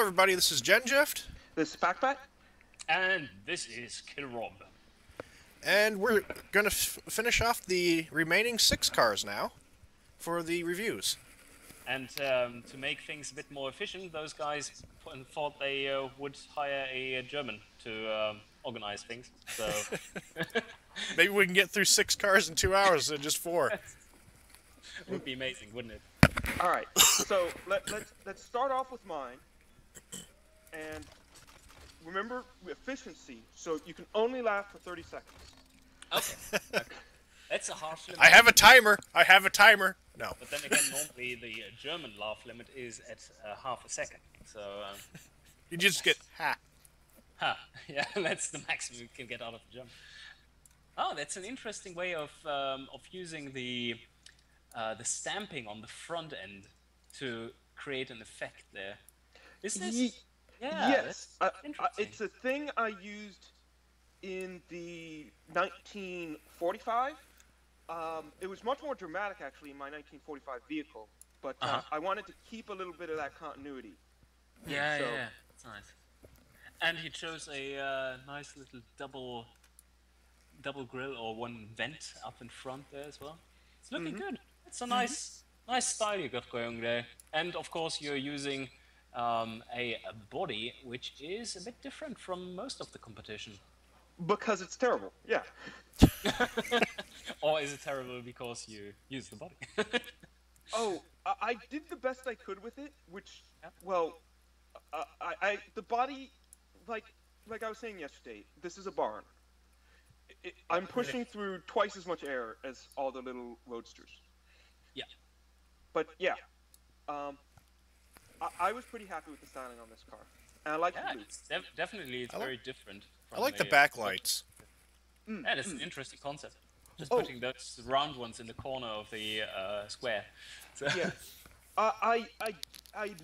everybody, this is Gengift, This is Packbat. And this is Killrob. and we're going to finish off the remaining 6 cars now for the reviews. And to make things a bit more efficient, those guys thought they would hire a German to organize things. So Maybe we can get through 6 cars in 2 hours in just 4. it would be amazing, wouldn't it? All right, so let's start off with mine. And remember efficiency, so you can only last for 30 seconds. Okay. That's a harsh limit. I have a timer. No. But then again, normally the German laugh limit is at half a second. So You just get yeah, that's the maximum you can get out of the German. Oh, that's an interesting way of using the stamping on the front end to create an effect there. Is this? Yeah. Yes, Interesting. it's a thing I used in the 1945. It was much more dramatic, actually, in my 1945 vehicle, but I wanted to keep a little bit of that continuity. Yeah, So- yeah, that's nice. And he chose a nice little double grill or one vent up in front there as well. It's looking good. It's a nice style you got going there. And of course, you're using a body which is a bit different from most of the competition. Because it's terrible, yeah. Or is it terrible because you use the body? Oh, I did the best I could with it, which, Yeah. well, the body, like I was saying yesterday, this is a barn. I'm pushing through twice as much air as all the little roadsters. Yeah. But yeah, I was pretty happy with the styling on this car, and I like Yeah, the it's definitely it's very different. I From like the a- backlights. Yeah, that's an interesting concept. Just Oh. putting those round ones in the corner of the square. So, yeah. I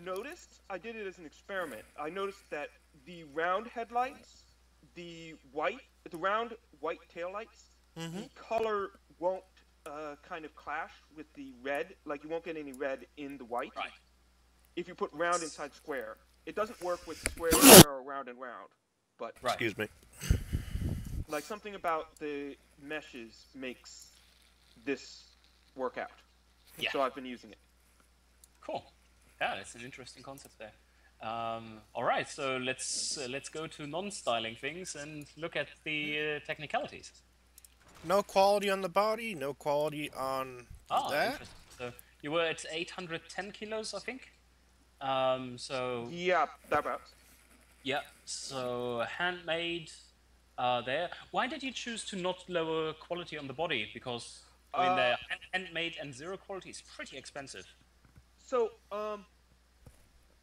noticed, I did it as an experiment. I noticed that the round headlights, the round white taillights, the color won't kind of clash with the red. Like, you won't get any red in the white. Right. If you put round inside square, it doesn't work with square or round and round. But Right. Excuse me. like, something about the meshes makes this work out. Yeah. So I've been using it. Cool. Yeah, that's an interesting concept there. All right, so let's go to non-styling things and look at the technicalities. No quality on the body, no quality on that. Interesting. So you were at 810 kilos, I think. So Yeah, thereabouts. yeah, so handmade there. Why did you choose to not lower quality on the body? Because I mean, the handmade and zero quality is pretty expensive. So,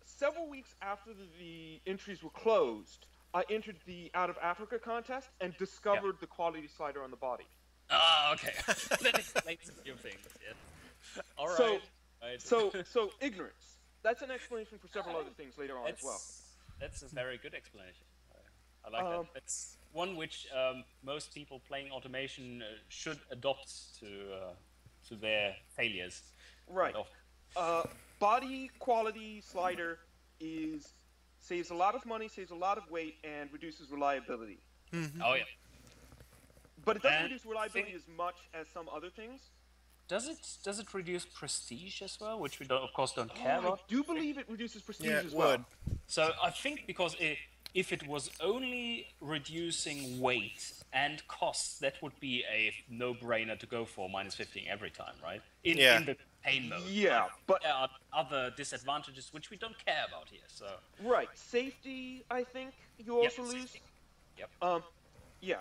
several weeks after the entries were closed, I entered the Out of Africa contest and discovered the quality slider on the body. Ah, okay. That explains a few things. Yeah. All right. So- Right. So ignorance. That's an explanation for several other things later on as well. That's a very good explanation. I like that. That's one which most people playing automation should adopt to their failures. Right. quite often. Body quality slider saves a lot of money, saves a lot of weight, and reduces reliability. Oh yeah. But it doesn't And reduce reliability as much as some other things. Does it reduce prestige as well, which we of course don't care I about? do believe it reduces prestige Yeah, as it well. would. So I think because if it was only reducing weight and costs, that would be a no-brainer to go for minus 15 every time, right? In the pain mode. Yeah, but There are other disadvantages which we don't care about here. So right, safety. I think you also lose. safety. Yep. Yeah.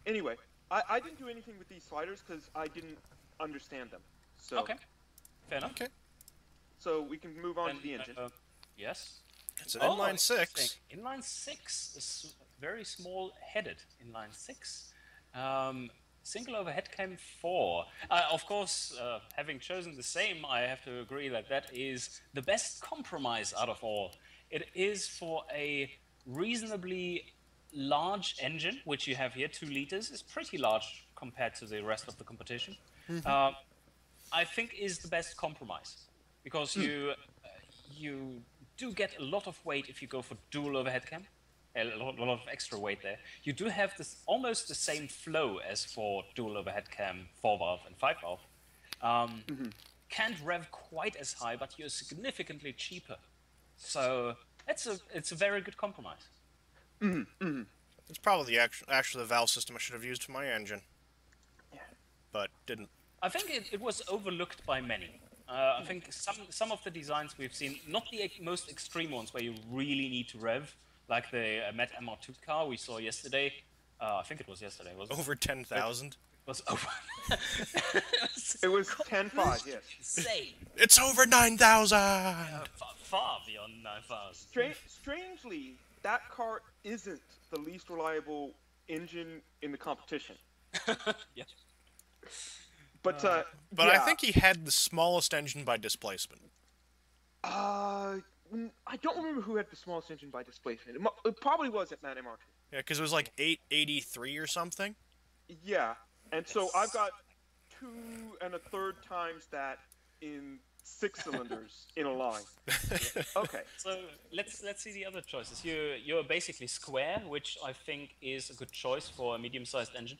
Anyway, I didn't do anything with these sliders because I didn't understand them. So Okay. Fair enough. Okay. So we can move on And, to the engine. yes. It's an inline 6. interesting. Inline 6 is very small headed. Inline 6. Single overhead cam 4. Of course, having chosen the same, I have to agree that that is the best compromise out of all. It is for a reasonably large engine, which you have here, 2 liters, is pretty large compared to the rest of the competition. I think is the best compromise because you do get a lot of weight if you go for dual overhead cam. A lot of extra weight there. You do have this almost the same flow as for dual overhead cam 4-valve and 5-valve. Can't rev quite as high, but you're significantly cheaper. So it's a very good compromise. It's probably actually the valve system I should have used for my engine. But didn't. I think it was overlooked by many. I think some of the designs we've seen, not the most extreme ones where you really need to rev, like the Met MR2 car we saw yesterday. I think it was yesterday, wasn't it? Over 10,000? Was over. It was 10.5, yes. Insane. It's over 9,000! Far beyond 9,000. Strangely, that car isn't the least reliable engine in the competition. Yeah. But But yeah. I think he had the smallest engine by displacement. I don't remember who had the smallest engine by displacement. It probably was at Mad MR2. Yeah, because it was like 883 or something. Yeah, and so I've got 2 1/3 times that in 6 cylinders in a line. Okay. So let's see the other choices. You're basically square, which I think is a good choice for a medium-sized engine.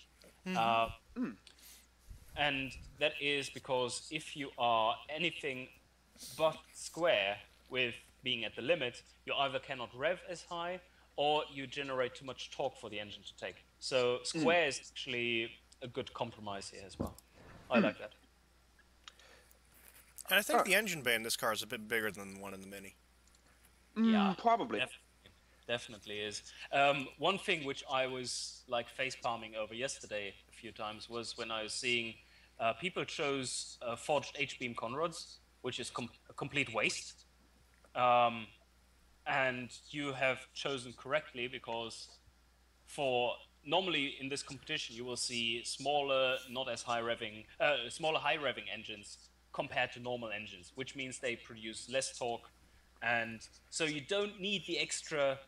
And that is because if you are anything but square with being at the limit, you either cannot rev as high or you generate too much torque for the engine to take. So square is actually a good compromise here as well. I like that. And I think the engine bay in this car is a bit bigger than the one in the Mini. Yeah, Probably. Definitely is. One thing which I was like face palming over yesterday a few times was when I was seeing people chose forged H-beam conrods, which is a complete waste. And you have chosen correctly because normally in this competition you will see smaller, not as high revving, smaller high revving engines compared to normal engines, which means they produce less torque, and so you don't need the extra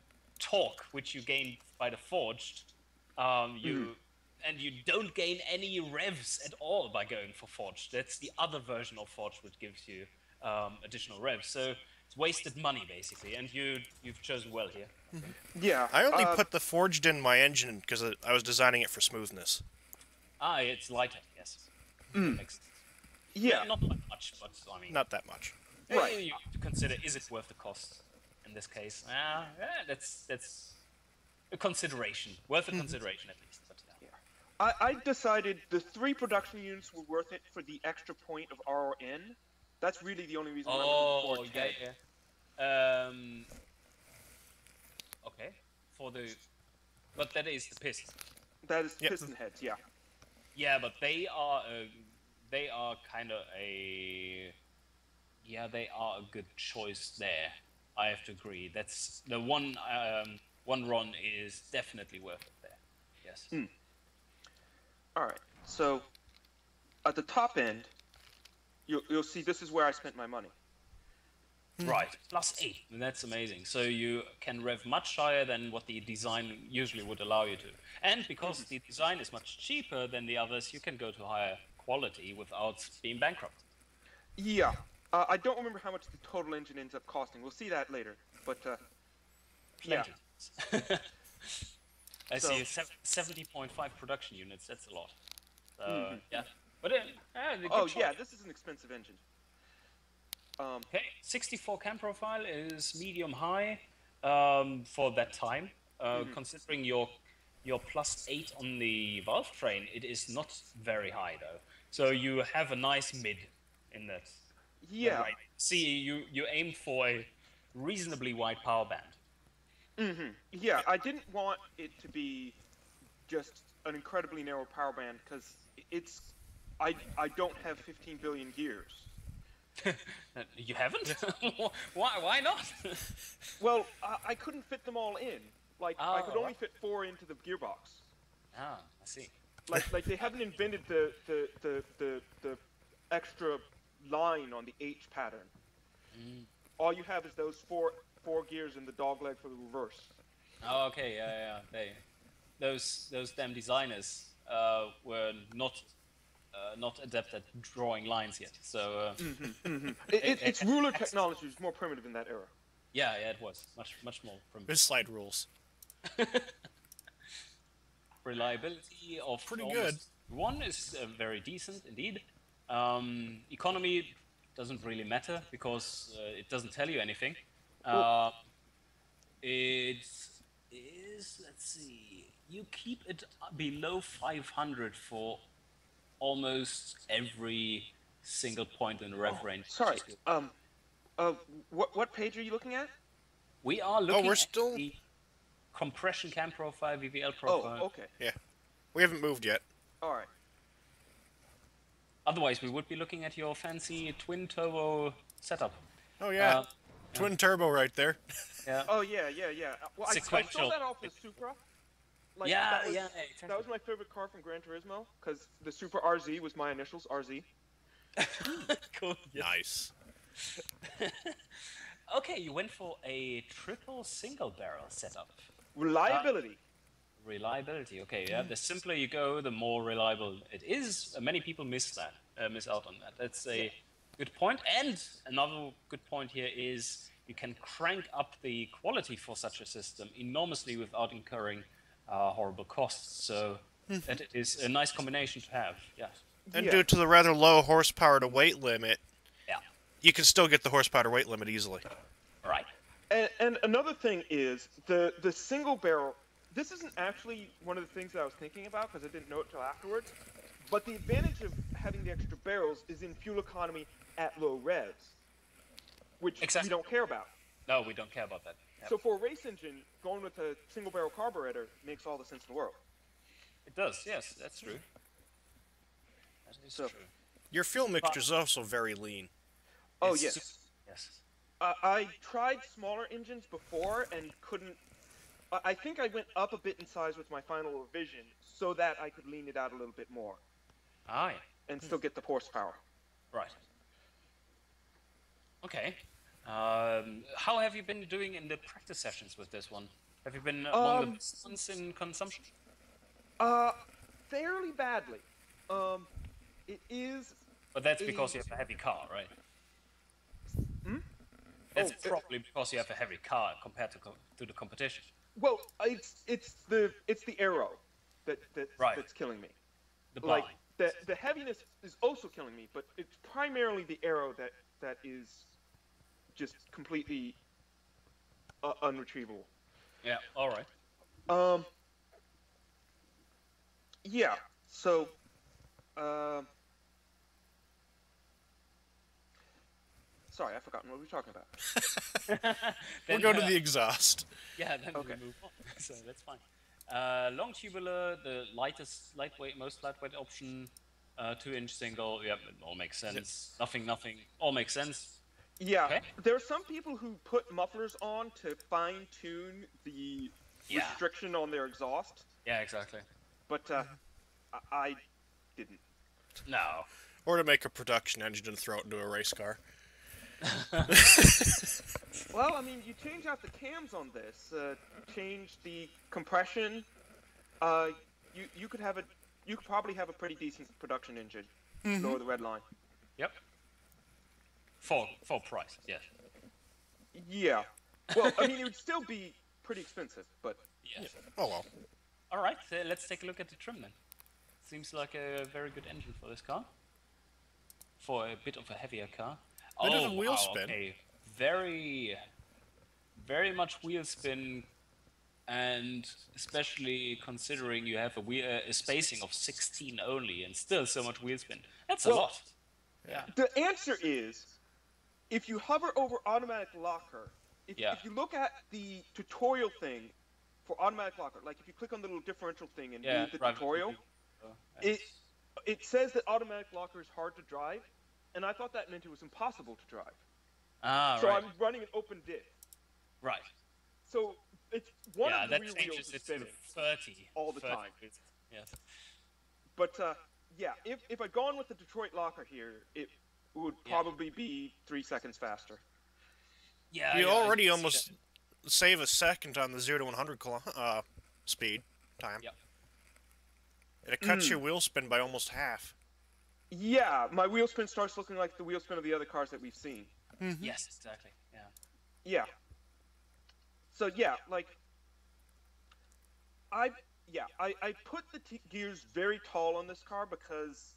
torque which you gain by the forged. And you don't gain any revs at all by going for forged. That's the other version of forged which gives you additional revs. So it's wasted money basically, and you've chosen well here. Yeah. I only put the forged in my engine because I was designing it for smoothness. It's lighter, yes. Makes sense. Yeah. Not by much, but I mean, Not that much. Right. You have to consider, is it worth the cost in this case? That's a consideration, worth a consideration at least. But yeah. I decided the 3 production units were worth it for the extra point of RN. That's really the only reason why I'm looking forward to it. Okay. But that is the piston. That is piston heads, yeah. Yeah, but they are kind of they are a good choice there. I have to agree. That's the one run is definitely worth it there. Yes. All right. So at the top end, you'll see this is where I spent my money. Right, +8. That's amazing. So you can rev much higher than what the design usually would allow you to. And because the design is much cheaper than the others, you can go to higher quality without being bankrupt. Yeah. I don't remember how much the total engine ends up costing. We'll see that later. But yeah. I see 70.5 production units. That's a lot. So, yeah. But yeah, this is an expensive engine. Okay, 64 cam profile is medium high for that time. Considering your +8 on the valve train, it is not very high though. So you have a nice mid in that. Yeah. Right. See, you aim for a reasonably wide power band. Yeah, I didn't want it to be just an incredibly narrow power band because I don't have 15 billion gears. You haven't? Why not? Well, I couldn't fit them all in. Like I could only fit 4 into the gearbox. Ah, I see. Like they haven't invented the extra line on the H pattern. All you have is those four gears and the dog leg for the reverse. Oh, okay, yeah. Those damn designers were not adept at drawing lines yet. So It's ruler technology was more primitive in that era. Yeah, yeah, it was much more from His slide rules. reliability of Pretty good. almost one is very decent indeed. Economy doesn't really matter because it doesn't tell you anything. Well, It is, let's see, you keep it below 500 for almost every single point in the rev range. Which sorry. is good. What page are you looking at? We are looking we're at still- the compression cam profile, VVL Oh, profile. okay. Yeah. We haven't moved yet. All right. Otherwise, we would be looking at your fancy twin turbo setup. Oh, yeah. Uh, Twin turbo right there. Yeah. Oh yeah. Well, I Sequential. saw that off the Supra. Like, Yeah, that was, yeah, exactly. That was my favorite car from Gran Turismo because the Supra RZ was my initials, RZ. Cool. Yeah. Nice. Okay, you went for a triple single barrel setup. Reliability. Reliability. Okay, yeah. The simpler you go, the more reliable it is. Many people miss out on that. That's a good point. And another good point here is you can crank up the quality for such a system enormously without incurring horrible costs. So that is a nice combination to have. Yeah. And Yeah. due to the rather low horsepower to weight limit, Yeah. you can still get the horsepower to weight limit easily. Right. And another thing is the single barrel. This isn't actually one of the things that I was thinking about because I didn't know it till afterwards. But the advantage of having the extra barrels is in fuel economy at low revs, which Exactly. we don't care about. No, we don't care about that. Yep. So for a race engine, going with a single barrel carburetor makes all the sense in the world. It does. Yes, that's true. That is So- true. Your fuel mixture is also very lean. Oh It's yes. Yes. I tried smaller engines before and couldn't. I think I went up a bit in size with my final revision so that I could lean it out a little bit more Ah, yeah. and still get the horsepower. Right. Okay. How have you been doing in the practice sessions with this one? Have you been among the best ones in consumption? Fairly badly. It is. But that's because you have a heavy car, right? That's Oh, probably because you have a heavy car compared to the competition. Well, it's the aero Right. that's killing me. The Like buying. the heaviness is also killing me, but it's primarily the aero that is just completely unretrievable. Yeah. All right. Yeah. So, sorry, I've forgotten what we were talking about. We'll go to the exhaust. Yeah, then Okay. we move on. So that's fine. Long tubular, the most lightweight option, 2-inch single. Yeah, it all makes sense. Nothing. All makes sense. Yeah, Okay. there are some people who put mufflers on to fine tune the Yeah. restriction on their exhaust, Yeah, exactly. but I didn't. No. Or to make a production engine and throw it into a race car. Well, I mean, you change out the cams on this, change the compression. You could probably have a pretty decent production engine. Lower the red line. Yep. For price, yes. Yeah. Well, I mean, it would still be pretty expensive, but Yes. Oh well. All right, let's take a look at the trim then. Seems like a very good engine for this car. For a bit of a heavier car. Bit of Oh, a wheel wow, spin. okay. Very, very much wheel spin, and especially considering you have a spacing of 16 only, and still so much wheel spin. That's a Well- lot. the answer is, if you hover over automatic locker, Yeah. if you look at the tutorial thing for automatic locker, like if you click on the little differential thing and Yeah, read the right. tutorial, it says that automatic locker is hard to drive, and I thought that meant it was impossible to drive. So right. I'm running an open diff. Right. So it's one Yeah, of the that rear changes wheels is it to spinning. 30 all the 30 time. Yes. But yeah, if I'd gone with the Detroit locker here, it would probably be 3 seconds faster. Yeah. You yeah, I already can see almost that. save a second on the 0 to 100 speed time. Yep. And it cuts your wheel spin by almost half. Yeah, my wheel spin starts looking like the wheel spin of the other cars that we've seen. Yes, exactly. Yeah. Yeah. So yeah, like I I put the gears very tall on this car because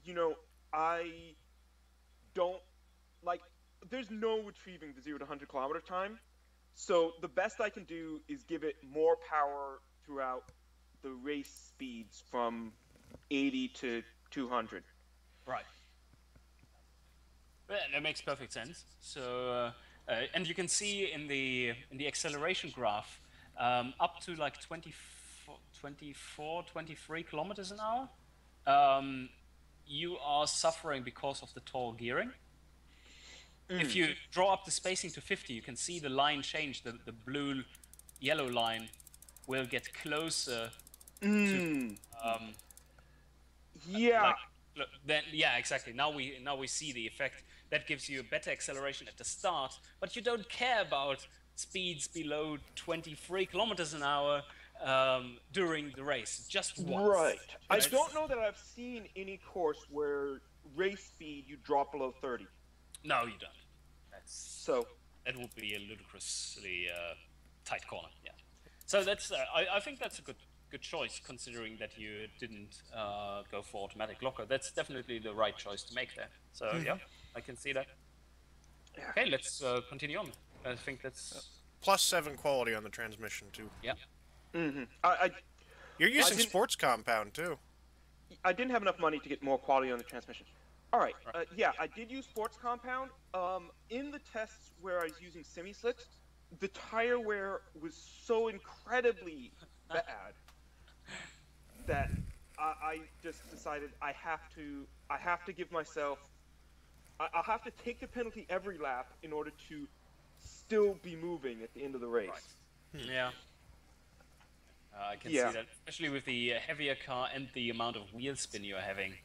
you know I don't like there's no retrieving the 0 to 100 km time. So the best I can do is give it more power throughout the race speeds from 80 to 200. Right. Well, that makes perfect sense. So, and you can see in the acceleration graph, up to like 24, 23 kilometers an hour, you are suffering because of the tall gearing. If you draw up the spacing to 50, you can see the line change. The blue yellow line will get closer to Yeah. like then yeah, exactly. Now we see the effect. That gives you a better acceleration at the start, but you don't care about speeds below 23 kilometers an hour during the race, just once. Right. I That's- don't know that I've seen any course where race speed you drop below 30. No, you don't. So That would be a ludicrously tight corner. Yeah. So that's I think that's a good choice considering that you didn't go for automatic locker. That's definitely the right choice to make there. So yeah, I can see that. Okay, let's continue on. I think that's +7 quality on the transmission too. yeah. You're using didn't- sports compound too. I didn't have enough money to get more quality on the transmission. All right. Yeah, I did use sports compound. In the tests where I was using semi-slicks, the tire wear was so incredibly bad that I just decided I have to give myself. I'll have to take the penalty every lap in order to still be moving at the end of the race. Yeah. I can Yeah. see that, especially with the heavier car and the amount of wheel spin you're having.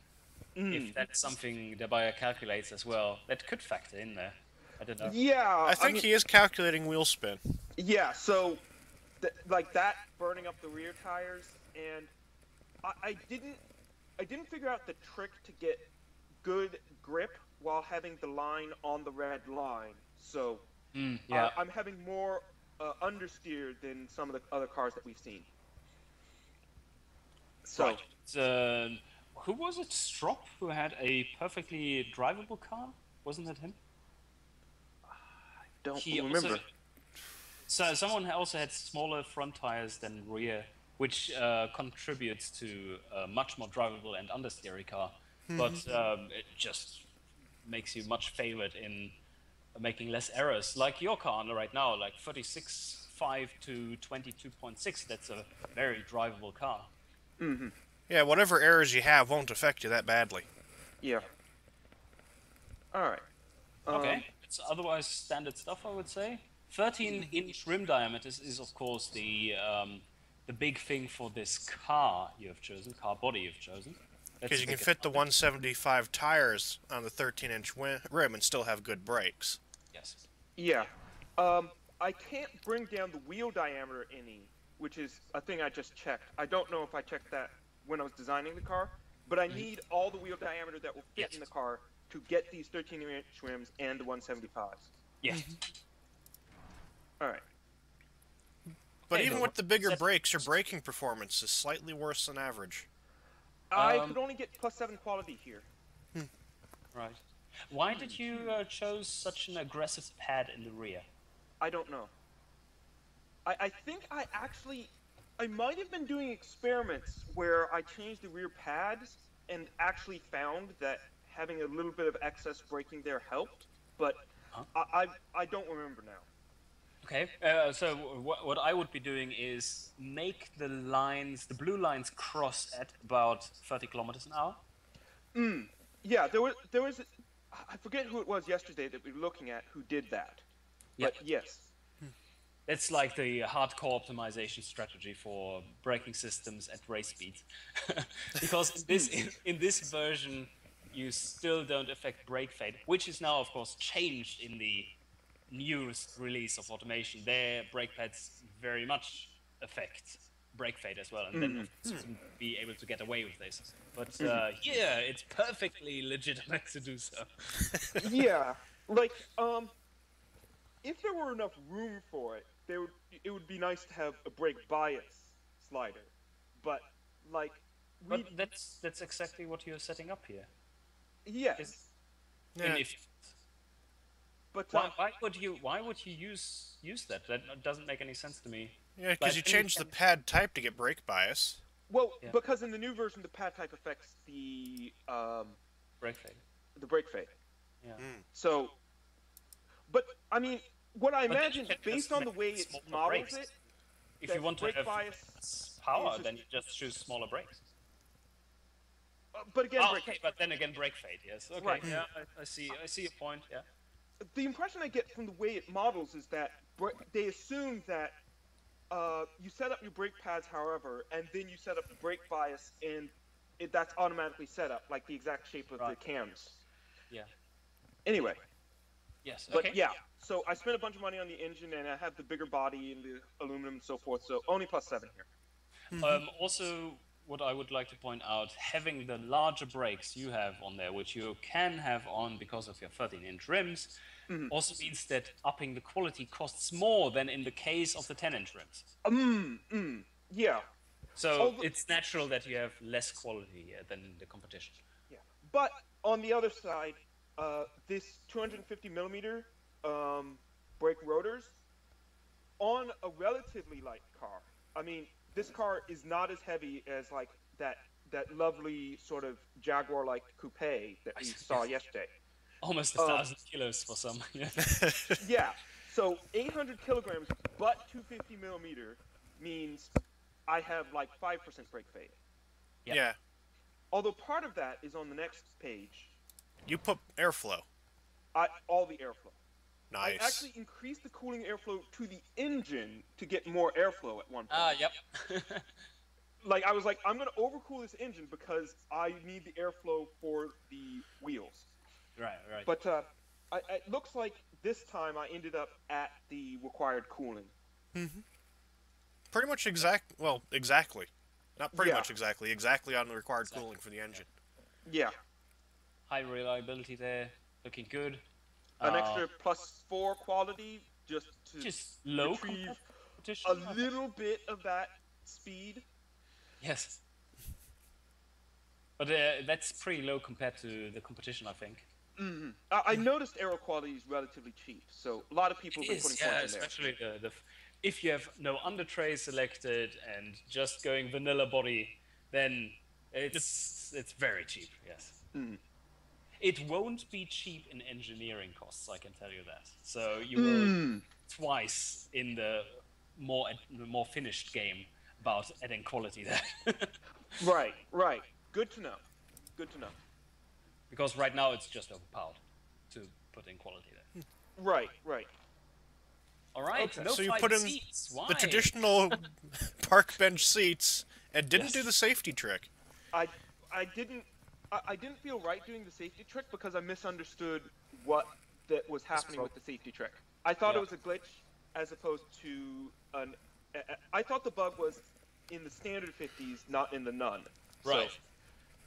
If that's something the buyer calculates as well, that could factor in there. I don't know. Yeah, I think mean, he is calculating wheel spin. Yeah, so like that burning up the rear tires, and I didn't figure out the trick to get good grip while having the line on the red line. So Yeah. I'm having more understeer than some of the other cars that we've seen. So Right. Who was it? Strop, who had a perfectly drivable car? Wasn't that him? don't He remember. also, so someone also had smaller front tires than rear, which contributes to a much more drivable and understeery car. But it just makes you much favored in making less errors. Like your car right now, like 36.5 to 22.6. That's a very drivable car. Yeah, whatever errors you have won't affect you that badly. Yeah. All right. Okay, it's otherwise standard stuff, I would say. 13-inch rim diameters is, of course, the big thing for this car you have chosen, car body you've chosen. Because you can fit the 175 tires on the 13-inch rim and still have good brakes. Yes. Yeah. I can't bring down the wheel diameter any, which is a thing I just checked. I don't know if I checked that when I was designing the car, but I need all the wheel diameter that will fit in the car to get these 13-inch rims and the 175s. Yeah. All right. But Hey, even but with the bigger brakes, your braking performance is slightly worse than average. I could only get +7 quality here. Right. Why did you chose such an aggressive pad in the rear? I don't know. I think I might have been doing experiments where I changed the rear pads and actually found that having a little bit of excess braking there helped, but I don't remember now. Okay, so what I would be doing is make the blue lines cross at about 30 kilometers an hour. Yeah, there was I forget who it was yesterday that we were looking at who did that. But yes. It's like the hardcore optimization strategy for braking systems at race speeds. Because in this version, you still don't affect brake fade, which is now, of course, changed in the newest release of automation. Their brake pads very much affect brake fade as well, and then of course you can be able to get away with this. But yeah, it's perfectly legitimate to do so. Yeah, like if there were enough room for it, it would be nice to have a brake bias slider. But like But we that's exactly what you're setting up here. Is yes, in Yeah, if but why would you use that? That doesn't make any sense to me. yeah, because Like you then you changed the can pad type to get brake bias. well, yeah because in the new version the pad type affects brake fade. the brake fade. Yeah. Mm. So, but I mean, what I But then you imagine can based just on the make way it smaller models brakes. it, If you that want to brake have bias less power, is just, then you just choose smaller brakes. but again, Oh, brake okay, but then again, brake fade. Yes. Okay. right. Yeah, I see. I see your point. Yeah. The impression I get from the way it models is that they assume that you set up your brake pads, however, and then you set up the brake bias, and that's automatically set up, like the exact shape of the Right. cams. Yeah. Anyway, Yes. but Okay. yeah, so I spent a bunch of money on the engine, and I have the bigger body and the aluminum and so forth, so only +7 here. Also, what I would like to point out, having the larger brakes you have on there, which you can have on because of your 13-inch rims, also means that upping the quality costs more than in the case of the 10-inch rims. Yeah. So Although- it's natural that you have less quality here than the competition. Yeah. But on the other side, this 250 millimeter brake rotors on a relatively light car. I mean, this car is not as heavy as like that lovely sort of Jaguar-like coupe that we saw yesterday. Almost 1,000 kilos for some. Yeah. Yeah. So 800 kilograms, but 250 millimeter means I have like 5% brake fade. Yeah. Yeah, Although part of that is on the next page. you put airflow. All the airflow. Nice. I actually increased the cooling airflow to the engine to get more airflow at one point. Yep. Like I was like, I'm gonna overcool this engine because I need the airflow for the wheels. Right. But it looks like this time I ended up at the required cooling. Pretty much exactly. Not pretty Yeah. much exactly. Exactly on the required cooling for the engine. Yeah. High reliability there, looking good. An extra +4 quality just to Just low retrieve competition. a little bit of that speed. Yes. But that's pretty low compared to the competition, I think. I noticed aero quality is relatively cheap, so a lot of people have been putting Yeah, points in there. especially if you have no under tray selected and just going vanilla body, then it's very cheap. Yes. It won't be cheap in engineering costs, I can tell you that. So you will twice in the more finished game about adding quality there. Right. Good to know. Because right now it's just overpowered to put in quality there. Right. All right, Okay. no So you flight put in seats. Why? the traditional park bench seats and didn't Yes. do the safety trick. I didn't feel right doing the safety trick because I misunderstood what that was happening with the safety trick. I thought Yeah. it was a glitch as opposed to an. I thought the bug was in the standard 50s, not in the none. Right. So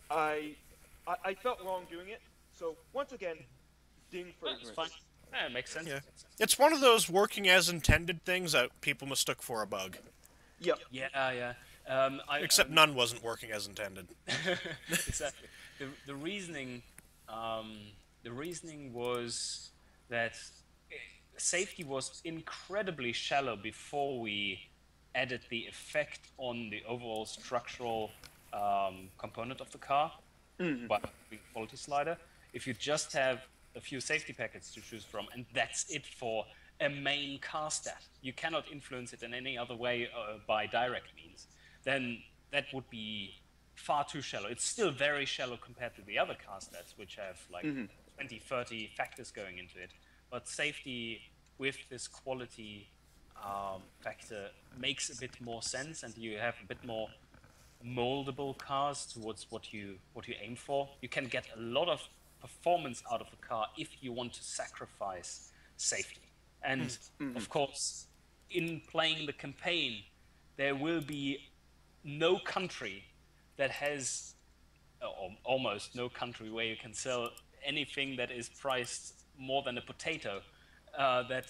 I felt wrong doing it. So once again, ding for That's ignorance. fine. Yeah, it makes sense. Yeah. It's one of those working as intended things that people mistook for a bug. Yep. Yeah. Except none wasn't working as intended. Exactly. The reasoning was that safety was incredibly shallow before we added the effect on the overall structural component of the car by the quality slider. If you just have a few safety packets to choose from, and that's it for a main car stat, you cannot influence it in any other way by direct means, then that would be far too shallow. It's still very shallow compared to the other car stats, which have like 20, 30 factors going into it. But safety with this quality factor makes a bit more sense, and you have a bit more moldable cars towards what you aim for. You can get a lot of performance out of a car if you want to sacrifice safety. And of course, in playing the campaign, there will be no country that has, or almost no country where you can sell anything that is priced more than a potato that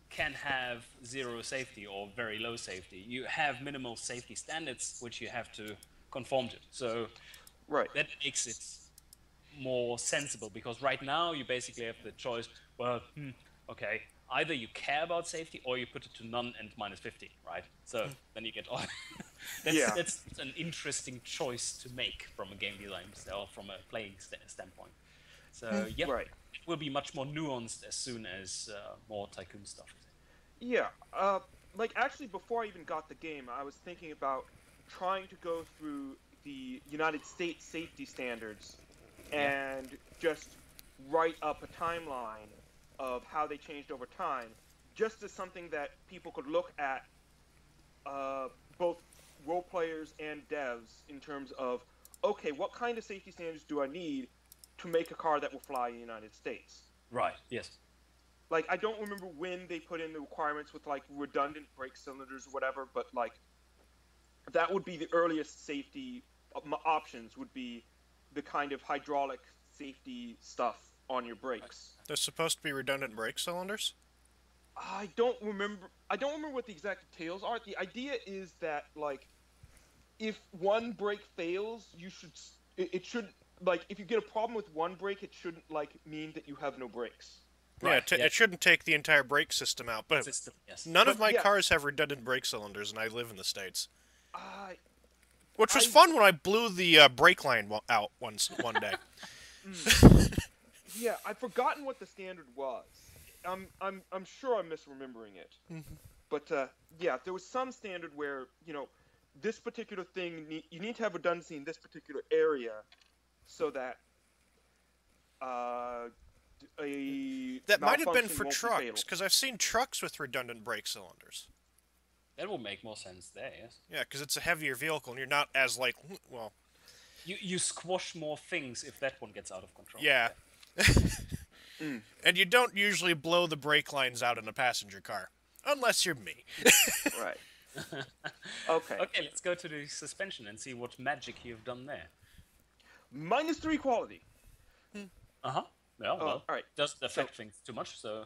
can have zero safety or very low safety. You have minimal safety standards which you have to conform to. So Right. that makes it more sensible, because right now you basically have the choice, well, okay, either you care about safety or you put it to none and -50, right? So then you get all Yeah. that's an interesting choice to make from a game design or from a playing standpoint. So yeah, Right. it will be much more nuanced as soon as more Tycoon stuff is in. Yeah. Like actually, before I even got the game, I was thinking about trying to go through the United States safety standards and just write up a timeline of how they changed over time, just as something that people could look at, both role players and devs, in terms of, okay, what kind of safety standards do I need to make a car that will fly in the United States? Right. Yes. Like, I don't remember when they put in the requirements with, like, redundant brake cylinders or whatever, but, like, that would be the earliest safety options, would be the kind of hydraulic safety stuff on your brakes. There's supposed to be redundant brake cylinders? I don't remember what the exact details are. The idea is that, like, if one brake fails, it should, like, if you get a problem with one brake, it shouldn't, like, mean that you have no brakes. Yeah, Right, it shouldn't take the entire brake system out, but System, yes. none of But, my yeah. cars have redundant brake cylinders, and I live in the States. Which was I- fun when I blew the brake line out one day. Yeah, I've forgotten what the standard was. I'm sure I'm misremembering it. But yeah, there was some standard where, you know, this particular thing, you need to have redundancy in this particular area, so that That might have been malfunction for won't be fatal. trucks, because I've seen trucks with redundant brake cylinders. That will make more sense there, yes. Yeah, because it's a heavier vehicle, and you're not as, like, well, You squash more things if that one gets out of control. yeah. And you don't usually blow the brake lines out in a passenger car. Unless you're me. Right. Okay. Okay, let's go to the suspension and see what magic you've done there. -3 quality. Uh-huh. Well, all right. Doesn't affect things too much, so...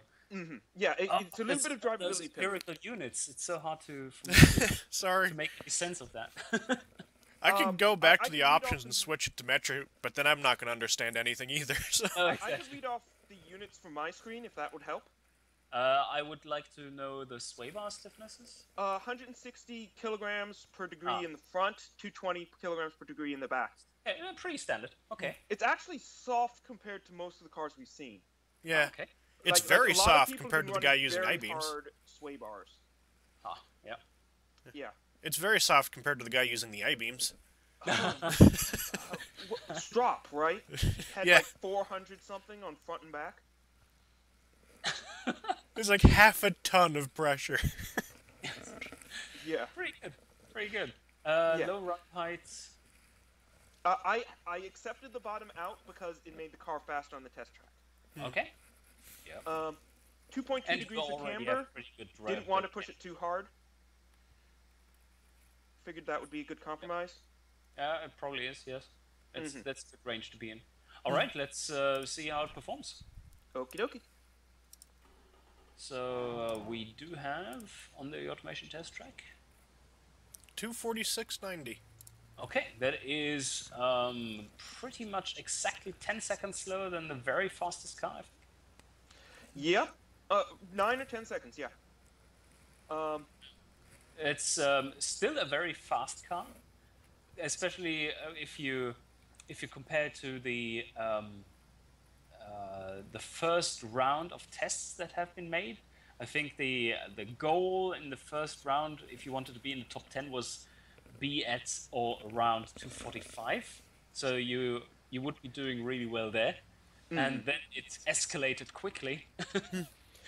Yeah, it's a little bit of Those drivability. empirical units, it's so hard to Sorry. make any sense of that. I can go back I to the can read options off and the- switch it to metric, but then I'm not going to understand anything either. So. Oh, I exactly. could read off the units from my screen if that would help. I would like to know the sway bar stiffnesses. 160 kilograms per degree in the front, 220 kilograms per degree in the back. Okay, pretty standard. Okay. It's actually soft compared to most of the cars we've seen. Yeah. Okay. It's Like, very a lot of soft people have compared been to the guy running using very I-beams. hard sway bars. Ah, yeah. Yeah. It's very soft compared to the guy using the I-beams. Strop, right? Had Yeah. like 400 something on front and back. There's like half a ton of pressure. Yeah. Pretty good. Pretty good. Yeah. Low run heights. I accepted the bottom out because it made the car faster on the test track. Okay. Yeah. 2.2 And you degrees of already camber. have pretty good Didn't want to push it too hard. Figured that would be a good compromise. It probably is, yes. That's the range to be in. All Mm-hmm. right, let's see how it performs. Okie dokie. So we do have on the automation test track. 246.90. Okay, that is pretty much exactly 10 seconds slower than the very fastest car. I think. Yeah. 9 or 10 seconds, yeah. It's still a very fast car, especially if you compare to the first round of tests that have been made. I think the goal in the first round, if you wanted to be in the top 10, was be at or around 245. So you would be doing really well there, and then it escalated quickly.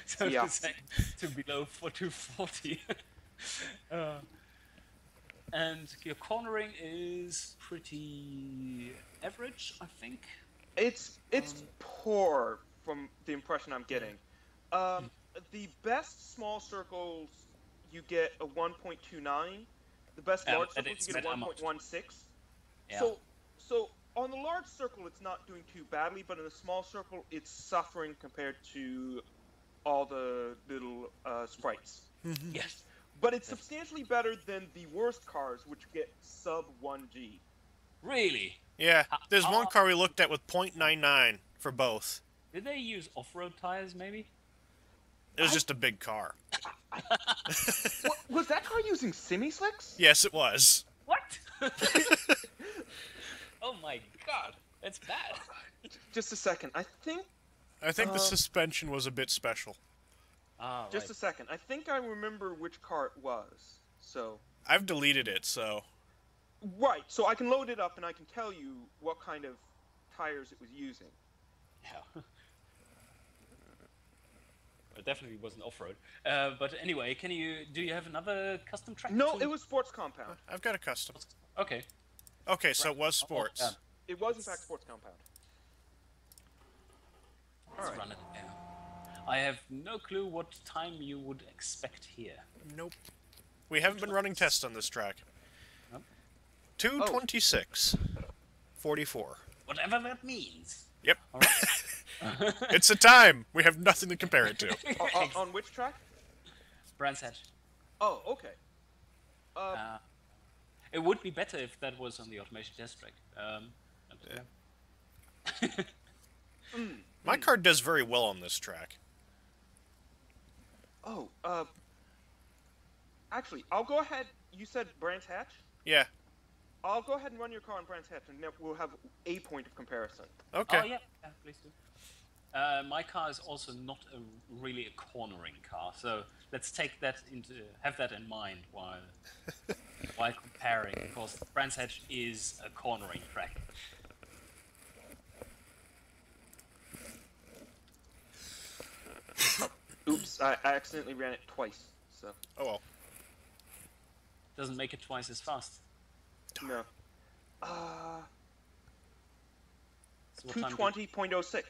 So Yeah. to say, to below 240. And your cornering is pretty average, I think. It's poor from the impression I'm getting. The best small circles, you get a 1.29. The best large and circles, it's you get a meta amount. 1.16. Yeah. So on the large circle, it's not doing too badly, but in the small circle, it's suffering compared to all the little sprites. Yes. But it's substantially better than the worst cars, which get sub 1G. Really? Yeah, there's one car we looked at with .99 for both. Did they use off-road tires, maybe? It was just a big car. Was that car using semi-slicks? Yes, it was. What? Oh my god, that's bad. Just a second. I think the suspension was a bit special. Ah, Just right. a second. I think I remember which car it was. So. I've deleted it, so... Right. So I can load it up and I can tell you what kind of tires it was using. Yeah. It definitely wasn't off-road. But anyway, do you have another custom track? No, it was Sports Compound. I've got a custom. Okay. Okay, so it was sports. yeah. It was in fact Sports Compound. Let's run it now. I have no clue what time you would expect here. Nope. We haven't been running tests on this track. Nope. 2:26. 44. Whatever that means. Yep. All right. It's a time! We have nothing to compare it to. On which track? Brands Hatch. Oh, okay. It would be better if that was on the automation test track. My car does very well on this track. Oh, actually, I'll go ahead. You said Brands Hatch? Yeah. I'll go ahead and run your car on Brands Hatch, and then we'll have a point of comparison. Okay. Oh yeah, please do. My car is also not really a cornering car, so let's have that in mind while comparing, because Brands Hatch is a cornering track. Oops, I accidentally ran it twice, so. Oh well. Doesn't make it twice as fast. No. So what time 220.06.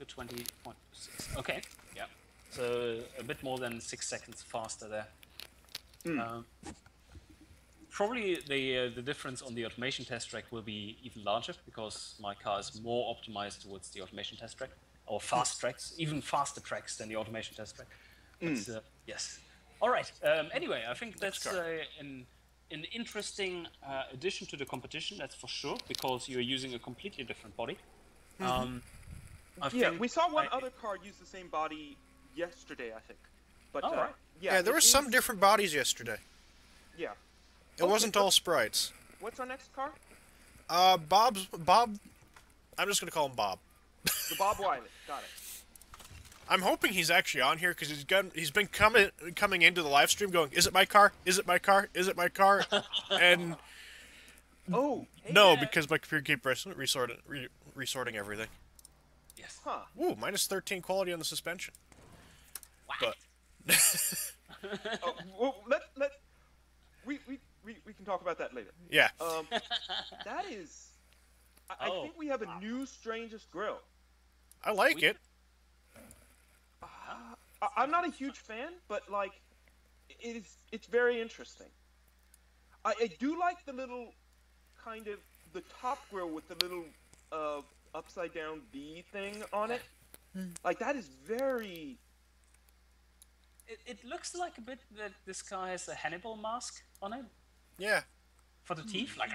220.6. Okay. Yeah. So a bit more than 6 seconds faster there. Probably the difference on the automation test track will be even larger, because my car is more optimized towards the automation test track, or fast tracks, even faster tracks than the automation test track. But, yes. All right. Anyway, I think that's an interesting addition to the competition. That's for sure, because you're using a completely different body. We saw one other car use the same body yesterday, I think. But right. Yeah, there were some different bodies yesterday. Yeah. It wasn't all sprites. What's our next car? Bob. I'm just gonna call him Bob. The Bob Wiley. Got it. I'm hoping he's actually on here, because he's been coming into the live stream going, "Is it my car? Is it my car? Is it my car?" And Oh. no, because my computer keeps resorting everything. Yes. Huh. Ooh, minus 13 quality on the suspension. What? But Well, we can talk about that later. yeah, That is. I think we have a new strangest grill. I like it. I'm not a huge fan, but like, it's very interesting. I do like the little kind of the top grill with the little upside down V thing on it. Like, that is very. It looks like a bit that this car has a Hannibal mask on it Yeah. for the teeth, like.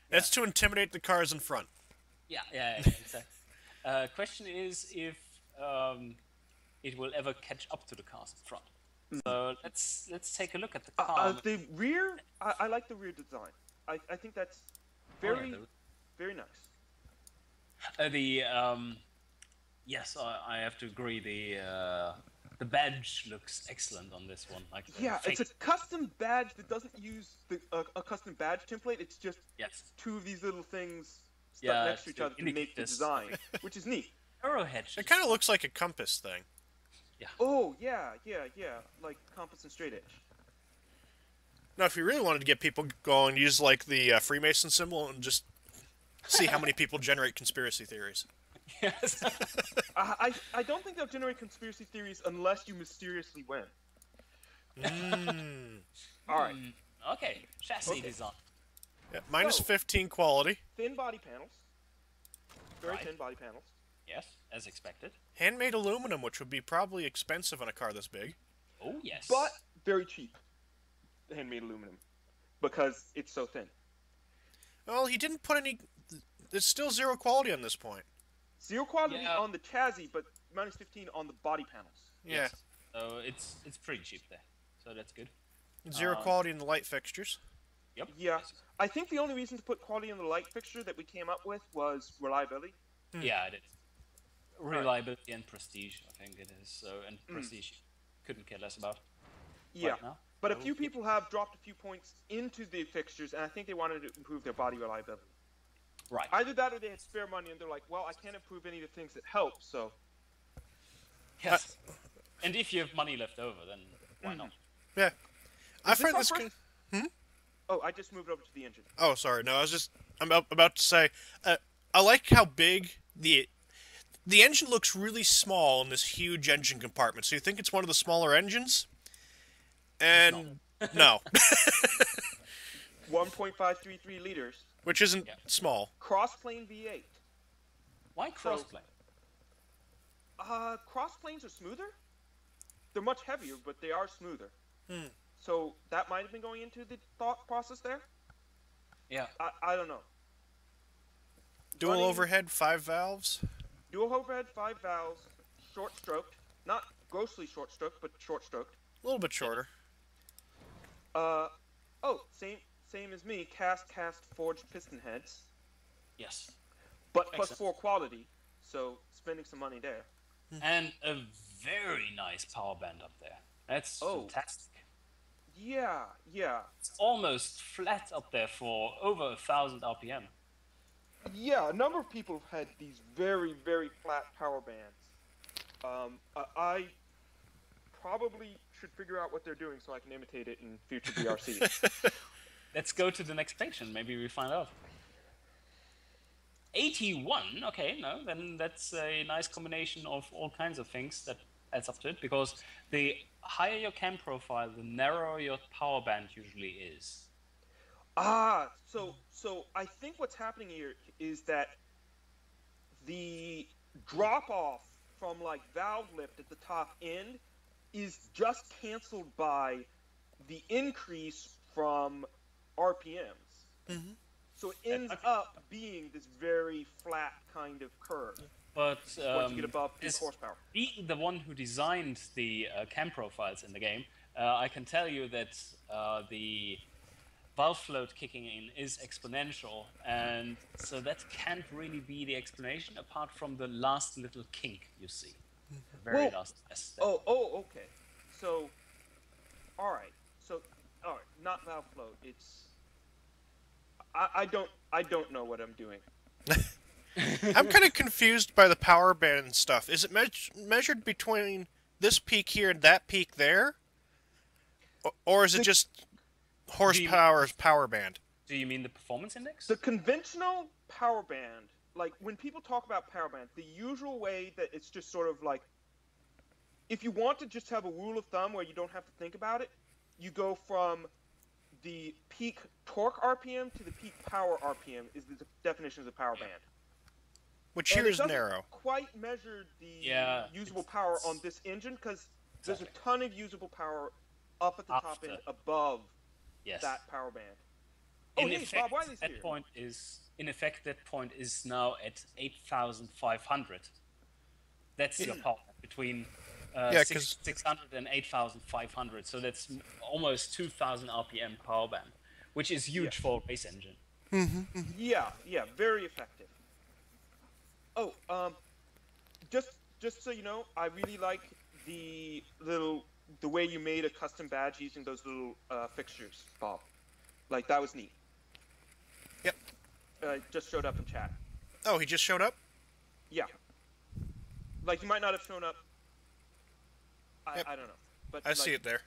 That's to intimidate the cars in front. Yeah, exactly. Question is if it will ever catch up to the cars in front. So let's take a look at the car. The rear, I like the rear design. I think that's very nice. Yes, I have to agree. The badge looks excellent on this one. Like It's a custom badge that doesn't use a custom badge template. It's just two of these little things stuck next to each other to make the design, which is neat. Arrowhead. It kind of looks like a compass thing. Yeah. Oh yeah, like compass and straight edge. Now, if you really wanted to get people going, use like the Freemason symbol and just see how many people generate conspiracy theories. Yes. I don't think they'll generate conspiracy theories unless you mysteriously win. All right. Okay. Chassis design. Yeah, minus 15 quality. Thin body panels. Very Right. thin body panels. Yes, as expected. Handmade aluminum, which would be probably expensive on a car this big. Oh, yes. But very cheap. Handmade aluminum. Because it's so thin. Well, he didn't put any... There's still zero quality on this point. Zero quality Yeah. on the chassis, but minus 15 on the body panels. Yeah. Yes. So it's pretty cheap there. So that's good. Zero quality in the light fixtures. Yep. Yeah. Yes. I think the only reason to put quality in the light fixture that we came up with was reliability. Yeah, it is. Reliability and prestige, I think it is. So, and prestige, couldn't care less about. Yeah. Right now. But a few people have dropped a few points into the fixtures, and I think they wanted to improve their body reliability. Right. Either that or they had spare money, and they're like, well, I can't improve any of the things that help, so... Yes. And if you have money left over, then why not? Yeah. I this find our this... first- Oh, I just moved over to the engine. Oh, sorry. No, I'm about to say... I like how big the engine looks really small in this huge engine compartment. So you think it's one of the smaller engines? And... No. 1.533 liters. Which isn't small. Cross-plane V8. Why crossplane? Cross-planes are smoother. They're much heavier, but they are smoother. So that might have been going into the thought process there. Yeah. I don't know. Dual Running- overhead, 5 valves. Dual overhead, 5 valves, short-stroked. Not grossly short-stroked, but short-stroked. A little bit shorter. Same as me. Cast, forged piston heads. Yes. But plus Excellent. 4 quality. So spending some money there. And a very nice power band up there. That's fantastic. Yeah. It's almost flat up there for over 1,000 RPM. Yeah, a number of people have had these very, very flat power bands. I probably should figure out what they're doing so I can imitate it in future BRCs. Let's go to the next page and maybe we find out. 81, okay, no, then that's a nice combination of all kinds of things that adds up to it, because the higher your cam profile, the narrower your power band usually is. So I think what's happening here is that the drop-off from, like, valve lift at the top end is just canceled by the increase from RPMs. Mm-hmm. So it ends up being this very flat kind of curve But once you get above 8 is horsepower. being the one who designed the cam profiles in the game, I can tell you that the valve float kicking in is exponential, and so that can't really be the explanation apart from the last little kink you see. The very last step. Okay. So, all right, not valve float. It's I don't know what I'm doing. I'm kind of confused by the power band stuff. Is it measured between this peak here and that peak there? Or is it just horsepower's power band? Do you mean the performance index? The conventional power band, like when people talk about power band, the usual way that it's just sort of like, if you want to just have a rule of thumb where you don't have to think about it, you go from the peak torque RPM to the peak power RPM is the definition of the power band. Which And here it is doesn't narrow. quite measure the usable it's- power on this engine because there's a ton of usable power up at the top After. end above Yes. that power band. In hey, effect, Bob Wiley's that here. point is that point is now at 8,500. That's your power between Yeah, 'cause- 600 and 8,500. So that's almost 2,000 RPM power band, which is huge for a race engine. Yeah, very effective. Just so you know, I really like the way you made a custom badge using those little fixtures, Bob. Like, that was neat. Yep. Just showed up in chat. Oh, he just showed up? Yeah. Like, he might not have shown up. Yep. I don't know. But I see it there.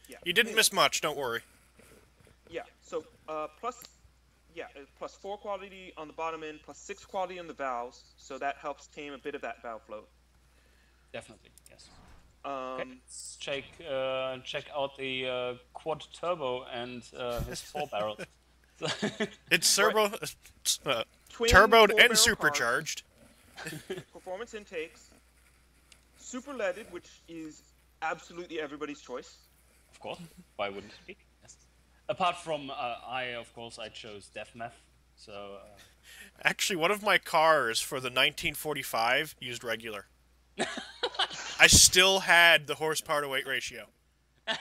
Yeah. You didn't miss much, don't worry. Yeah. So plus 4 quality on the bottom end, plus 6 quality on the valves. So that helps tame a bit of that valve float. Definitely, yes. Um, Okay, let's check out the quad turbo and his 4 barrels. It's turbo, Twin turboed 4-barrel and cars. supercharged. performance intakes, super leaded, which is absolutely everybody's choice. Of course. Why wouldn't it be? Yes. Apart from, I chose Death Meth. So, Actually, one of my cars for the 1945 used regular. I still had the horsepower to weight ratio. I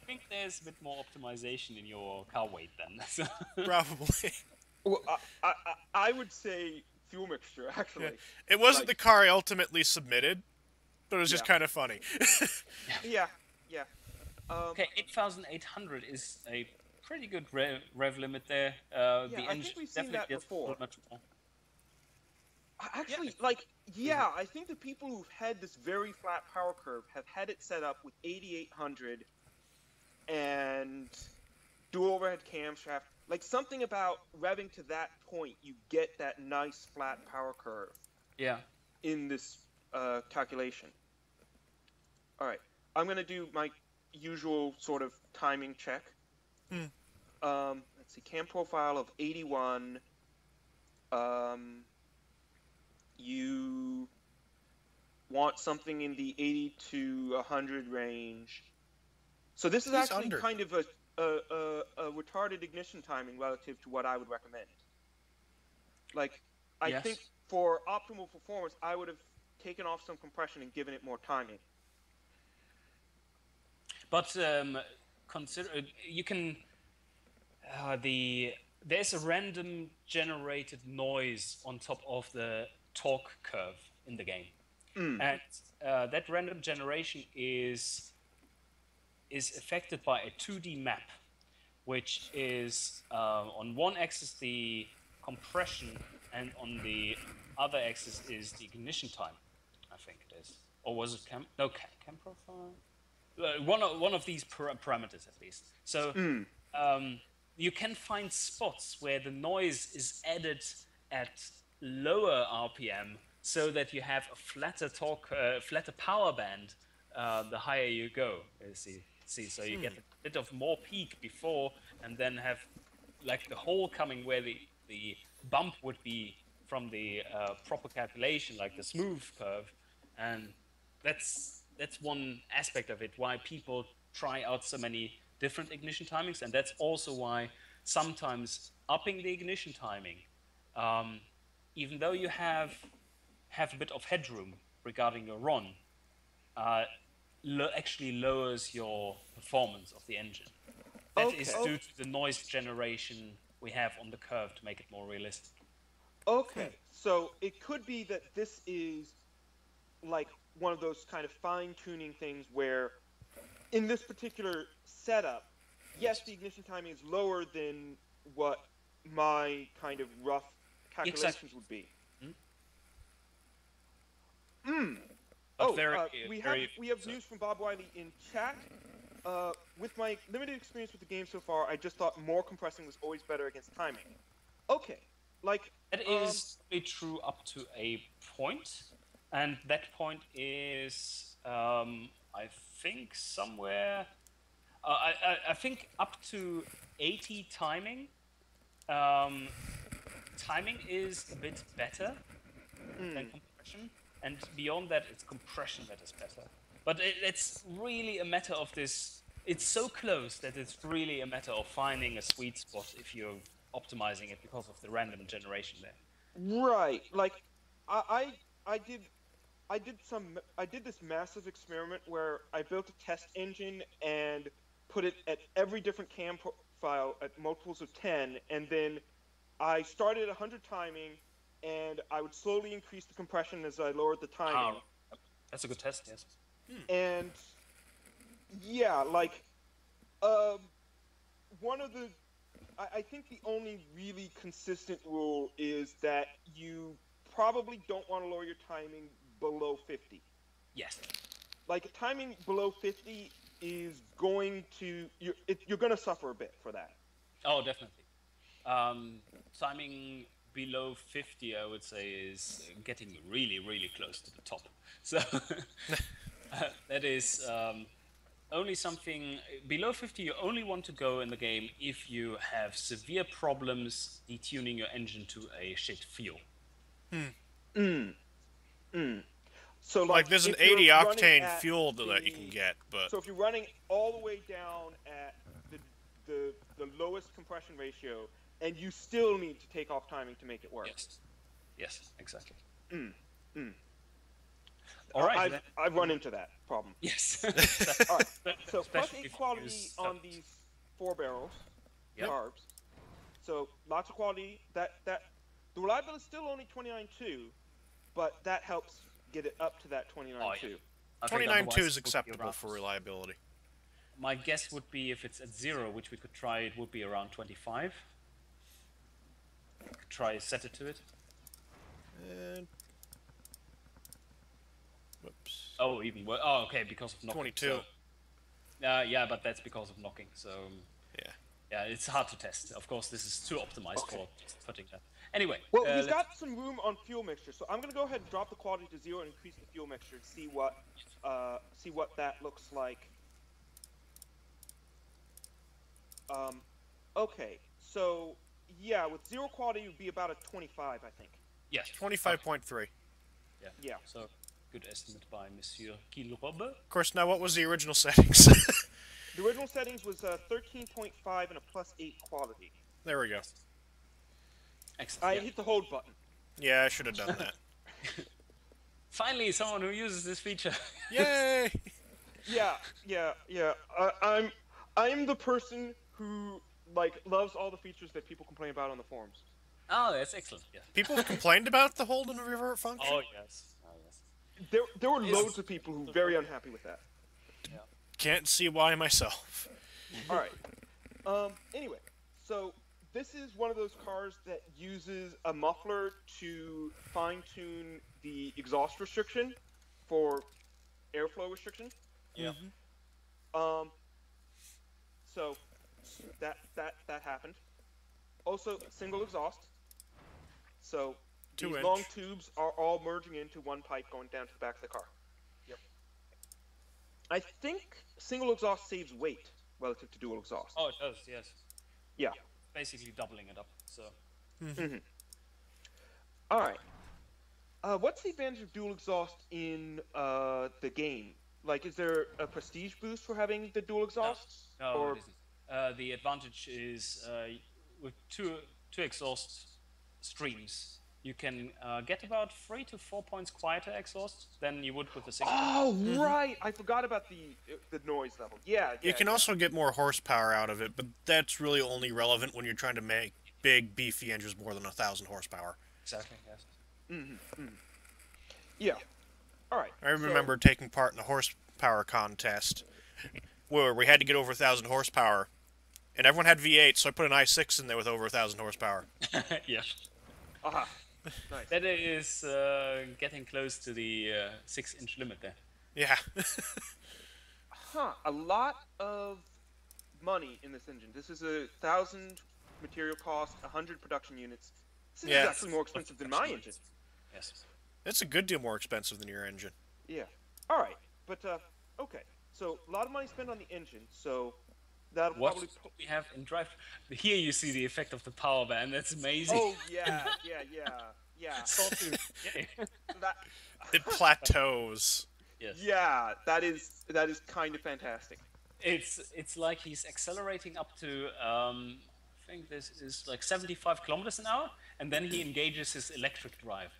think there's a bit more optimization in your car weight then. So Probably. Well, I would say fuel mixture, actually. Yeah. It wasn't Like- the car I ultimately submitted, but it was just Yeah. kind of funny. Yeah, yeah. okay, 8,800 is a pretty good rev limit there. I The think engine we've seen definitely that gets before. much more. Actually, I think the people who've had this very flat power curve have had it set up with 8,800 and dual overhead camshaft. Like, something about revving to that point, you get that nice flat power curve Yeah. in this calculation. All right, I'm going to do my usual sort of timing check. Let's see, cam profile of 81. You want something in the 80 to 100 range. So this is He's actually under. kind of a retarded ignition timing relative to what I would recommend. Like, I Yes. think for optimal performance, I would have taken off some compression and given it more timing. But consider you can there's a random generated noise on top of the torque curve in the game, and that random generation is affected by a 2D map, which is on one axis the compression and on the other axis is the ignition time. I think it is, or was it cam profile? One of these parameters at least. So you can find spots where the noise is added at lower RPM, so that you have a flatter flatter power band the higher you go. You see, so you get a bit of more peak before, and then have like the hole coming where the bump would be from the proper calculation, like the smooth curve, and that's one aspect of it, why people try out so many different ignition timings, and that's also why sometimes upping the ignition timing, even though you have a bit of headroom regarding your RON, actually lowers your performance of the engine. That is due to the noise generation we have on the curve to make it more realistic. Okay, so it could be that this is like one of those kind of fine-tuning things where in this particular setup, yes, the ignition timing is lower than what my kind of rough calculations would be. We have news from Bob Wiley in chat. With my limited experience with the game so far, I just thought more compressing was always better against timing. Okay, like that is true up to a point, and that point is I think somewhere. I think up to 80 timing. Timing is a bit better than compression, and beyond that, it's compression that is better. But it's really a matter of this. It's so close that it's really a matter of finding a sweet spot if you're optimizing it because of the random generation there. Right. Like, I did this massive experiment where I built a test engine and put it at every different cam profile at multiples of 10, and then I started at 100 timing, and I would slowly increase the compression as I lowered the timing. That's a good test, yes. And yeah, like, one of the, I think the only really consistent rule is that you probably don't want to lower your timing below 50. Yes. Like, timing below 50 is going to, you're going to suffer a bit for that. Oh, definitely. Timing below 50, I would say, is getting really, really close to the top. So that is only something below 50 you only want to go in the game if you have severe problems detuning your engine to a shit fuel. Mm. Mm. So Like, there's an if you're 80 running octane at fuel that you can get, but So if you're running all the way down at the lowest compression ratio, and you still need to take off timing to make it work. Yes. Yes, exactly. Mm. Mm. All right. I've run into that problem. Yes. All right. So Especially plus if 8 you quality use on stuff. these 4 barrels, Yep. carbs. So lots of quality. That the reliability is still only 29.2, but that helps get it up to that 29.2. Oh, yeah. I think 29.2 otherwise is it would be acceptable around- for reliability. My guess would be if it's at 0, which we could try, it would be around 25. Could try set it to it. And... Whoops. Oh, even worse. Oh, okay, because of knocking. 22. So, yeah, but that's because of knocking. So Yeah. yeah, it's hard to test. Of course, this is too optimized for putting that. Anyway. Well, he's let's- got some room on fuel mixture, so I'm going to go ahead and drop the quality to 0 and increase the fuel mixture and see what that looks like. Okay, so yeah, with 0 quality, it would be about a 25, I think. Yes. 25.3. Yeah. Yeah. So good estimate by Monsieur Killrob. Of course, now what was the original settings? The original settings was 13.5 and a plus 8 quality. There we go. Excellent. I yeah. hit the hold button. Yeah, I should have done that. Finally, someone who uses this feature. Yay! Yeah. I'm the person who loves all the features that people complain about on the forums. Oh, that's excellent. Yeah. People have complained about the hold and revert function. Oh yes. Oh yes. There were loads of people who were very unhappy with that. Yeah. Can't see why myself. All right. Anyway, so this is one of those cars that uses a muffler to fine-tune the exhaust restriction for airflow restriction. Yeah. So that happened. Also, single exhaust. So these 2-inch. long tubes are all merging into one pipe going down to the back of the car. Yep. I think single exhaust saves weight relative to dual exhaust. Oh, it does. Yes. Yeah. Basically doubling it up. So. All right. What's the advantage of dual exhaust in the game? Like, is there a prestige boost for having the dual exhaust? No, or... it isn't. The advantage is with two exhaust streams, you can get about 3 to 4 points quieter exhaust than you would with a single. Oh, right! I forgot about the noise level. Yeah. You can also get more horsepower out of it, but that's really only relevant when you're trying to make big, beefy engines more than 1,000 horsepower. Exactly. Yes. Yeah. All right. I remember taking part in a horsepower contest where we had to get over 1,000 horsepower, and everyone had V8, so I put an i6 in there with over 1,000 horsepower. Yeah. Aha. Nice. That is getting close to the 6-inch limit there. Yeah. A lot of money in this engine. This is 1,000 material cost, 100 production units. This is actually more expensive than my engine. Yes. It's a good deal more expensive than your engine. Yeah. All right. But okay. So a lot of money spent on the engine. So that'll What probably. we have in drive? Here you see the effect of the power band. That's amazing. Oh yeah. Sawtooth. Yay. That, It plateaus. Yes. yeah. That is kind of fantastic. It's like he's accelerating up to I think this is like 75 kilometers an hour, and then he engages his electric drive.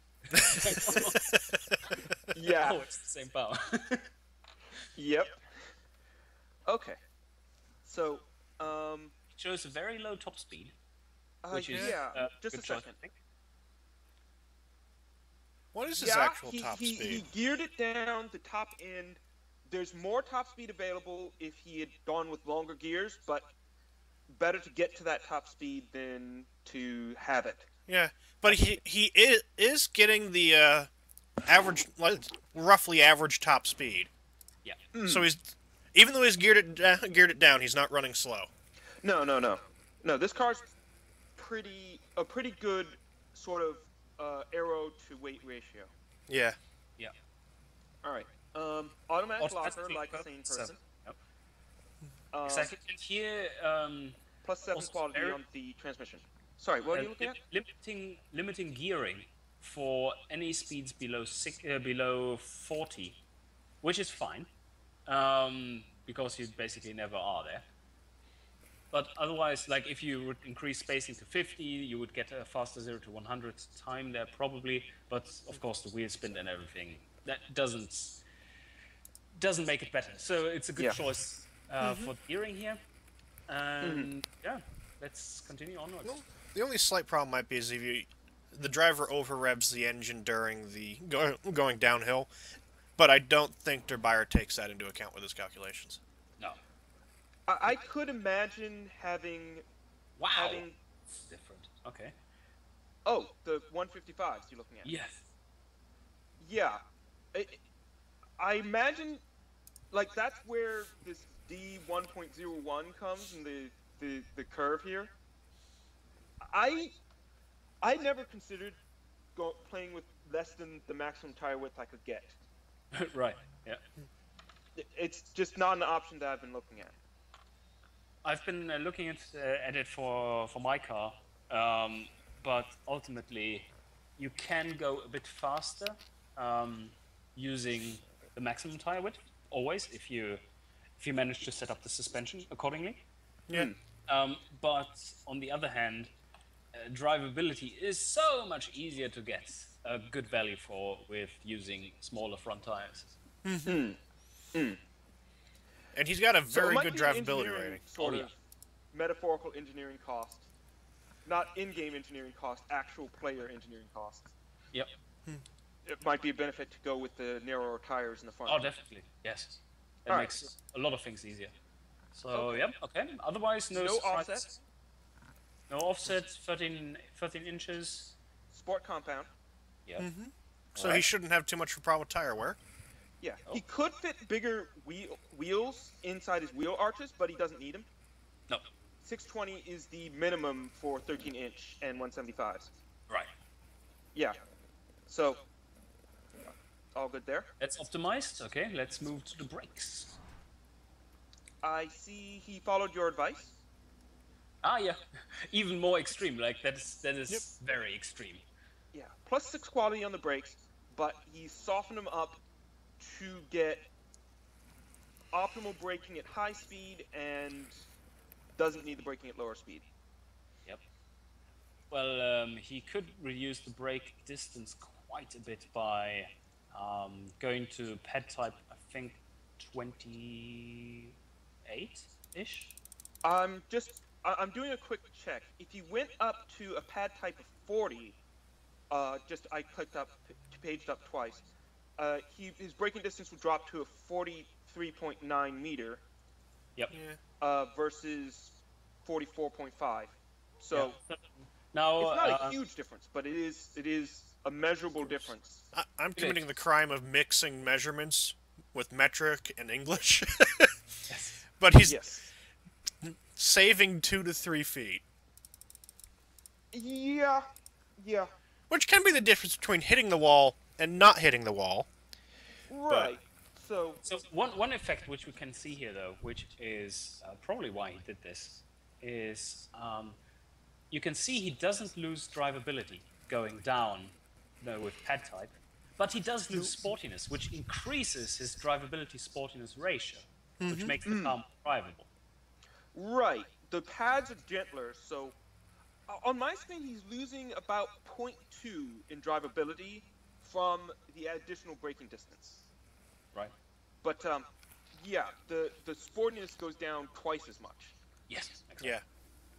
Yeah. Oh, it's the same power. Yep. Okay. So It shows a very low top speed, which is yeah. Just a good choice, second. I think. What is his Yeah, actual top he speed? geared it down the top end. There's more top speed available if he had gone with longer gears, but better to get to that top speed than to have it. Yeah, but he is getting the average, roughly average top speed. Yeah. So he's, even though he's geared it down, he's not running slow. No. This car's a pretty good sort of aero to weight ratio. Yeah. Yeah. All right. Automatic locker, Automatic like a locker, sane 7. person. Yep. Exactly. Exactly. And here, Plus 7 also quality very- on the transmission. Sorry, what are you looking at? limiting gearing for any speeds below 40, which is fine, because you basically never are there. But otherwise, like if you would increase spacing to 50, you would get a faster 0 to 100 time there probably. But of course, the wheel spin and everything that doesn't make it better. So it's a good choice for the gearing here. And yeah, let's continue onwards. Well, the only slight problem might be is if the driver over revs the engine during the going downhill, but I don't think Der Buyer takes that into account with his calculations. No. I could imagine having. Wow. Having... It's different. Okay. Oh, the 155s you're looking at. Yes. Yeah. I imagine, like, that's where this D 1.01 comes in the curve here. I never considered playing with less than the maximum tire width I could get. Right. Yeah. It's just not an option that I've been looking at. I've been looking at it for my car, but ultimately you can go a bit faster using the maximum tire width always if you manage to set up the suspension accordingly. Yeah. But on the other hand, drivability is so much easier to get a good value for with using smaller front tires. And he's got a very good drivability drivability rating. Sort of metaphorical engineering cost, not in-game engineering cost, actual player engineering cost. Yep. It might be a benefit to go with the narrower tires in the front. Oh, definitely. Yes. It makes a lot of things easier. So, yep, okay. Otherwise, no offset. No offset, 13 inches. Sport compound. Yep. So he shouldn't have too much of a problem with tire wear. Yeah, he could fit bigger wheels inside his wheel arches, but he doesn't need them. No. 620 is the minimum for 13-inch and 175s. Right. Yeah. So, all good there. That's optimized. Okay, let's move to the brakes. I see he followed your advice. Ah, yeah. Even more extreme. Like, that is very extreme. Yeah. +6 quality on the brakes, but he softened them up to get optimal braking at high speed and doesn't need the braking at lower speed. Yep. Well, he could reduce the brake distance quite a bit by going to pad type, I think, 28-ish. I'm doing a quick check. If you went up to a pad type of 40, I clicked up, paged up twice. His braking distance would drop to a 43.9 meter. Yep. Versus 44.5. So now it's not a huge difference, but it is a measurable difference. I'm committing the crime of mixing measurements with metric and English. Yes. But he's saving 2 to 3 feet. Yeah. Which can be the difference between hitting the wall and not hitting the wall. Right. So one effect which we can see here, though, which is probably why he did this, is you can see he doesn't lose drivability going down with pad type, but he does lose sportiness, which increases his drivability sportiness ratio, which makes the car more drivable. Right. The pads are gentler, so on my screen he's losing about 0.2 in drivability from the additional braking distance. Right. But the sportiness goes down twice as much. Yes. Exactly. Yeah.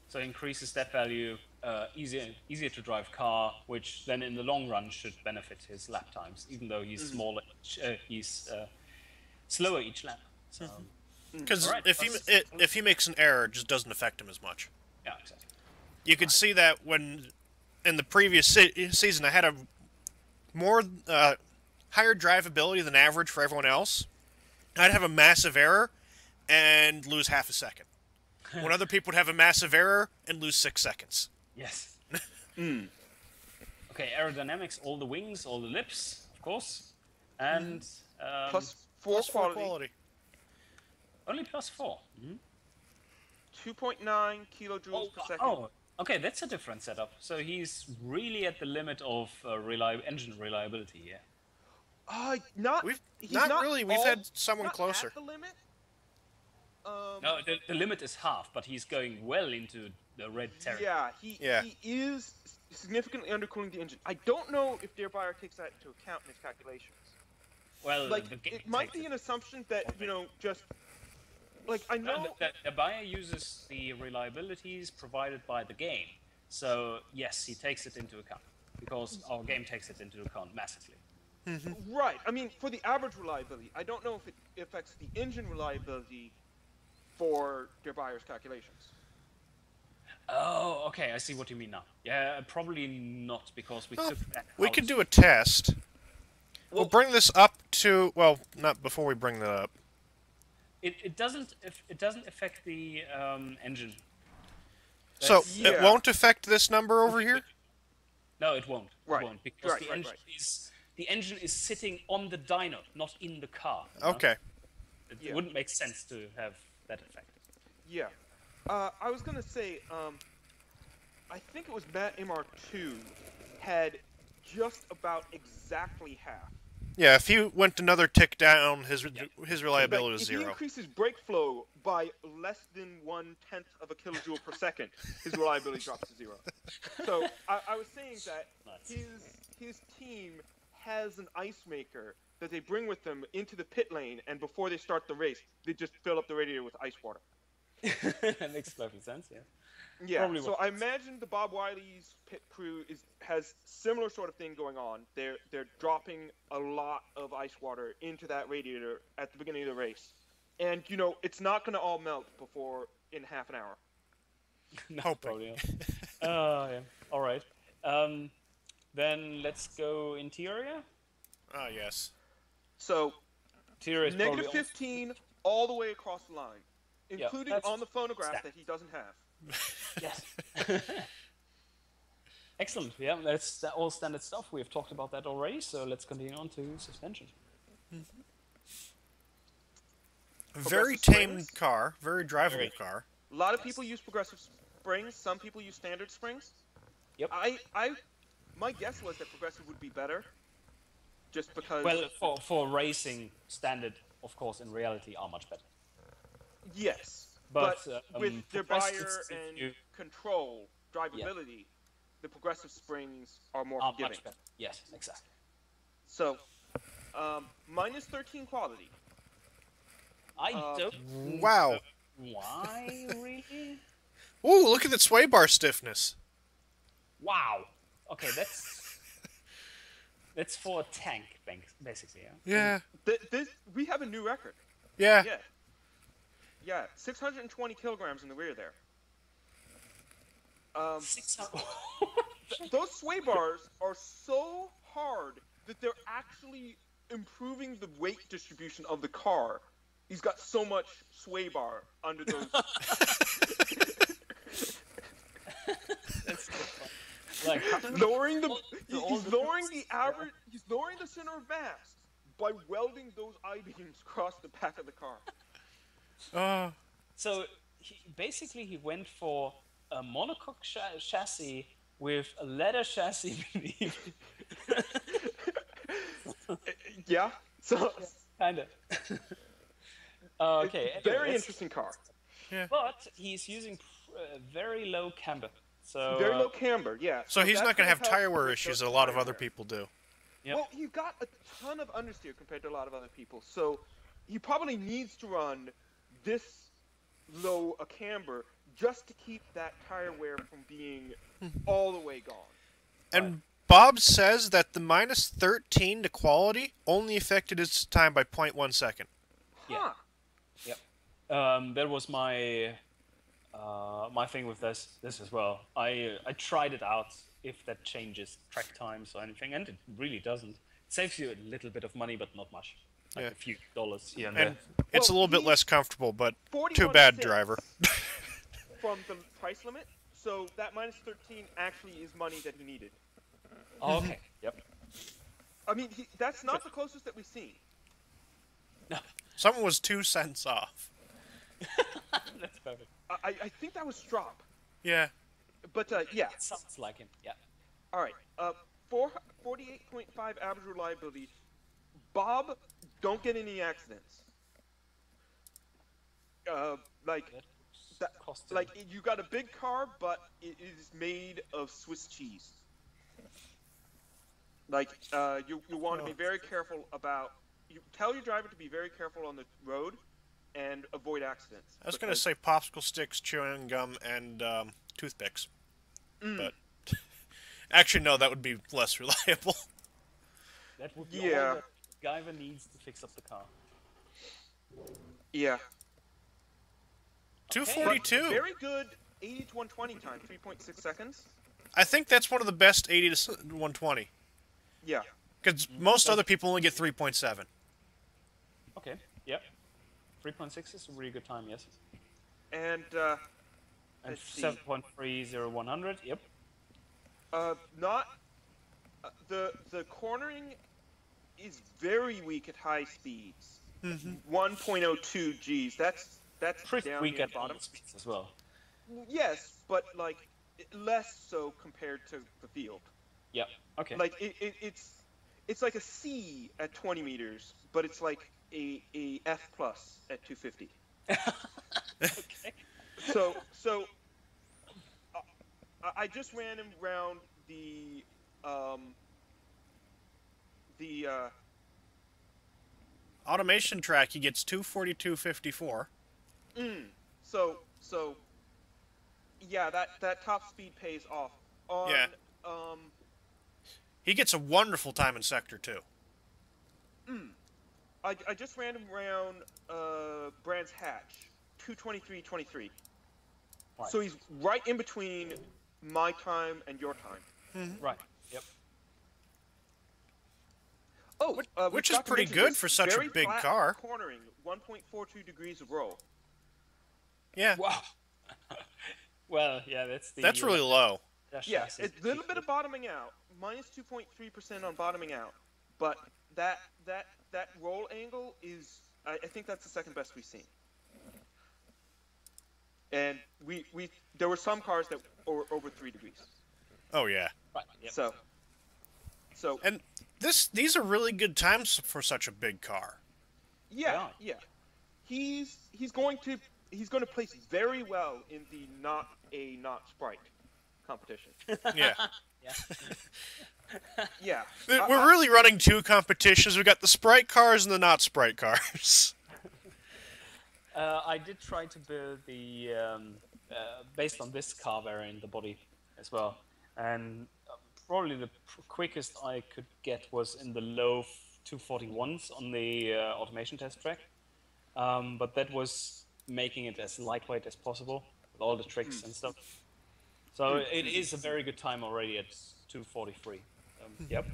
So it increases that value, easier to drive car, which then in the long run should benefit his lap times, even though he's smaller, he's slower each lap. So, because if he makes an error, it just doesn't affect him as much. Yeah, exactly. You could see that when in the previous season I had a more higher drivability than average for everyone else. I'd have a massive error and lose half a second. When other people would have a massive error and lose 6 seconds. Yes. Okay, aerodynamics, all the wings, all the lips, of course. And +4 quality. Only +4. 2.9 kilojoules per second. Oh, Okay, that's a different setup. So he's really at the limit of engine reliability here. Not We've he's not not really. We've all had someone not closer. at the limit. No, the limit is half, but he's going well into the red territory. Yeah, Yeah. he is significantly undercooling the engine. I don't know if Dearbuyer takes that into account in his calculations. Well, Like, the game it might takes be an assumption that, just, like, I know... The buyer uses the reliabilities provided by the game. So, yes, he takes it into account. Because our game takes it into account massively. Right, I mean, for the average reliability, I don't know if it affects the engine reliability for Dearbuyer's calculations. Oh, okay, I see what you mean now. Yeah, probably not, because we took that We out. could do a test. We'll bring this up to, well, not before we bring that up. It doesn't affect the engine. So, That's- it won't affect this number over here? No, it won't. Right. It won't, because Right. the engine is sitting on the dyno, not in the car. you know? Okay. It wouldn't make sense to have that effect. Yeah. I was gonna say, I think it was Matt MR2 had just about exactly half. Yeah, if he went another tick down, his reliability Like, was if he 0. increases brake flow by less than 1/10 of a kilojoule per second, his reliability drops to 0. So I was saying that his team has an ice maker that they bring with them into the pit lane, and before they start the race, they just fill up the radiator with ice water. That makes perfect sense, yeah. Yeah, Probably so what- I imagine the Bob Wiley's pit crew has similar sort of thing going on. They're dropping a lot of ice water into that radiator at the beginning of the race, and it's not going to all melt before in half an hour. No, Hoping. probably not. Yeah. All right. Then let's go interior. Oh, yes. So Interior is negative probably 15 all the way across the line, including that's on the phonograph stat. that he doesn't have. Yes. Excellent. Yeah, that's all standard stuff. We've talked about that already, so let's continue on to suspension. Very Progressive tamed springs? car. Very drivable Very. car. A lot of people use progressive springs. Some people use standard springs. Yep. My guess was that progressive would be better, just because. Well, for racing, standard, of course, in reality, are much better. Yes, But, with their progressives, buyer if and you- control, drivability, the progressive springs are more Are forgiving. much better. Yes, exactly. So, minus 13 quality. I don't. Wow. Why really? Ooh, look at that sway bar stiffness. Wow. Okay, that's for a tank, basically. Yeah. Yeah. We have a new record. Yeah. Yeah, 620 kilograms in the rear there. 600. Those sway bars are so hard that they're actually improving the weight distribution of the car. He's got so much sway bar under those. That's so fun. Like lowering the all he's the lowering things, the average. He's lowering the center of mass by welding those I-beams across the back of the car. So he went for a monocoque chassis with a leather chassis beneath. Yeah. So Kind of. Okay. very anyway, interesting car. But he's using very low camber. So Very low camber. Yeah. So he's that's not going to have help tire wear with issues the that a lot of tire other wear. people do. Yep. Well, you've got a ton of understeer compared to a lot of other people, so he probably needs to run this low a camber just to keep that tire wear from being all the way gone. And Bob says that the minus 13 to quality only affected his time by 0.1 second. Yeah. Huh. Yep. That was my my thing with this as well. I tried it out if that changes track times or anything, and it really doesn't. It saves you a little bit of money, but not much. Like Yeah. a few dollars here and And there. it's a Well, little bit he- less comfortable, but 41 too bad, cents driver. From the price limit, so that minus 13 actually is money that he needed. Oh, okay. Yep. I mean, that's not the closest that we've seen. Someone was 2 cents off. That's perfect. I think that was Strop. Yeah. But yeah. It sounds like him. Yeah. All right. 48.5 average reliability. Bob, don't get any accidents. Like That that. cost him. Like you got a big car, but it is made of Swiss cheese. Like you want to be very careful about. You tell your driver to be very careful on the road and avoid accidents. I was going to say popsicle sticks, chewing gum, and toothpicks. But actually, no, that would be less reliable. That would be Yeah. all that Guyver needs to fix up the car. Yeah. 242. Very good 80 to 120 time, 3.6 seconds. I think that's one of the best 80 to 120. Yeah. Because most other people only get 3.7. Okay. Yep. 3.6 is a really good time. Yes. And And let's see. 7.30 Yep. Not the cornering is very weak at high speeds. 1.02 Gs. That's Pretty down weak near at the bottom. all speeds as well. Yes, but like less so compared to the field. Yep. Okay. Like it's like a C at 20 meters, but it's like a F plus at 250. Okay. So I just ran him around the Automation track, he gets 242.54. So yeah, that top speed pays off. On Yeah. He gets a wonderful time in Sector 2. I just ran him around Brands Hatch, 223.23. Right. So he's right in between my time and your time. Right. Yep. Oh, we which is forgot to pretty mention good this. for such a Very big flat car. Cornering, 1.42 degrees of roll. Yeah. Wow. Well, yeah, That's really low. Yeah, chassis. it's a little bit of bottoming out, minus 2.3% on bottoming out, but that roll angle is, I think that's the second best we've seen. And there were some cars that were over 3 degrees. Oh, yeah. Right. Yep. So And these are really good times for such a big car. yeah. He's going to place very well in the not Sprite competition. Yeah. Yeah. Yeah. We're really running two competitions. We got the Sprite cars and the not Sprite cars. I did try to build the based on this car variant, the body as well, and probably the quickest I could get was in the low 241s on the automation test track, but that was making it as lightweight as possible with all the tricks and stuff. So it is a very good time already at 243. Yep.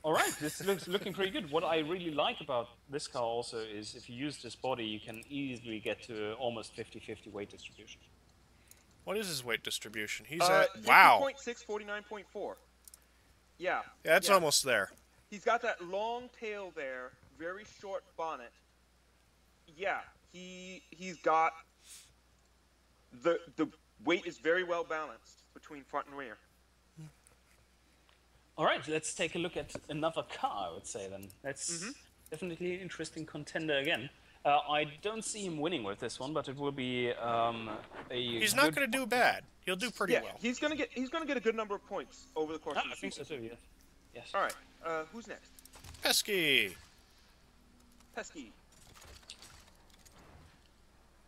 All right, this looks looking pretty good. What I really like about this car also is if you use this body, you can easily get to almost 50-50 weight distribution. What is his weight distribution? He's at... Wow. 50.6, 49.4. Yeah. Yeah, that's yeah. almost there. He's got that long tail there, very short bonnet. Yeah, he's got the weight is very well balanced between front and rear. All right, let's take a look at another car, I would say then. That's definitely an interesting contender again. I don't see him winning with this one, but it will be He's not going to do bad. He'll do pretty well. He's gonna get a good number of points over the course of the I think so season. too, yes. Yes. All right, who's next? Pesky. Pesky.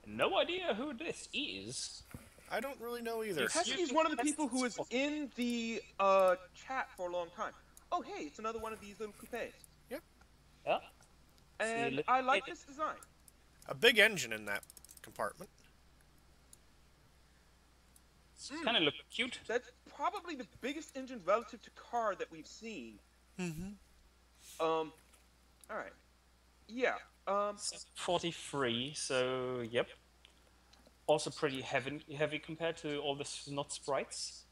No idea who this is. I don't really know either. Pesky's one of the people who was in the chat for a long time. Oh, hey, it's another one of these little coupes. Yep. Yeah. And I like this design. A big engine in that compartment. Kind of look cute. That's probably the biggest engine relative to car that we've seen. All right. Yeah. 43, so yep. Also pretty heavy compared to all the not sprites.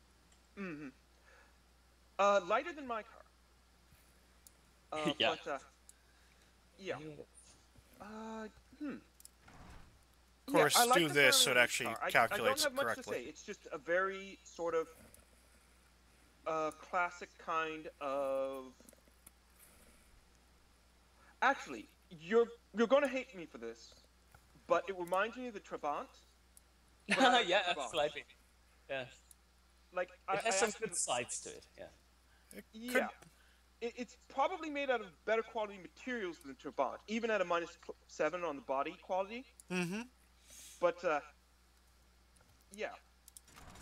Lighter than my car. Yeah. But, yeah. Of course, I like do the this so it Family actually car. I calculates don't have it much correctly. to say. It's just a very sort of classic kind of. Actually, you're going to hate me for this, but it reminds me of the Trabant. But I like Yeah, the Trabant. slightly. Yeah. Like It has I some actually, good sides to it. Yeah. It yeah, could, it's probably made out of better quality materials than Trabant, even at a -7 on the body quality. mm-hmm. But yeah,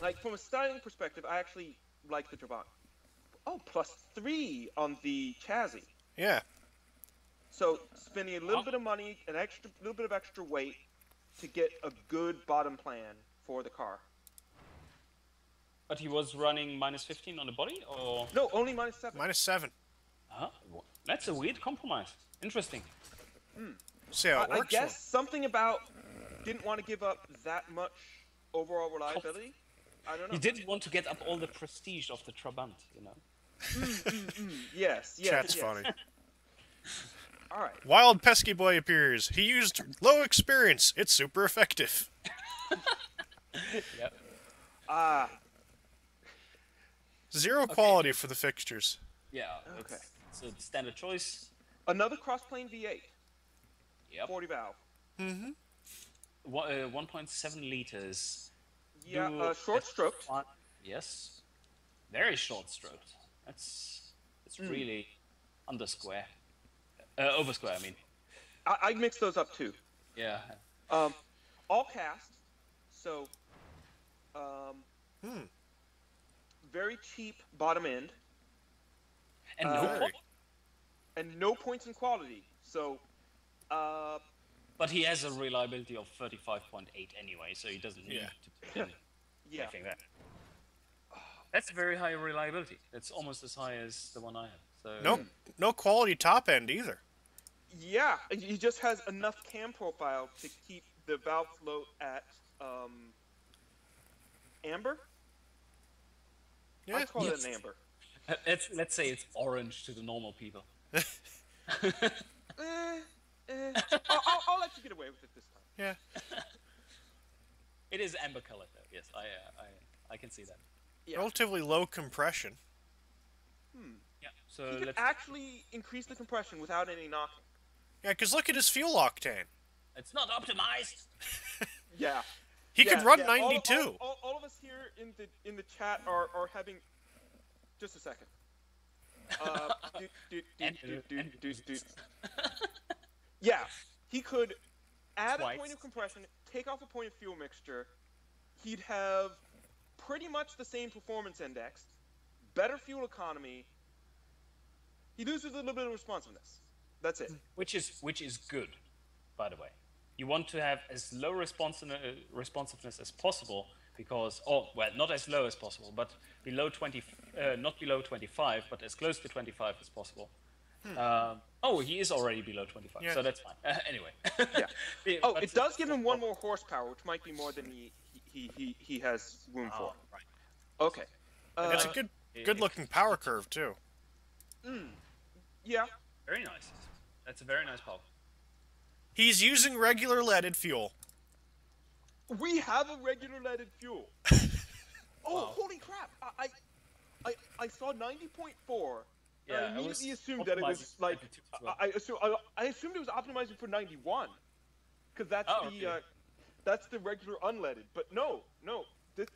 like from a styling perspective, I actually like the Trabant. Oh, +3 on the chassis. Yeah. So spending a little Wow. bit of money, little bit of extra weight to get a good bottom plan for the car. But he was running -15 on the body, or No, only -7. -7. That's a weird compromise. Interesting. See how it I works. guess something about didn't want to give up that much overall reliability. I don't know. He didn't want to get up all the prestige of the Trabant, you know. Yes, Chat's yes. funny. All right. Wild Pesky Boy appears. He used low experience. It's super effective. Yep. Zero quality for the fixtures. Yeah. Okay. So standard choice. Another cross-plane V8, Yep. 40 valve. 1.7 liters. Yeah, Do- short stroked. Yes. Very short stroked. It's really under square. Over square, I mean. I mixed those up too. Yeah. All cast, so very cheap bottom end, And no Very. point. and no points in quality. So, But he has a reliability of 35.8 anyway, so he doesn't need Yeah. to put in yeah, anything there. That's very high reliability. That's almost as high as the one I have. So No quality top end either. yeah, he just has enough cam profile to keep the valve float at amber. Yeah. I call it Yes. an amber. let's say it's orange to the normal people. I'll let you get away with it this time. Yeah. It is amber colored though. Yes, I can see that. Yeah. Relatively low compression. Yeah. So He can let's. actually increase the compression without any knocking. Yeah, because look at his fuel octane. It's not optimized. Yeah. He Yeah, could run yeah. 92. All of us here in the chat are having. Just a second. Yeah, he could add a Twice. point of compression, take off a point of fuel mixture. He'd have pretty much the same performance index, better fuel economy. He loses a little bit of responsiveness. That's it. Which is good, by the way. You want to have as low responsiveness as possible because, not as low as possible, but below 20, not below 25, but as close to 25 as possible. He is already below 25, Yeah. so that's fine. Anyway. Yeah. Oh, it does give him one more horsepower, which might be more than he has room for. Right. Okay. It's a good looking power curve too. Yeah. Very nice. That's a very nice power. He's using regular leaded fuel. We have a regular leaded fuel. Oh, holy crap! I saw 90.4. Yeah, I I immediately was assumed that it was optimizing like 92 as well. I assumed it was optimizing for 91, because that's Oh, the okay. that's the regular unleaded. But no, this,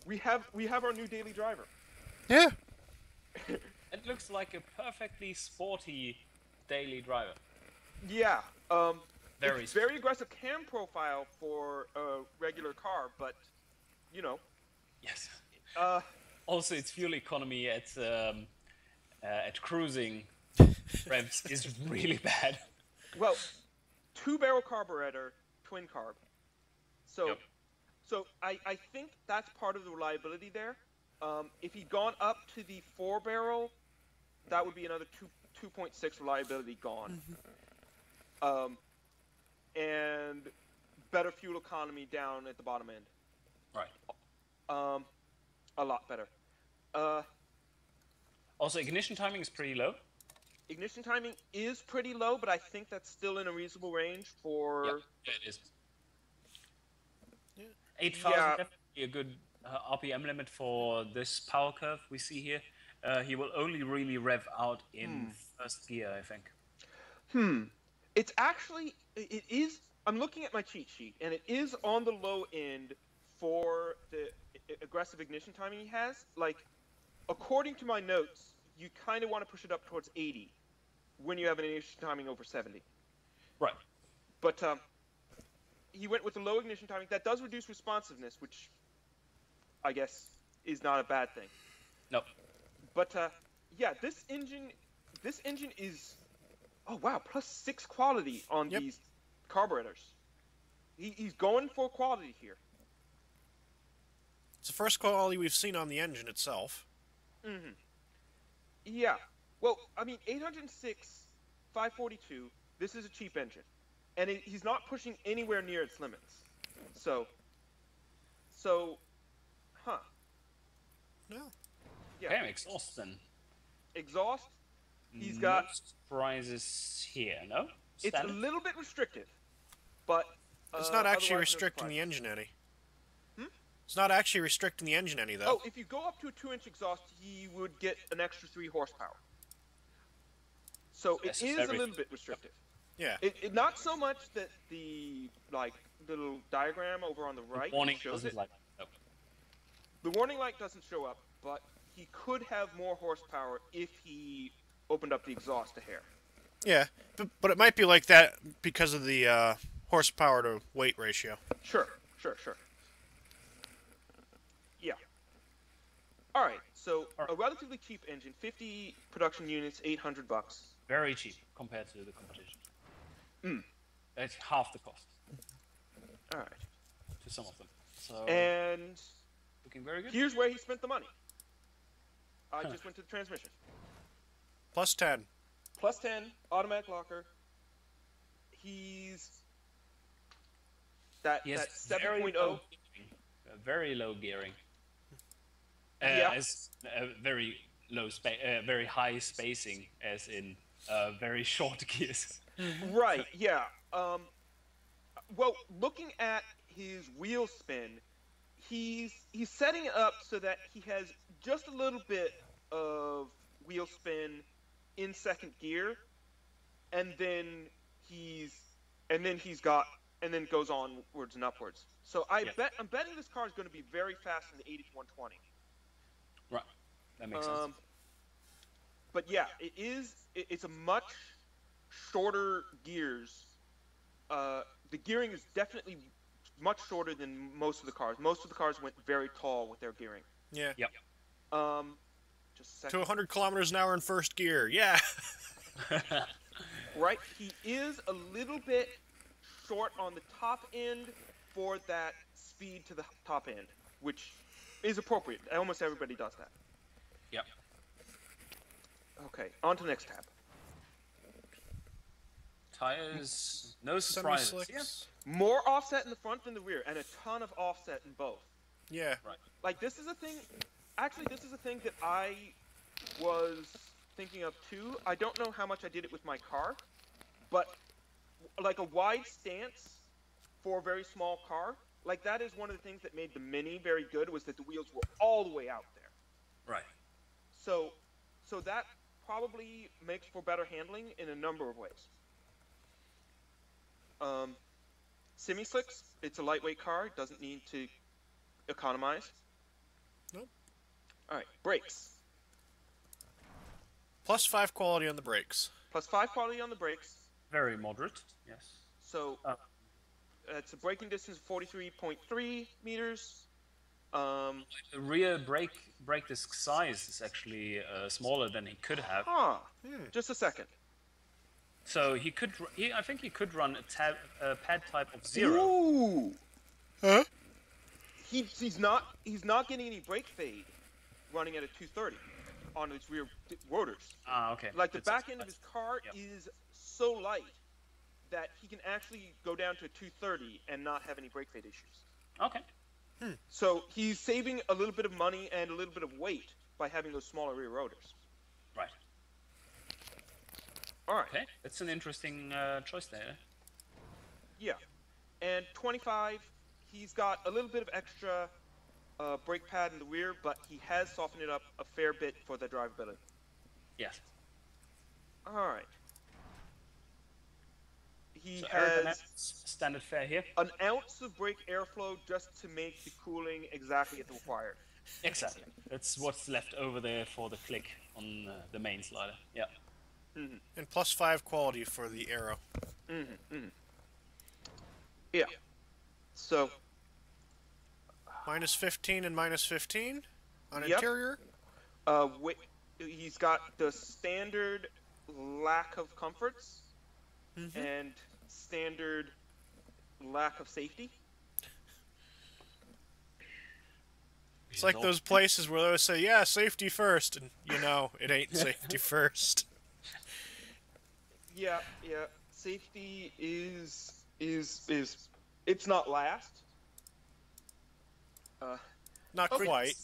we have our new daily driver. Yeah. It looks like a perfectly sporty daily driver. Yeah. Very It's very aggressive cam profile for a regular car, but you know. Yes. Uh, Also, its fuel economy at cruising revs is really bad. Well, 2-barrel carburetor, twin carb. So, Yep. so I think that's part of the reliability there. If he'd gone up to the 4-barrel, that would be another 2.6 reliability gone. And better fuel economy down at the bottom end. Right. A lot better. Also, ignition timing is pretty low. ignition timing is pretty low, but I think that's still in a reasonable range Yeah, for. it is. Yeah. 8,000 Yeah. definitely a good RPM limit for this power curve we see here. He will only really rev out in first gear, I think. It's actually it is. I'm looking at my cheat sheet, and it is on the low end for the aggressive ignition timing he has. Like, according to my notes, you kind of want to push it up towards 80 when you have an ignition timing over 70. Right. But he went with the low ignition timing. That does reduce responsiveness, which I guess is not a bad thing. No. But yeah, this engine is, oh wow, +6 quality on Yep. these carburetors. He's going for quality here. It's the first quality we've seen on the engine itself. Yeah. Well, I mean, 806, 542. This is a cheap engine, and he's not pushing anywhere near its limits. So, huh? No. Yeah. Okay, exhaust then. Exhaust. He's No got. surprises here, no? It's a Standard? little bit restrictive, but It's not actually otherwise, no restricting the surprise. engine any. It's not actually restricting the engine any, though. Oh, if you go up to a 2-inch exhaust, he would get an extra 3 horsepower. So it is a Necessary. little bit restrictive. Yeah. It not so much that the little diagram over on the right Warning shows doesn't it. like. No. The warning light doesn't show up, but he could have more horsepower if he opened up the exhaust a hair. Yeah. But it might be like that because of the horsepower to weight ratio. Sure. Yeah. All right. So a relatively cheap engine, 50 production units, $800. Very cheap compared to the competition. It's half the cost All right. to some of them. So And looking very good. here's where he spent the money. I just went to the transmission. +10. +10, automatic locker. He's that He has 7.0. very low gearing. Yeah. As very very high spacing, as in very short gears. Right, yeah. Well, looking at his wheel spin, he's setting it up so that he has just a little bit of wheel spin in second gear, and then goes onwards and upwards. So I'm betting this car is going to be very fast in the 80 to 120. Right, that makes sense. But yeah, it's a much shorter gears. The gearing is definitely much shorter than most of the cars. Most of the cars went very tall with their gearing. Yeah. Yep. Just a To second. 100 kilometers an hour in first gear. Yeah. Right, he is a little bit short on the top end for that speed to the top end, which is appropriate. Almost everybody does that. Yep. Okay, on to the next tab. Tires, no surprises. Yeah. Semi-slicks. More offset in the front than the rear, and a ton of offset in both. Yeah. Right. Like, this is a thing. Actually, this is a thing that I was thinking of too. I don't know how much I did it with my car, but like a wide stance for a very small car, like that is one of the things that made the Mini very good, was that the wheels were all the way out there. Right. So that probably makes for better handling in a number of ways. Semi-slicks, it's a lightweight car, it doesn't need to economize. Nope. All right, brakes. +5 quality on the brakes. +5 quality on the brakes. Very moderate. Yes. So it's a braking distance of 43.3 meters. The rear brake disc size is actually smaller than he could have. Just a second. So he could. I think he could run a pad type of 0. Ooh. Huh? He's not getting any brake fade running at a 230 on his rear rotors. Ah, okay. Like the That's- back end of his that's- car yep. is so light that he can actually go down to a 230 and not have any brake fade issues. Okay. So he's saving a little bit of money and a little bit of weight by having those smaller rear rotors. Right. All right. Okay, that's an interesting choice there. Yeah. And 25, he's got a little bit of extra brake pad in the rear, but he has softened it up a fair bit for the drivability. Yes. All right. He So has aerodynamics, standard fare here. an ounce of brake airflow just to make the cooling exactly as required. Exactly. That's what's left over there for the click on the main slider. Yeah. And +5 quality for the aero. Yeah. So, -15 and -15 on Yep. interior. he's got the standard lack of comforts and standard lack of safety. It's like those places where they always say, yeah, safety first, and you know, it ain't safety first. Yeah. Safety is it's not last. Not Okay. quite.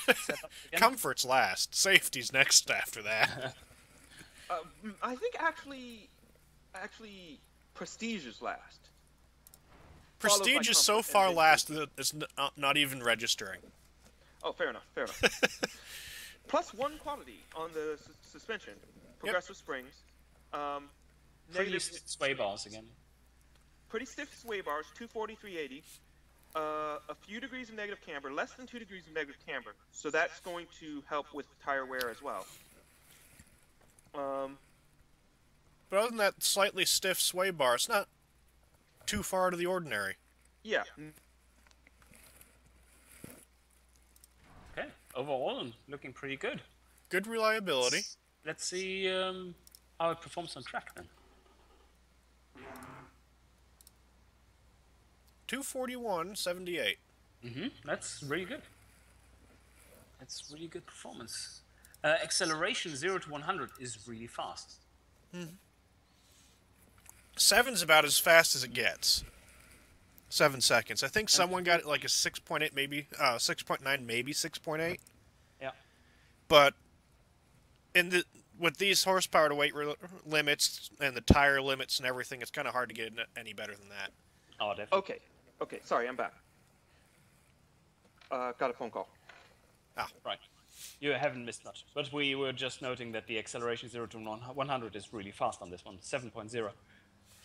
Set up again. Comfort's last. Safety's next after that. I think actually prestige is last. Prestige is so comfort far and then last that it's not even registering. Oh, fair enough. +1 quality on the suspension. Progressive springs. Pretty Negative, sway bars again. pretty stiff sway bars, 240, 380. A few degrees of negative camber, less than 2 degrees of negative camber. So that's going to help with tire wear as well. But other than that slightly stiff sway bar, it's not too far out of the ordinary. Yeah. Okay. Overall, looking pretty good. Good reliability. Let's see how it performs on track then. 241.78. That's really good. That's really good performance. Acceleration 0 to 100 is really fast. 7's about as fast as it gets. 7 seconds. I think someone got it like a 6.8, maybe 6.9, maybe 6.8. Yeah. But with these horsepower to weight limits and the tire limits and everything, it's kind of hard to get any better than that. Oh, definitely. Okay. Sorry, I'm back. Got a phone call. Right. You haven't missed much. But we were just noting that the acceleration 0 to 100 is really fast on this one, 7.0.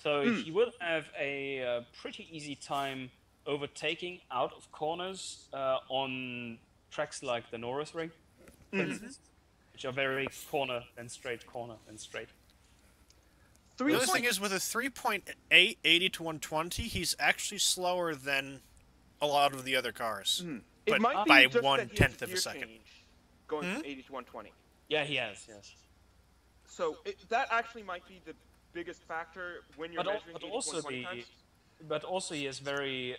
So he will have a pretty easy time overtaking out of corners on tracks like the Norris Ring, for instance, which are very corner, then straight, corner, then straight. The other thing is, with a 3.8 80 to 120, he's actually slower than a lot of the other cars. It But might be by just that he has 1/10 of a gear second. change going from 80 to 120. Yeah, he has, yes. So that actually might be the biggest factor when you're measuring 80 to 120 times. But also he has very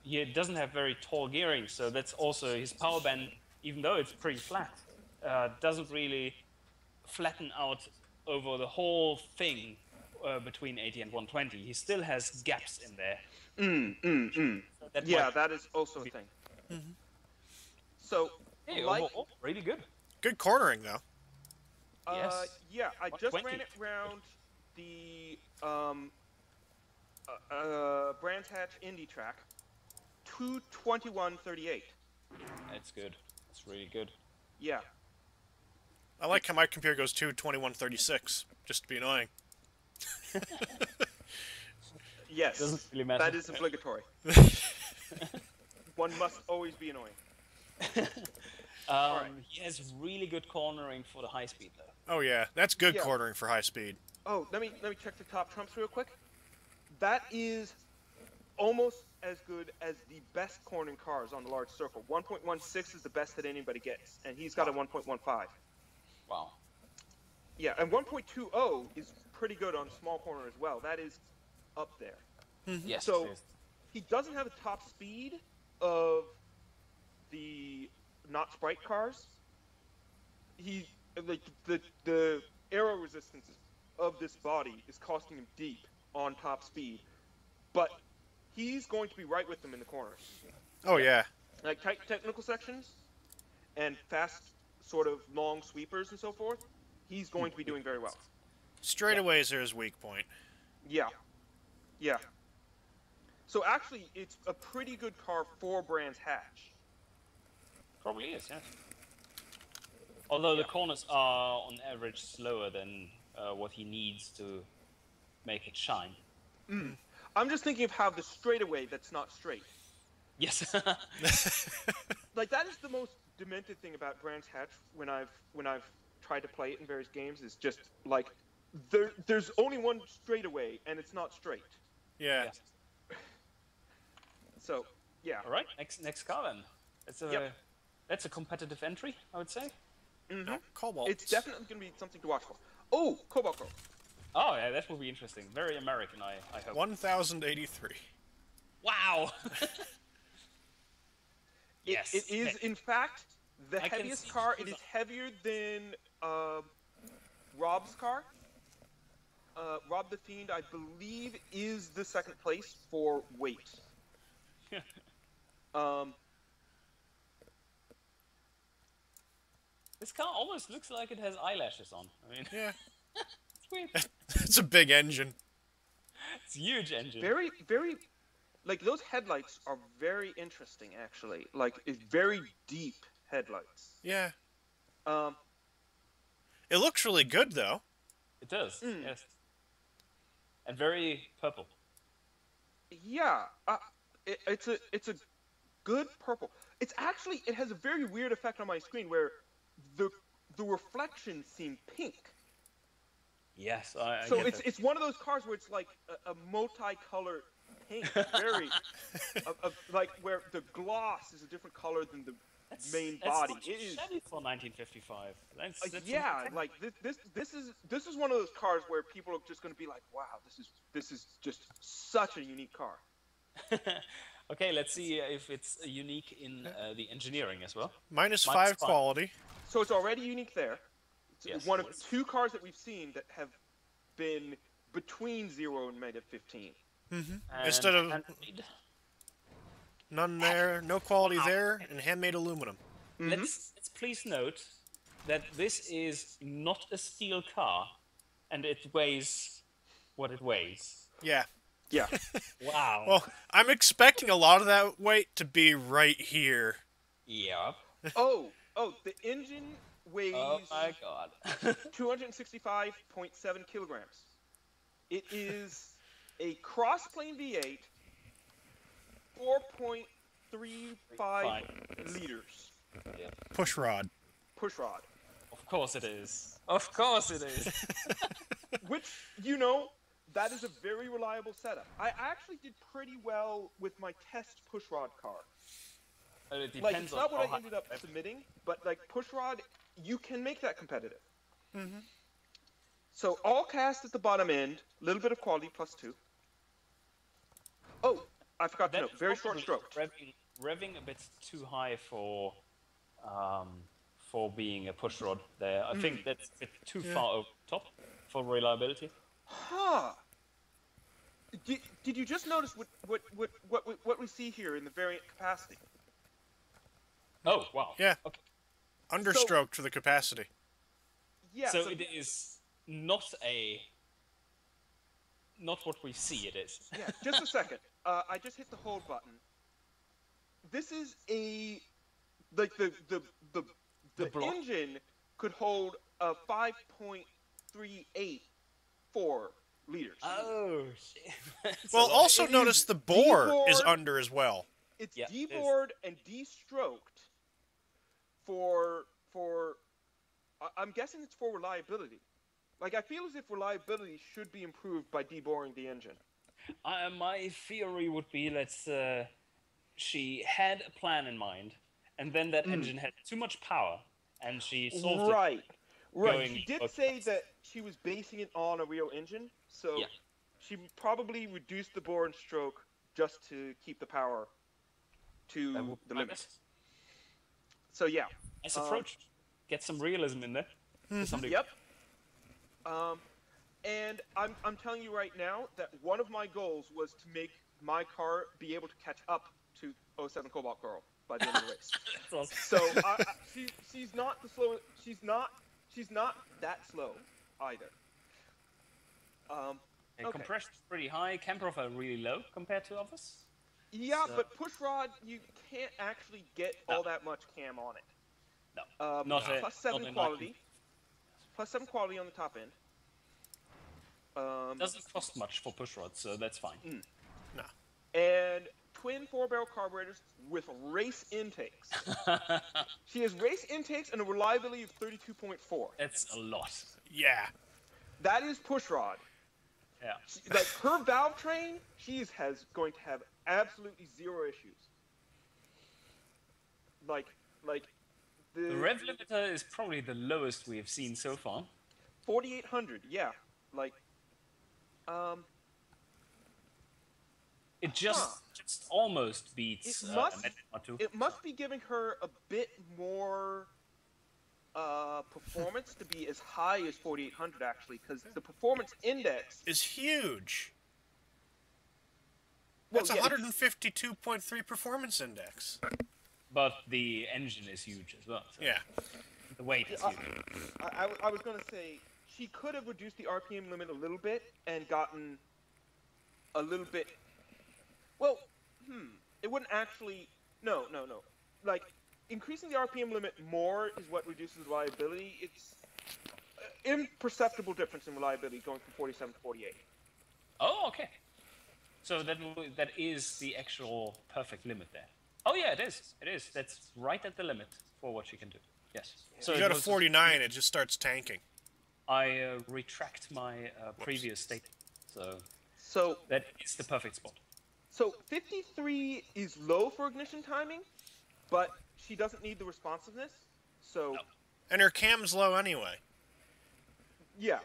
he doesn't have very tall gearing, so that's also his power band, even though it's pretty flat, doesn't really flatten out over the whole thing between 80 and 120. He still has gaps in there. So that Yeah, might- that is also a thing. So, Hey, like, overall, really good. Good cornering, though. Yes. yeah, I just 120. ran it round the Brands Hatch Indy track, 221.38. That's good. That's really good. Yeah. I like how my computer goes 221.36, just to be annoying. Yes. Doesn't really matter. That is obligatory. One must always be annoying. Right. He has really good cornering for the high speed though. Oh yeah, that's good Yeah. cornering for high speed. Oh, let me check the top trumps real quick. That is almost as good as the best cornering cars on the large circle. 1.16 is the best that anybody gets, and he's got a 1.15. Wow. Yeah, and 1.20 is pretty good on small corner as well. That is up there. Yes. So it is. he doesn't have the top speed of the not Sprite cars. He like the aero resistance of this body is costing him deep on top speed, but he's going to be right with them in the corners. Oh yeah. Like tight technical sections and fast sort of long sweepers and so forth. he's going to be doing very well. Straightaways are his weak point. Yeah, yeah. So actually, it's a pretty good car for Brands Hatch. Probably is, yes. Although the corners are, on average, slower than what he needs to make it shine. I'm just thinking of how the straightaway that's not straight. Yes. Like that is the most demented thing about Brands Hatch when I've tried to play it in various games is just like there's only one straightaway and it's not straight. Yeah. Yeah. So yeah. All right, next car then. That's a competitive entry, I would say. Mm-hmm. Cobalt. It's definitely going to be something to watch for. Oh, Cobalt Girl. Oh, yeah, that will be interesting. Very American, I hope. 1083. Wow! Yes. It is, in fact, the I can heaviest see car. those It is heavier than Rob's car. Rob the Fiend, I believe, is the second place for weight. This car almost looks like it has eyelashes on. I mean, Yeah. it's weird. It's a big engine. It's a huge engine. Very, very, like those headlights are very interesting. Actually, like it's very deep headlights. Yeah. Um, It looks really good, though. It does, yes. And very purple. yeah, it's a good purple. It's actually it has a very weird effect on my screen where the reflections seem pink. Yes, I So get that. it's one of those cars where it's like a multicolored pink, very like where the gloss is a different color than the main body. That's It is shabby for 1955. That's yeah, like this is one of those cars where people are just going to be like, wow, this is just such a unique car. Okay, let's see if it's unique in the engineering as well. Minus Minus 5 five. quality. So it's already unique there. It's Yes, one it of is. 2 cars that we've seen that have been between 0 and -15. And Instead of handmade. none there, no quality there, and handmade aluminum. Let's please note that this is not a steel car, and it weighs what it weighs. Yeah. Yeah. Wow. Well, I'm expecting a lot of that weight to be right here. Yeah. Oh, the engine weighs Oh my god. 265.7 kilograms. It is a cross-plane V8, 4.35 liters Yeah. Push rod. push rod, Of course it is. Of course it is. which, that is a very reliable setup. I actually did pretty well with my test push rod car. It depends Like, it's not on what how I ended up high- submitting, but like push rod, you can make that competitive. So all cast at the bottom end, a little bit of quality +2. Oh, I forgot to That note, is very short probably stroked. Revving a bit too high for being a push rod there. I think that's a bit too far over the top for reliability. Huh. Did you just notice what we see here in the variant capacity? Oh wow. Yeah. Okay. Understroked for the capacity. Yeah. So it is not what we see it is. Yeah, just a second. I just hit the hold button. This is like the block. engine could hold a 5.384 liters. Oh shit. That's a Well, lot. also It notice is the bore is debored. under as well. It's Yeah, it is. debored and de-stroked for I'm guessing it's for reliability. Like, I feel as if reliability should be improved by deboring the engine. My theory would be that she had a plan in mind, and then that engine had too much power, and she solved Right. going She did both say ways. that she was basing it on a real engine, so Yeah. she probably reduced the bore and stroke just to keep the power to That would the be my limit. guess. So yeah. Nice approach. Get some realism in there. To some degree. Yep. And I'm telling you right now that one of my goals was to make my car be able to catch up to 07 Cobalt Girl by the end of the race. That's awesome. So she's not the slowest. She's she's not that slow either. Okay. Compression's pretty high, cam profile really low compared to others. Yeah, So- but pushrod, you can't actually get all that much cam on it. No, not a plus 7 not a quality. Plus 7 quality on the top end. Doesn't cost much for push rods, so that's fine. No. And twin 4-barrel carburetors with race intakes. She has race intakes and a reliability of 32.4. That's a lot. Yeah. That is pushrod. Yeah. Like her valve train, has going to have absolutely zero issues. Like The rev limiter is probably the lowest we have seen so far. 4,800. Yeah. Like, It just almost beats it must be giving her a bit more performance to be as high as 4,800 actually, because the performance index is huge. Well, That's yeah, 152.3 performance index. But the engine is huge as well. So Yeah. the weight is huge. I was going to say she could have reduced the RPM limit a little bit and gotten a little bit. Well, it wouldn't actually. No. Like increasing the RPM limit more is what reduces reliability. It's imperceptible difference in reliability going from 47 to 48. Oh, okay. So that is the actual perfect limit there. Oh yeah, it is. It is. That's right at the limit for what she can do. Yes. So You it got a was- 49, it just starts tanking. I retract my previous statement. So That is the perfect spot. So 53 is low for ignition timing, but she doesn't need the responsiveness. So No. And her cam's low anyway. yeah.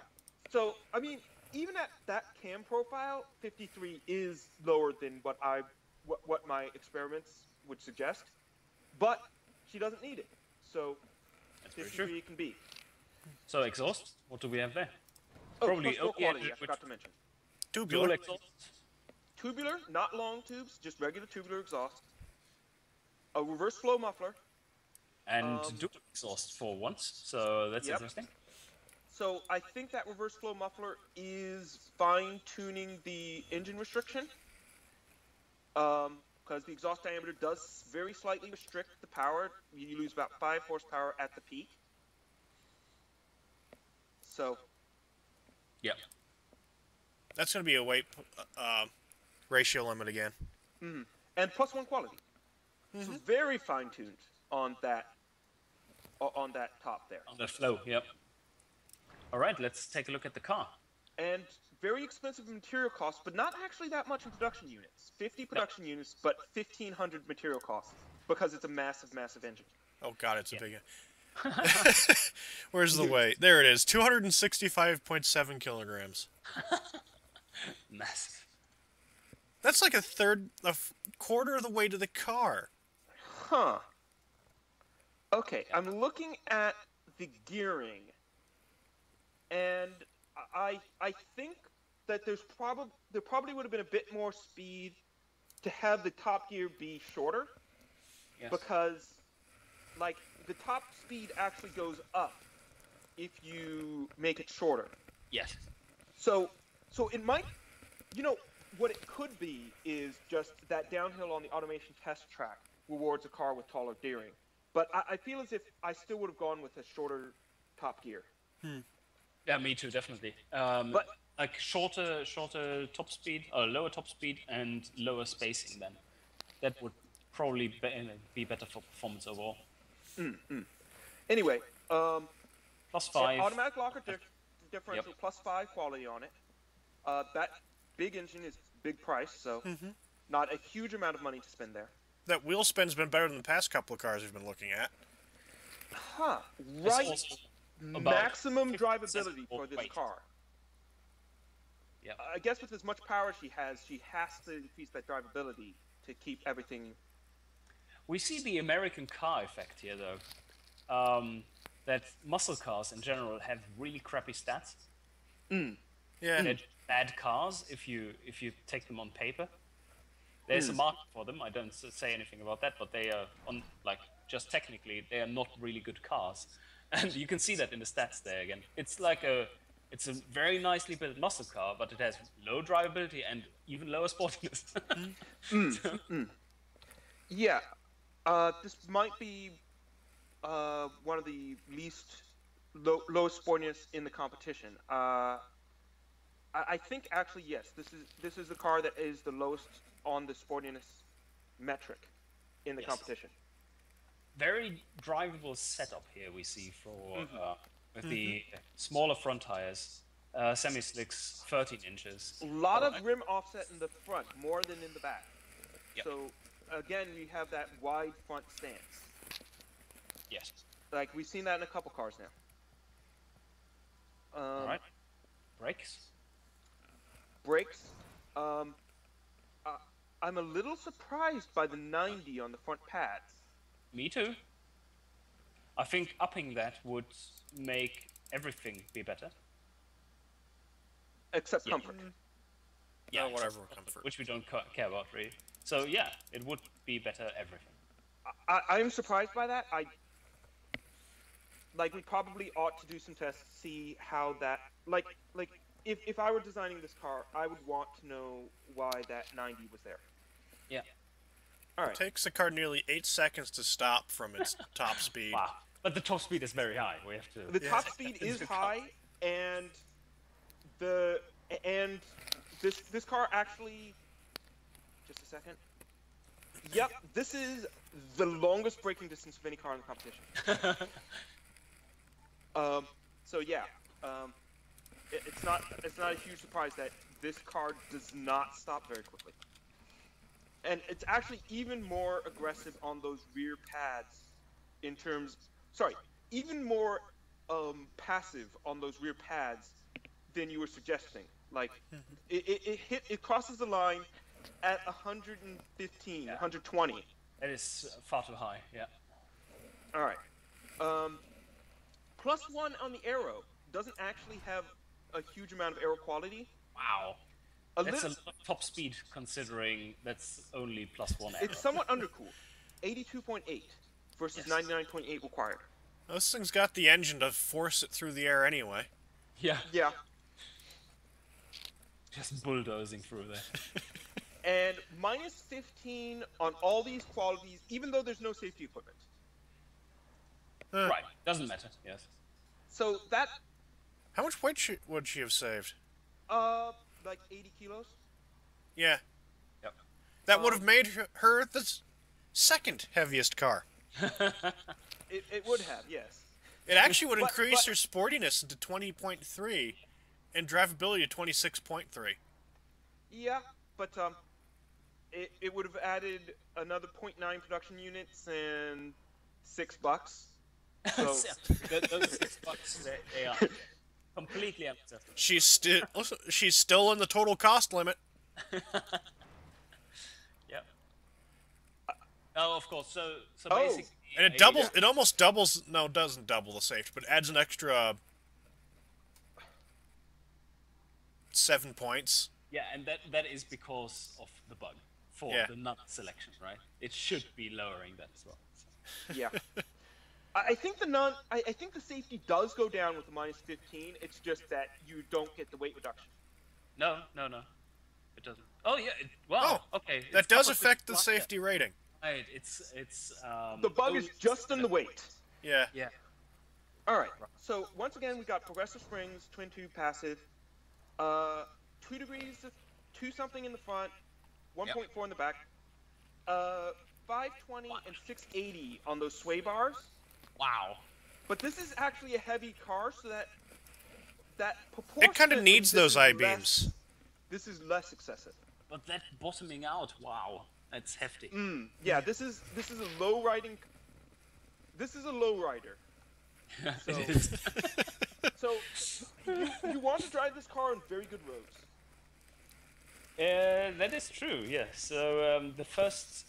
So I mean, even at that cam profile, 53 is lower than what my experiments would suggest. But she doesn't need it. So That's very 53 true. it can be. So exhaust. What do we have there? Oh, Probably plus low yeah, quality, I which- forgot to mention. Dual Tubular. exhaust. Tubular, not long tubes, just regular tubular exhaust. A reverse flow muffler. And dual exhaust for once. So that's Yep. interesting. So I think that reverse flow muffler is fine-tuning the engine restriction. Because the exhaust diameter does very slightly restrict the power. You lose about 5 horsepower at the peak. So, Yep. That's going to be a weight ratio limit again. and plus 1 quality. So very fine-tuned on that top there. On the flow. Yep. All right. Let's take a look at the car. And very expensive material costs, but not actually that much in production units. 50 production units, but 1,500 material costs because it's a massive, massive engine. Oh god, it's a big. Where's the weight? There it is. 265.7 kilograms. Massive. That's like a quarter of the weight of the car. Huh. Okay, I'm looking at the gearing, and I think that there probably would have been a bit more speed to have the top gear be shorter, Yes. because like the top speed actually goes up if you make it shorter. Yes. So it might, what it could be is just that downhill on the automation test track rewards a car with taller gearing. But I feel as if I still would have gone with a shorter top gear. Yeah, me too, definitely. But- like shorter top speed, or lower top speed, and lower spacing. Then that would probably be better for performance overall. Anyway, +5. automatic locker differential Yep. +5 quality on it. That big engine is big price, so not a huge amount of money to spend there. That wheel spin's been better than the past couple of cars we've been looking at. Huh? It's Right. also about Maximum 50% drivability for more this weight. car. Yeah. I guess with as much power she has to increase that drivability to keep everything. We see the American car effect here, though. That muscle cars in general have really crappy stats. Yeah. They're bad cars if you take them on paper. There's a market for them. I don't say anything about that, but they are just technically they are not really good cars. And you can see that in the stats there again. It's like it's a very nicely built muscle car, but it has low drivability and even lower sportiness. So, Yeah, this might be one of the least lowest sportiness in the competition. I think actually yes, this is a car that is the lowest on the sportiness metric in the Yes. competition. very drivable setup here we see for with the smaller front tires, semi-slicks 13 inches. A lot of rim offset in the front, more than in the back. Yep. So again, we have that wide front stance. Yes. Like we've seen that in a couple cars now. All right. Brakes. Brakes. I'm a little surprised by the 90 on the front pads. Me too. I think upping that would make everything be better. Except Yeah. comfort. Yeah, whatever comfort. which we don't care about really. So yeah, it would be better everything. I'm surprised by that. We probably ought to do some tests to see how that, if I were designing this car, I would want to know why that 90 was there. Yeah. All It right. takes the car nearly 8 seconds to stop from its top speed. Wow. But the top speed is very high. We have to. The top speed is high, and this car actually, just a second. Yep, this is the longest braking distance of any car in the competition. So yeah, it's not a huge surprise that this car does not stop very quickly, and it's actually even more aggressive on those rear pads in terms. Sorry, even more passive on those rear pads than you were suggesting. Like it crosses the line at 115, 120. It is far too high. Yeah. All right. +1 on the aero doesn't actually have a huge amount of aero quality. Wow. A That's a little, lot of top speed considering that's only +1 aero. it's somewhat undercooled. 82.8 versus Yes. 99.8 required. This thing's got the engine to force it through the air anyway. Yeah. Yeah. Just bulldozing through there. And -15 on all these qualities, even though there's no safety equipment. Right. Doesn't matter. Yes. So that, How much weight would she have saved? like 80 kilos. Yeah, Yep. that would have made her the second heaviest car. It would have, yes. It actually would But- increase but- her sportiness into 20.3 and drivability to 26.3. Yeah, but it would have added another 0.9 production units and $6. So Those $6, they are completely unacceptable. She's still in the total cost limit. Yep. Oh, of course. So Oh. basically, And it doubles. It almost doubles. No, it doesn't double the safety, but adds an extra 7 points. Yeah, and that is because of the bug for Yeah. the nut selection, right? It should be lowering that as well. So. yeah. I think I think the safety does go down with the -15. It's just that you don't get the weight reduction. No, it doesn't. Oh yeah. Wow. Oh, okay. That it's does coupled with affect the block safety rating. there. Right. It's The bug is only- just in the weight. Yeah. Yeah. All right. So once again, we got progressive springs, twin tube passive, 2 degrees, 2 something in the front, 1.4 in the back, 520 and 680 on those sway bars. Wow. But this is actually a heavy car, so that proportion. It kind of needs those I-beams. This is less excessive. But that bottoming out, wow, that's hefty. Yeah, this is a low riding. This is a low rider. It is. So you want to drive this car on very good roads. That is true. Yeah. So the first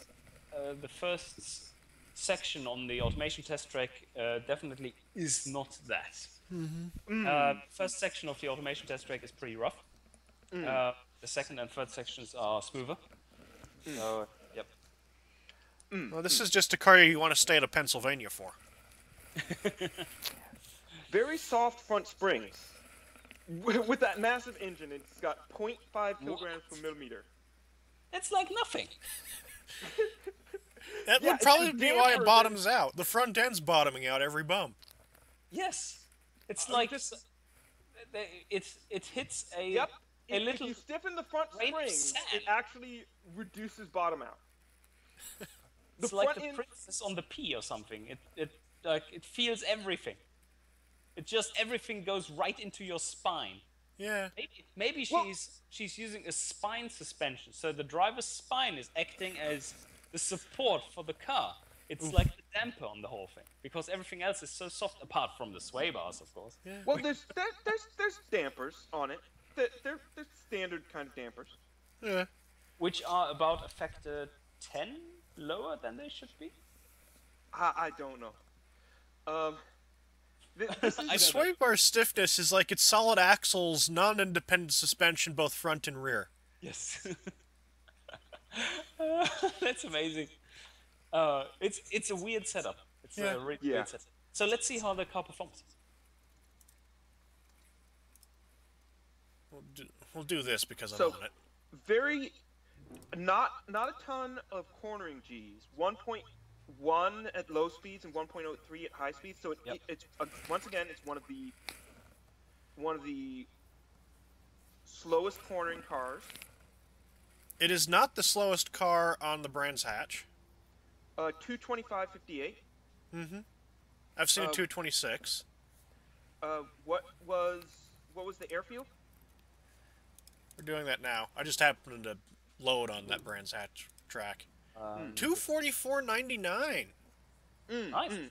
section on the automation test track definitely is not that. First section of the automation test track is pretty rough. The second and third sections are smoother. So, yep. Well, this is just a car you want to stay out of Pennsylvania for. very soft front springs. With that massive engine, it's got 0.5 kilograms per millimeter. It's like nothing. That Yeah, would probably it's a be why it damper bottoms out. The front end's bottoming out every bump. Yes, it's like just- it hits a Yep. a If little. you stiffen the front grain of springs, sand. it actually reduces bottom out. It's like the princess on the pea or something. It feels everything. It just everything goes right into your spine. Yeah. Maybe she's using a spine suspension, so the driver's spine is acting as the support for the car. It's like the damper on the whole thing, because everything else is so soft, apart from the sway bars, of course. Yeah. Well, there's dampers on it. They're standard kind of dampers. Yeah. Which are about a factor 10 lower than they should be. I don't know. This The is sway bar stiffness is like its solid axles, non-independent suspension, both front and rear. Yes. That's amazing. It's a weird setup. It's Yeah. a really Yeah. weird setup. So let's see how the car performs. We'll do this because I'm So- on it. very not a ton of cornering G's. 1.1 at low speeds and 1.03 at high speeds. So Yep. it's once again it's one of the slowest cornering cars. It is not the slowest car on the Brands hatch. 225/58. I've seen a Uh, 226. What was the airfield? We're doing that now. I just happened to load on that Brands hatch track. 244.99. Nice.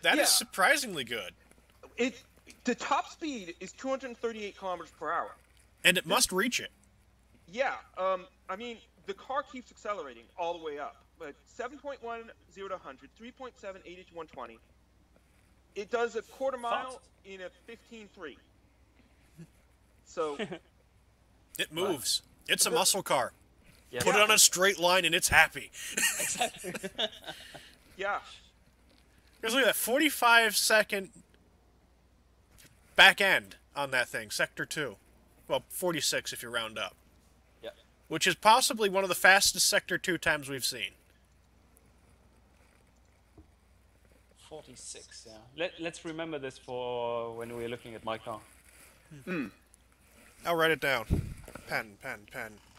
That is Yeah. surprisingly good. The top speed is 238 kilometers per hour. And it must reach it. Yeah, I mean, the car keeps accelerating all the way up. But 7.10 to 100, 3.7, 80 to 120. It does a quarter mile Fast. in a 15.3. So, It moves. It's a muscle car. Yes. Put it on a straight line and it's happy. Exactly. yeah. Because look at that, 45-second back end on that thing, Sector 2. Well, 46 if you round up. Yeah. Which is possibly one of the fastest Sector 2 times we've seen. 46. Yeah. Let's remember this for when we're looking at my car. I'll write it down. Pen.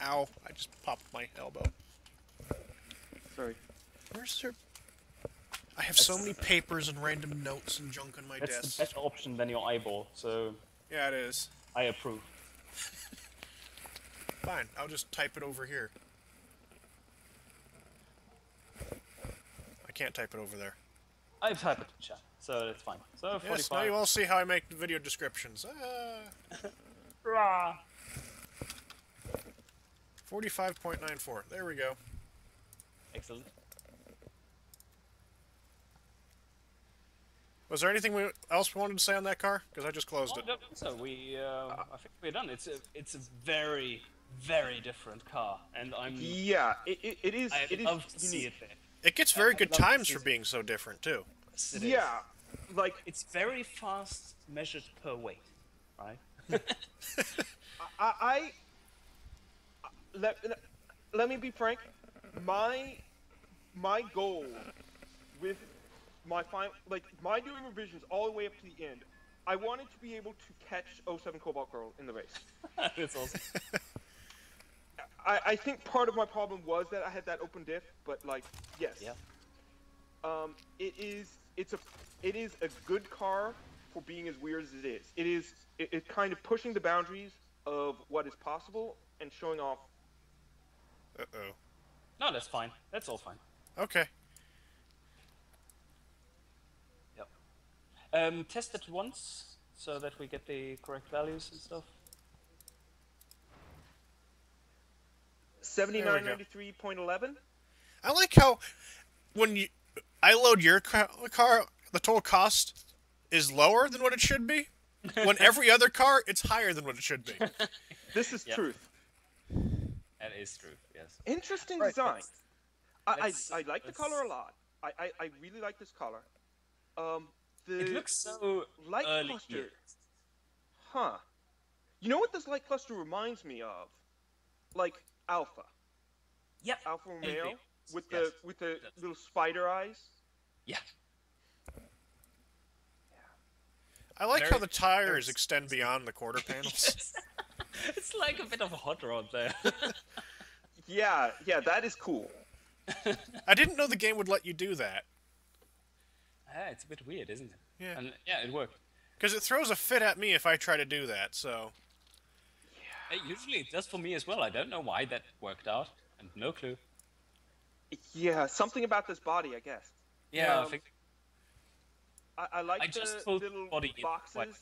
Ow, I just popped my elbow. Sorry. Where's your... I have so many papers and random notes and junk on my That's desk. the better option than your eyeball. So Yeah, it is. I approve. Fine, I'll just type it over here. I can't type it over there. I type it in chat, so it's fine. So Yes, 45. now you all see how I make the video descriptions. Rah. 45.94. There we go. Excellent. Was there anything else we wanted to say on that car? Because I just closed it. No, so I think we're done. It's a very, very different car, and Yeah, it is. I It love is to see unique. it there. It gets very good love to times see for it. being so different, too. Yes, it is. Yeah, like It's very fast measured per weight, right? I let me be frank. My goal with my final, like my doing revisions all the way up to the end, I wanted to be able to catch 07 Cobalt Girl in the race. That's awesome. I think part of my problem was that I had that open diff, but like yes, Yeah. it is a good car for being as weird as it is. It's kind of pushing the boundaries of what is possible and showing off. Uh-oh. No, that's fine. That's all fine. Okay. Yep. Test it once so that we get the correct values and stuff. 7993.11. I like how when I load your car, the total cost is lower than what it should be. When every other car, it's higher than what it should be. This is Yep. truth. That is true. Yes. Interesting Right, design. I let's- like the let's- color a lot. I really like this color. It The looks so light early cluster. years. Huh. You know what this light cluster reminds me of? Like Alpha. Yep. Alfa Maybe. Romeo with Yes. the little spider eyes. Yeah. I like how Very- the tires very- extend beyond the quarter panels. It's like a bit of a hot rod there. Yeah, that is cool. I didn't know the game would let you do that. Yeah, it's a bit weird, isn't it? Yeah. And yeah, it worked. Because it throws a fit at me if I try to do that, so... Usually it does for me as well. I don't know why that worked out, and no clue. Yeah, something about this body, I guess. Yeah, I Um, think I like I just the pulled little body in boxes,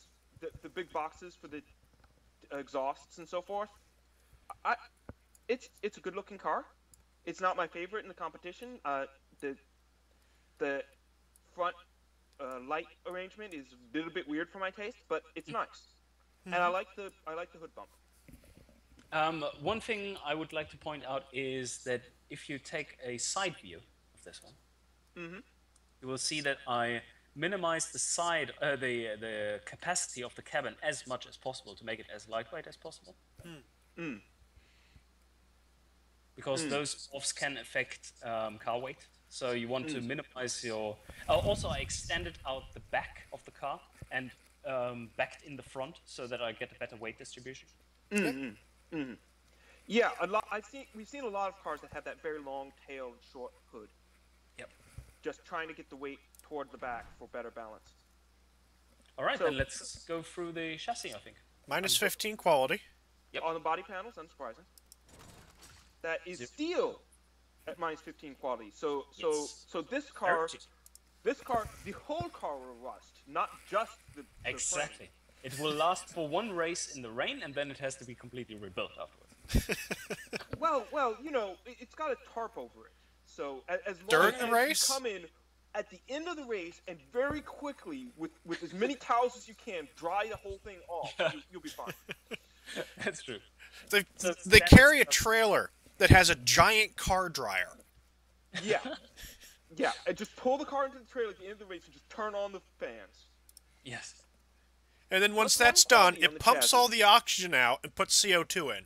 the big boxes for the exhausts and so forth. It's a good looking car. It's not my favorite in the competition. The front light arrangement is a little bit weird for my taste, but it's nice. And I like the hood bump. one thing I would like to point out is that if you take a side view of this one, you will see that I minimize the side, the capacity of the cabin as much as possible to make it as lightweight as possible. Because those offs can affect car weight. So you want to minimize your... also, I extended out the back of the car and backed in the front so that I get a better weight distribution. Yeah, we've seen a lot of cars that have that very long tailed short hood. Yep. Just trying to get the weight toward the back for better balance. All right, So- then let's go through the chassis, I think. Minus 15 quality. Yep. On the body panels, unsurprising. That is Zip. steel at minus 15 quality. So Yes. this car, Very the whole car will rust, not just the frame. Exactly. It will last for one race in the rain, and then it has to be completely rebuilt afterwards. Well, you know, it's got a tarp over it. So as long During as the you race? come in at the end of the race and very quickly, with as many towels as you can, dry the whole thing off, you'll be fine. That's true. They, So they that's- carry a trailer that has a giant car dryer. Yeah. Yeah, and just pull the car into the trailer at the end of the race and just turn on the fans. Yes. And then once What's one that's done, quality on it the pumps chassis? all the oxygen out and puts CO2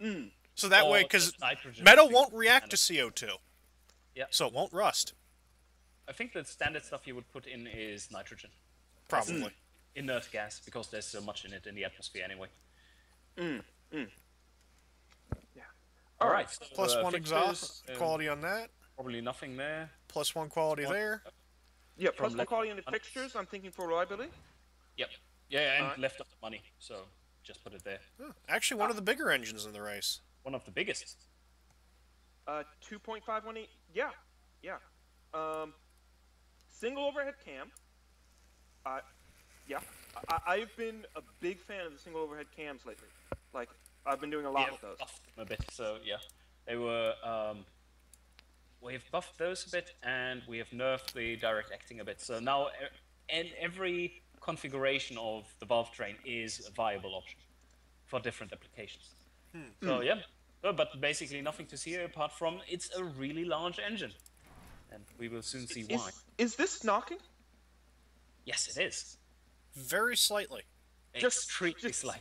in. So that Or way, because just nitrogen, metal I think, won't react to standard. CO2. Yeah. So it won't rust. I think the standard stuff you would put in is nitrogen. Probably. Inert gas, because there's so much in it in the atmosphere anyway. Yeah. All right. So, Plus one fixtures, exhaust quality on that. Probably nothing there. Plus one quality there. Yeah, From plus one left quality in the to fixtures, I'm thinking for reliability. Yep. Yeah, and Alright. left of money, so just put it there. Huh, actually, one of the bigger engines in the race. One of the biggest. 2.518. Yeah. Single overhead cam. Yeah. I've been a big fan of the single overhead cams lately. Like, I've been doing a lot We with have those. buffed them a bit, so yeah. They were... we have buffed those a bit, and we have nerfed the direct acting a bit. So now every configuration of the valve train is a viable option for different applications. So yeah, but basically nothing to see here apart from it's a really large engine. And we will soon see why. Is this knocking? Yes, it is. Very slightly. Extremely slight.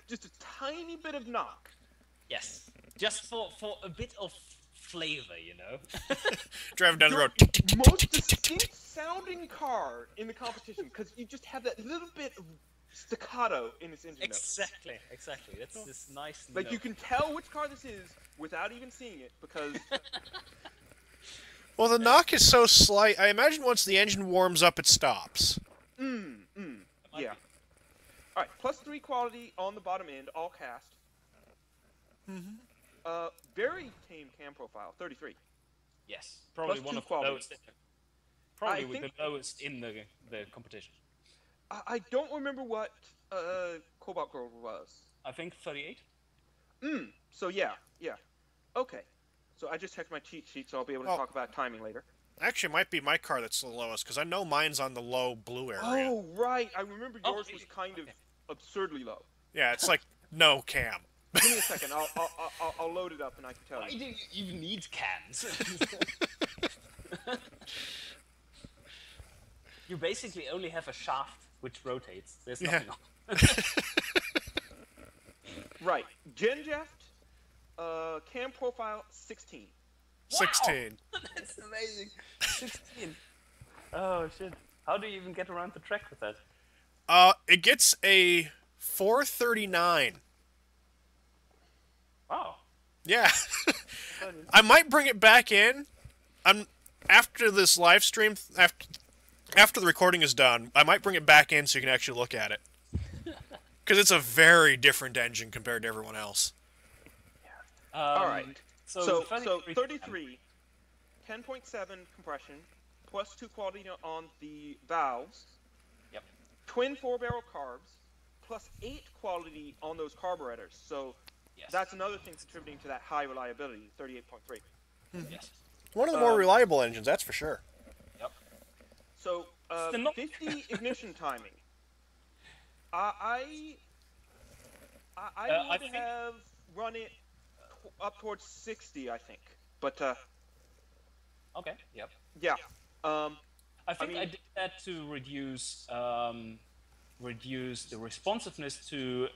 Just a tiny bit of knock. Yes. Just for a bit of flavor, you know? Driving down the road. Most distinct sounding car in the competition because you just have that little bit of staccato in its engine notes. Exactly. That's this nice Like note. you can tell which car this is without even seeing it because Well, the knock is so slight. I imagine once the engine warms up, it stops. yeah. All right, plus 3 quality on the bottom end, all cast. Very tame cam profile, 33. Yes. Probably Plus one two of the quality. lowest. Probably I with think- the lowest in the competition. I don't remember what Cobalt Girl was. I think 38. So yeah. Okay. So I just checked my cheat sheet, so I'll be able to Oh. talk about timing later. Actually, it might be my car that's the lowest, because I know mine's on the low blue area. Oh right, I remember Oh, yours was maybe. kind of absurdly low. Yeah, it's like no cam. Give me a second. I'll load it up and I can tell Why you. do you even need cans? You basically only have a shaft which rotates. There's Yeah. nothing else. Right. Genjaft, cam profile 16. 16. Wow! That's amazing. 16. Oh shit. How do you even get around the track with that? It gets a 439. Wow. Yeah. I might bring it back in. After this live stream, after the recording is done, I might bring it back in so you can actually look at it. Because it's a very different engine compared to everyone else. All right. So 33. 33, 10.7 compression, plus 2 quality on the valves, Yep. twin 4-barrel carbs, plus 8 quality on those carburetors. So Yes. that's another thing contributing to that high reliability, 38.3. Yes. One of the more reliable engines, that's for sure. Yep. So It's the 50 ignition timing. I would think- have run it up towards 60, I think. But Okay. Yep. yeah. I think I mean- did that to reduce the responsiveness to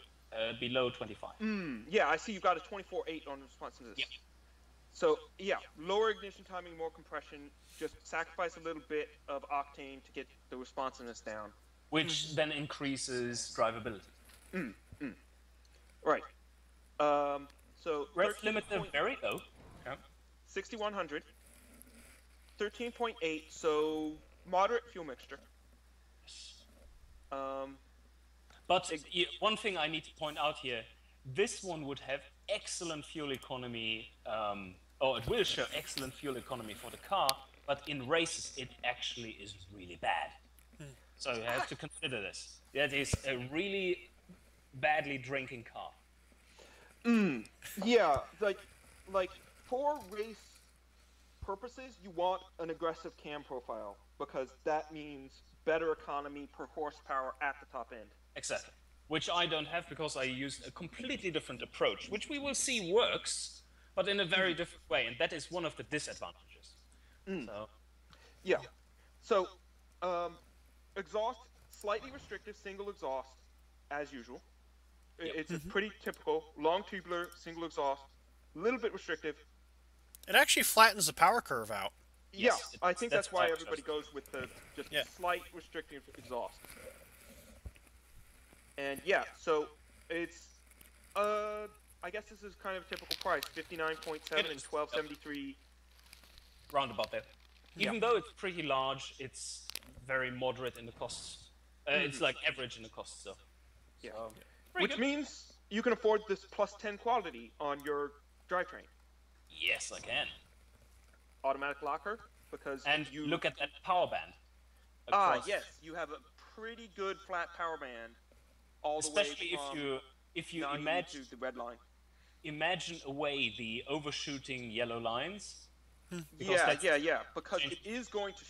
below 25. Yeah, I see you've got a 24.8 on responsiveness. Yep. So, yeah, lower ignition timing, more compression, just sacrifice a little bit of octane to get the responsiveness down. Which then increases drivability. Right. So, Rest limiter very low. Yeah. 6100. 13.8, so moderate fuel mixture. But one thing I need to point out here, this one would have excellent fuel economy, or it will show excellent fuel economy for the car, but in races it actually is really bad. So you have to consider this. That is a really badly drinking car. Yeah, like for race purposes, you want an aggressive cam profile because that means better economy per horsepower at the top end. Exactly. Which I don't have because I used a completely different approach, which we will see works, but in a very different way, and that is one of the disadvantages. So, Yeah. So, exhaust, slightly restrictive, single exhaust, as usual. It's a pretty typical long tubular, single exhaust, a little bit restrictive. It actually flattens the power curve out. Yeah, Yes, I think that's that's why what I everybody goes with the just Yeah. slight restrictive exhaust. And yeah, so it's I guess this is kind of a typical price, 59.7 and 1273. roundabout there. Even though it's pretty large, it's very moderate in the costs. It's like average in the costs, so. Yeah. Pretty Which good. means you can afford this plus 10 quality on your drivetrain. Yes, I can. Automatic locker, because And you look at that power band. Ah, across- yes, you have a pretty good flat power band all Especially the way from if you 90 imagine to the red line. away the overshooting yellow lines. Because Yeah, that's- because it is going to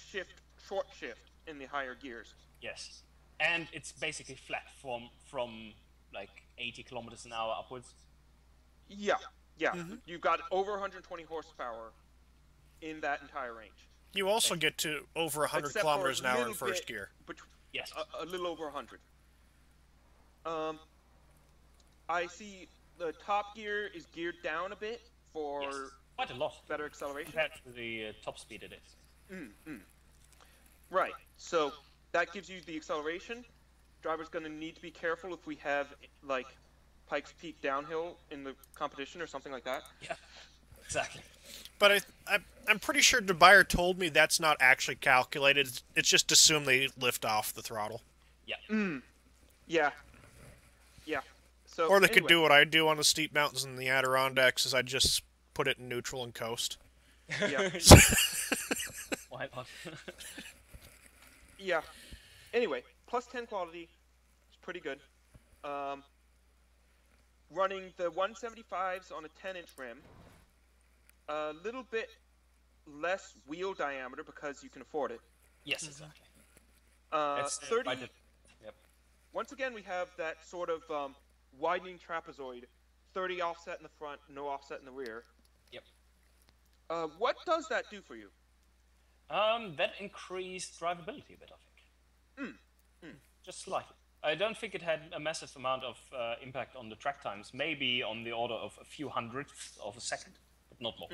short shift in the higher gears. Yes, and it's basically flat from like 80 kilometers an hour upwards. Yeah. You've got over 120 horsepower in that entire range. You also get to over 100 Except for kilometers an a hour in little first bit gear. Yes. A little over 100. I see the top gear is geared down a bit for Yes. Quite a lot better acceleration. compared to the top speed it is. Right. So that gives you the acceleration. Driver's going to need to be careful if we have like Pikes Peak downhill in the competition or something like that. Yeah, exactly. But I'm pretty sure the buyer told me that's not actually calculated. It's just assumed they lift off the throttle. Yeah. Yeah. So Or they could anyway, do what I do on the steep mountains in the Adirondacks, is I just put it in neutral and coast. Yeah. Why not? Yeah. Anyway, plus 10 quality is pretty good. Running the 175s on a 10-inch rim. A little bit less wheel diameter because you can afford it. Yes, exactly. That's 30. quite a- Yep. Once again, we have that sort of widening trapezoid. 30 offset in the front, no offset in the rear. Yep. What does that do for you? That increased drivability a bit, I think. Just slightly. I don't think it had a massive amount of impact on the track times. Maybe on the order of a few hundredths of a second, but not more.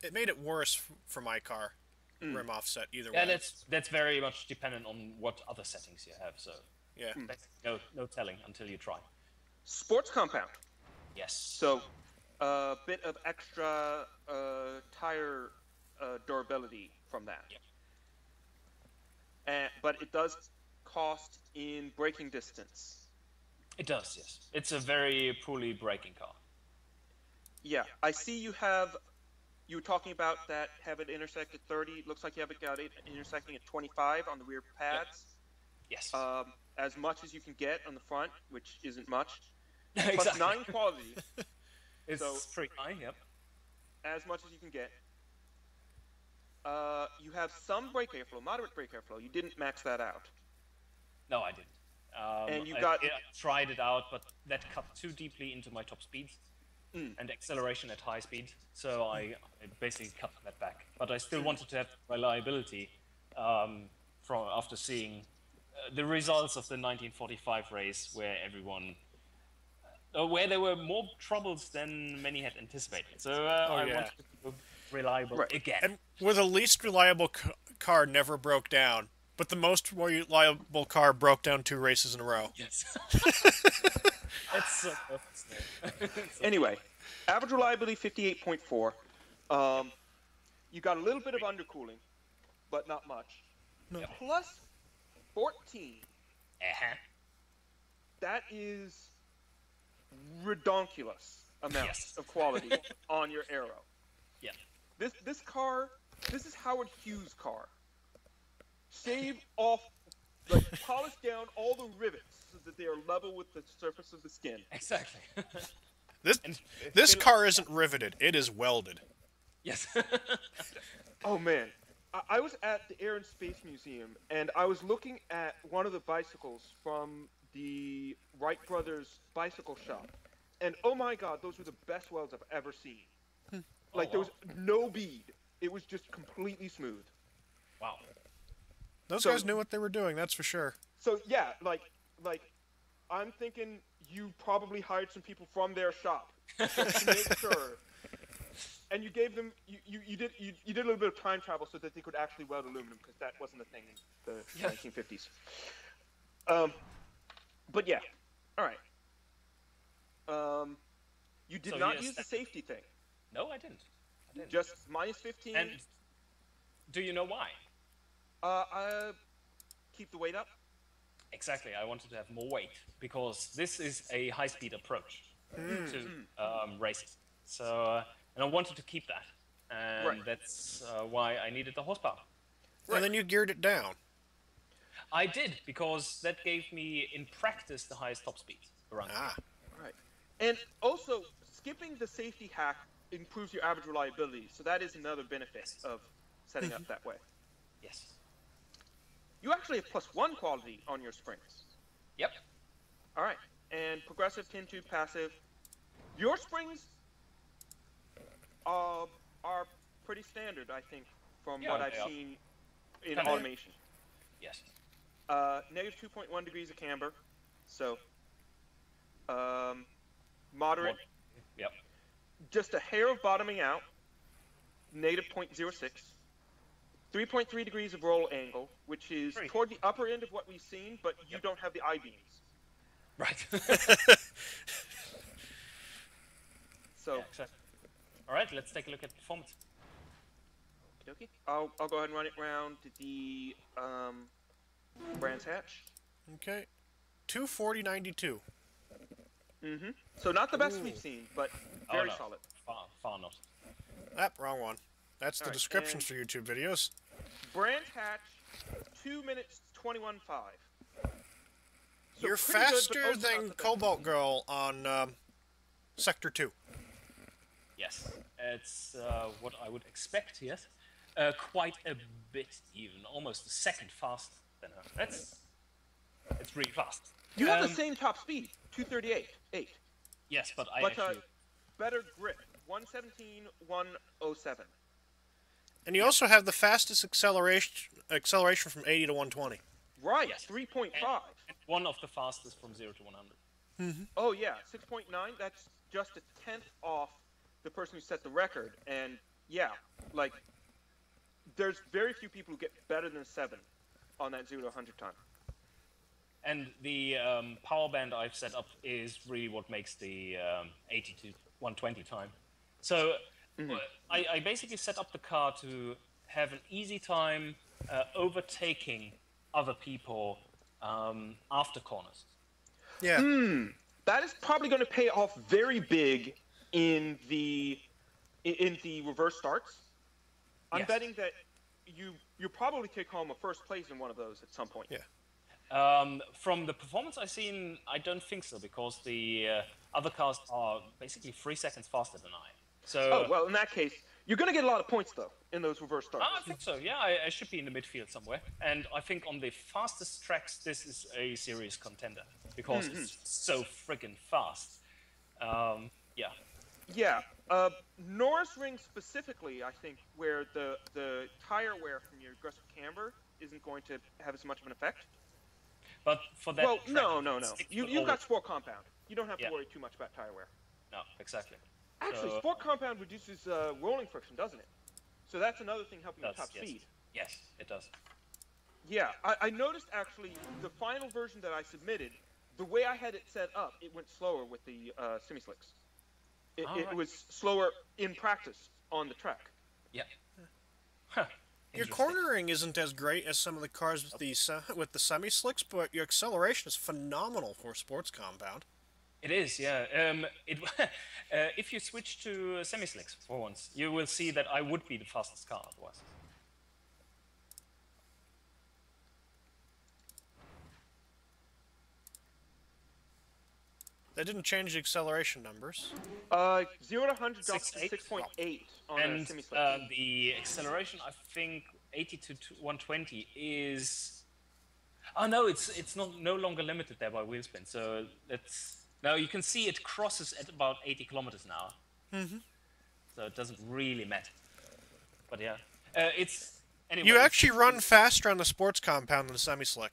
It made it worse for my car. Rim offset either Yeah, way. that's very much dependent on what other settings you have. So Yeah. no telling until you try. Sports compound. Yes. So a bit of extra tire durability from that. Yeah. But it does cost in braking distance. It does, yes. It's a very poorly braking car. Yeah, I see you were talking about that have it intersect at 30. Looks like you have it got it intersecting at 25 on the rear pads. Yes. As much as you can get on the front, which isn't much. Exactly. Plus 9 quality. It's so, pretty high, yep. As much as you can get. You have some brake airflow, moderate brake airflow. You didn't max that out. No, I didn't. And you I tried it out, but that cut too deeply into my top speeds and acceleration at high speed. So I basically cut that back. But I still wanted to have reliability after seeing the results of the 1945 race, where where there were more troubles than many had anticipated. So I wanted to be reliable again. And where the least reliable car never broke down, but the most reliable car broke down 2 races in a row. Yes. That's so perfect. Anyway, average reliability 58.4. You got a little bit of undercooling, but not much. No. Plus 14. That is redonkulous amounts of quality on your Aero. Yeah. This car, this is Howard Hughes' car. Shave off, polish down all the rivets so that they are level with the surface of the skin. Exactly. This car isn't riveted; it is welded. Yes. Oh man, I was at the Air and Space Museum, and I was looking at one of the bicycles from the Wright Brothers bicycle shop, and oh my god, those were the best welds I've ever seen. There was no bead; it was just completely smooth. Wow. Those guys knew what they were doing, that's for sure. So yeah, I'm thinking you probably hired some people from their shop to make sure. And you gave them you did a little bit of time travel so that they could actually weld aluminum, because that wasn't a thing in the 1950s. But yeah, all right. You did not use the safety thing. No, I didn't. Just minus 15. And do you know why? Keep the weight up. Exactly. I wanted to have more weight because this is a high-speed approach to races. So, and I wanted to keep that, and that's why I needed the horsepower. And then you geared it down. I did, because that gave me, in practice, the highest top speed around. Right. And also, skipping the safety hack improves your average reliability, so that is another benefit of setting up that way. Yes. You actually have +1 quality on your springs. Yep. All right. And progressive, tin tube, passive. Your springs are pretty standard, I think, from what I've seen in automation. Yes. Negative 2.1 degrees of camber, so moderate. Yep. Just a hair of bottoming out, negative 0.06. 3.3 degrees of roll angle, which is toward the upper end of what we've seen, but you don't have the I-beams. Right. So. Exactly. All right, let's take a look at performance. Okay. I'll go ahead and run it round to the Brands Hatch. Okay. 240.92. Mm-hmm. So not the best we've seen, but very solid. Far not. Wrong one. That's the descriptions for YouTube videos. Brands Hatch, 2 minutes 21.5. You're faster than Cobalt Girl on Sector 2. Yes, it's what I would expect, yes. Quite a bit even, almost a second faster than her. It's really fast. You have the same top speed, 238.8. Yes, but actually... better grip, 117, 107. And you also have the fastest acceleration from 80 to 120. Right, Yes. 3.5. And one of the fastest from 0 to 100. Oh yeah, 6.9. That's just a tenth off the person who set the record. And yeah, like there's very few people who get better than 7 on that 0 to 100 time. And the power band I've set up is really what makes the 80 to 120 time. So I basically set up the car to have an easy time overtaking other people after corners. Yeah. That is probably going to pay off very big in the reverse starts. I'm Yes. betting that you probably take home a first place in one of those at some point. Yeah. From the performance I've seen, I don't think so, because the other cars are basically 3 seconds faster than I. So, Oh, well, in that case, you're going to get a lot of points, though, in those reverse starts. I think so, yeah. I should be in the midfield somewhere. And I think on the fastest tracks, this is a serious contender, because it's so friggin' fast. Yeah. Yeah. Norris Ring specifically, I think, where the tire wear from your aggressive camber isn't going to have as much of an effect. But for that Well, track, no. it's You've got Sport Compound. You don't have to Yeah. worry too much about tire wear. No, exactly. Actually, So- Sport Compound reduces rolling friction, doesn't it? So that's another thing helping with top yes. speed. Yes, it does. Yeah, I noticed actually the final version that I submitted, the way I had it set up, it went slower with the semi-slicks. It Alright. was slower in practice on the track. Yeah. Huh. Your Interesting. cornering isn't as great as some of the cars with the semi slicks, but your acceleration is phenomenal for a sports compound. It is, yeah. If you switch to semi-slicks for once, you will see that I would be the fastest car otherwise. They didn't change the acceleration numbers. 0 to 100 drops to 6.8? 6.8 on a And semi-slick. the acceleration, I think, 80 to 120 is... Oh no, it's no longer limited there by wheel spin. So that's... Now you can see it crosses at about 80 kilometers an hour. So it doesn't really matter. But yeah, it's... Anyway, You actually run faster on the sports compound than the semi slick.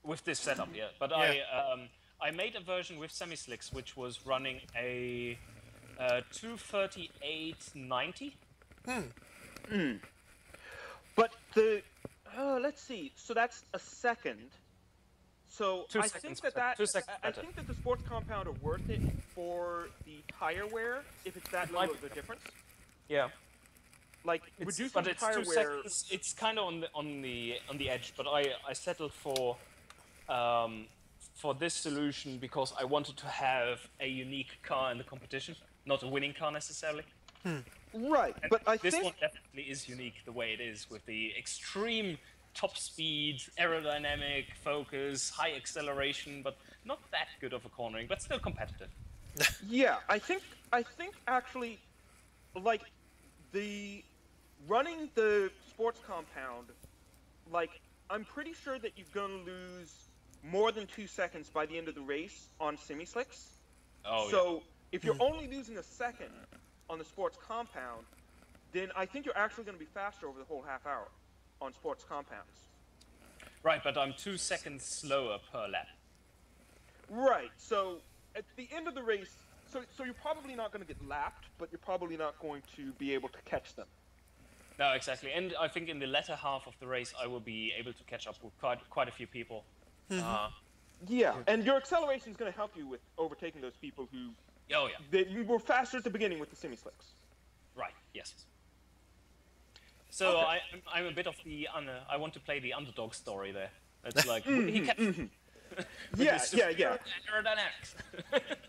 with this setup, yeah. But Yeah. I made a version with semi-slicks which was running a 238.90. But the let's see. So that's a second. So 2 I seconds think better. 2 seconds I better. think that the sports compound are worth it for the tire wear if it's that little of a difference. Yeah. Like But reducing it's tire 2 wear. seconds. It's kind of on the edge, but I settled for this solution because I wanted to have a unique car in the competition, not a winning car necessarily. Right, but I This think one definitely is unique the way it is, with the extreme top speed, aerodynamic focus, high acceleration, but not that good of a cornering, but still competitive. yeah, I think actually, like the running the sports compound, like I'm pretty sure that you're gonna lose more than 2 seconds by the end of the race on semi-slicks. Oh, So if you're only losing a second on the sports compound, then I think you're actually going to be faster over the whole half hour on sports compounds. yeah. Right, but I'm 2 seconds slower per lap. Right. So at the end of the race, so you're probably not going to get lapped, but you're probably not going to be able to catch them. No, exactly. And I think in the latter half of the race, I will be able to catch up with quite a few people. Yeah, and your acceleration is going to help you with overtaking those people who Oh, yeah. you were faster at the beginning with the semi-slicks. Right, yes. So Okay. I'm a bit of the... I want to play the underdog story there. It's like, he kept... Yeah, yeah. Aerodynamics.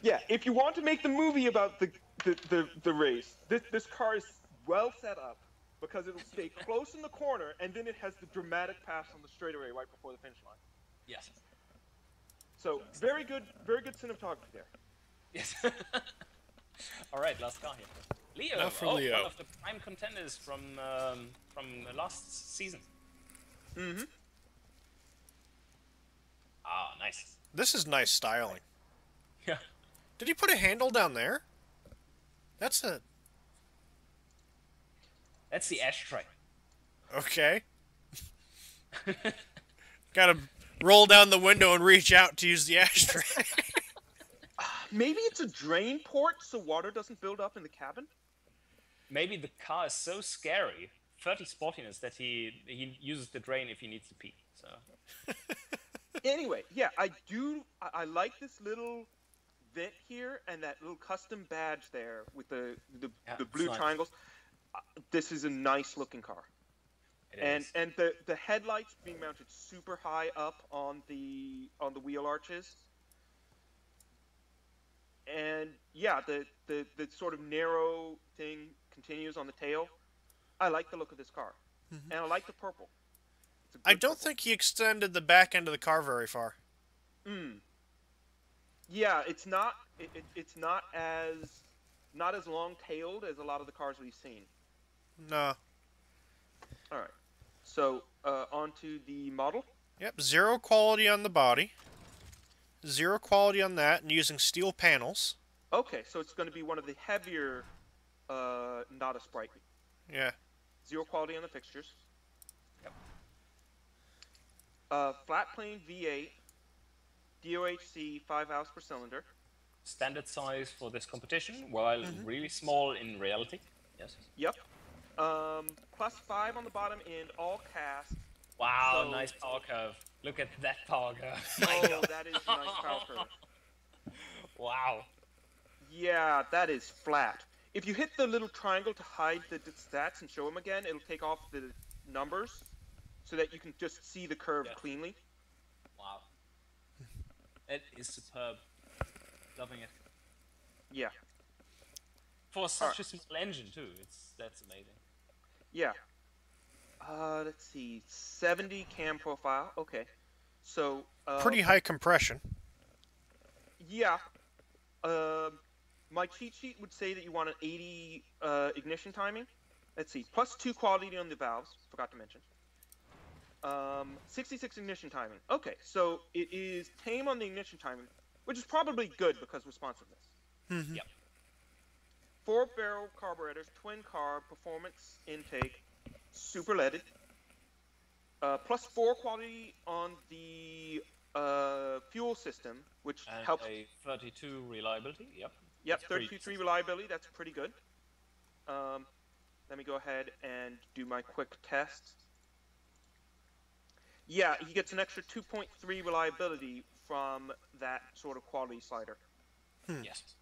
Yeah, if you want to make the movie about the race, this car is well set up because it'll stay close in the corner and then it has the dramatic pass on the straightaway right before the finish line. Yes. So very good cinematography there. Yes. All right, last car here. Leo. Now for One Leo. of the prime contenders from the last season. Mm-hmm. Ah, nice. This is nice styling. Yeah. Did he put a handle down there? That's a... That's the ashtray. Okay. Gotta roll down the window and reach out to use the ashtray. Maybe it's a drain port so water doesn't build up in the cabin? Maybe the car is so scary, 30 sportiness, that he uses the drain if he needs to pee. So Anyway, yeah, I like this little vent here and that little custom badge there with the blue nice. triangles. This is a nice looking car. it And is. and the headlights being mounted super high up on the wheel arches. And yeah, the sort of narrow thing continues on the tail. I like the look of this car. And I like the purple. It's a I good don't purple. think he extended the back end of the car very far. Yeah, it's not it's not as long tailed as a lot of the cars we've seen. No. All right. So, onto the model. Yep, 0 quality on the body. 0 quality on that, and using steel panels. Okay, so it's going to be one of the heavier not a Sprite. Yeah. 0 quality on the fixtures. Yep. Flat plane V8, DOHC 5 valves per cylinder. Standard size for this competition, while really small in reality. Yes. Yep. +5 on the bottom in all cast. Wow, So- nice power curve. Look at that power curve. Oh, that is a nice power curve. Wow. Yeah, that is flat. If you hit the little triangle to hide the stats and show them again, it'll take off the numbers so that you can just see the curve Yeah. cleanly. Wow. It is superb. Loving it. Yeah, For such a small engine too. That's amazing. yeah. Let's see, 70 cam profile. Okay, so Pretty high compression. yeah. My cheat sheet would say that you want an 80 ignition timing. Let's see, +2 quality on the valves. Forgot to mention. 66 ignition timing. Okay, so it is tame on the ignition timing, which is probably good because responsiveness. Yep. 4-barrel carburetors, twin carb, performance intake, super leaded. +4 quality on the fuel system, which And helps. a 32 reliability. Yep. Yep, That's pretty 33 reliability. That's pretty good. Let me go ahead and do my quick test. Yeah, he gets an extra 2.3 reliability from that sort of quality slider. Yes.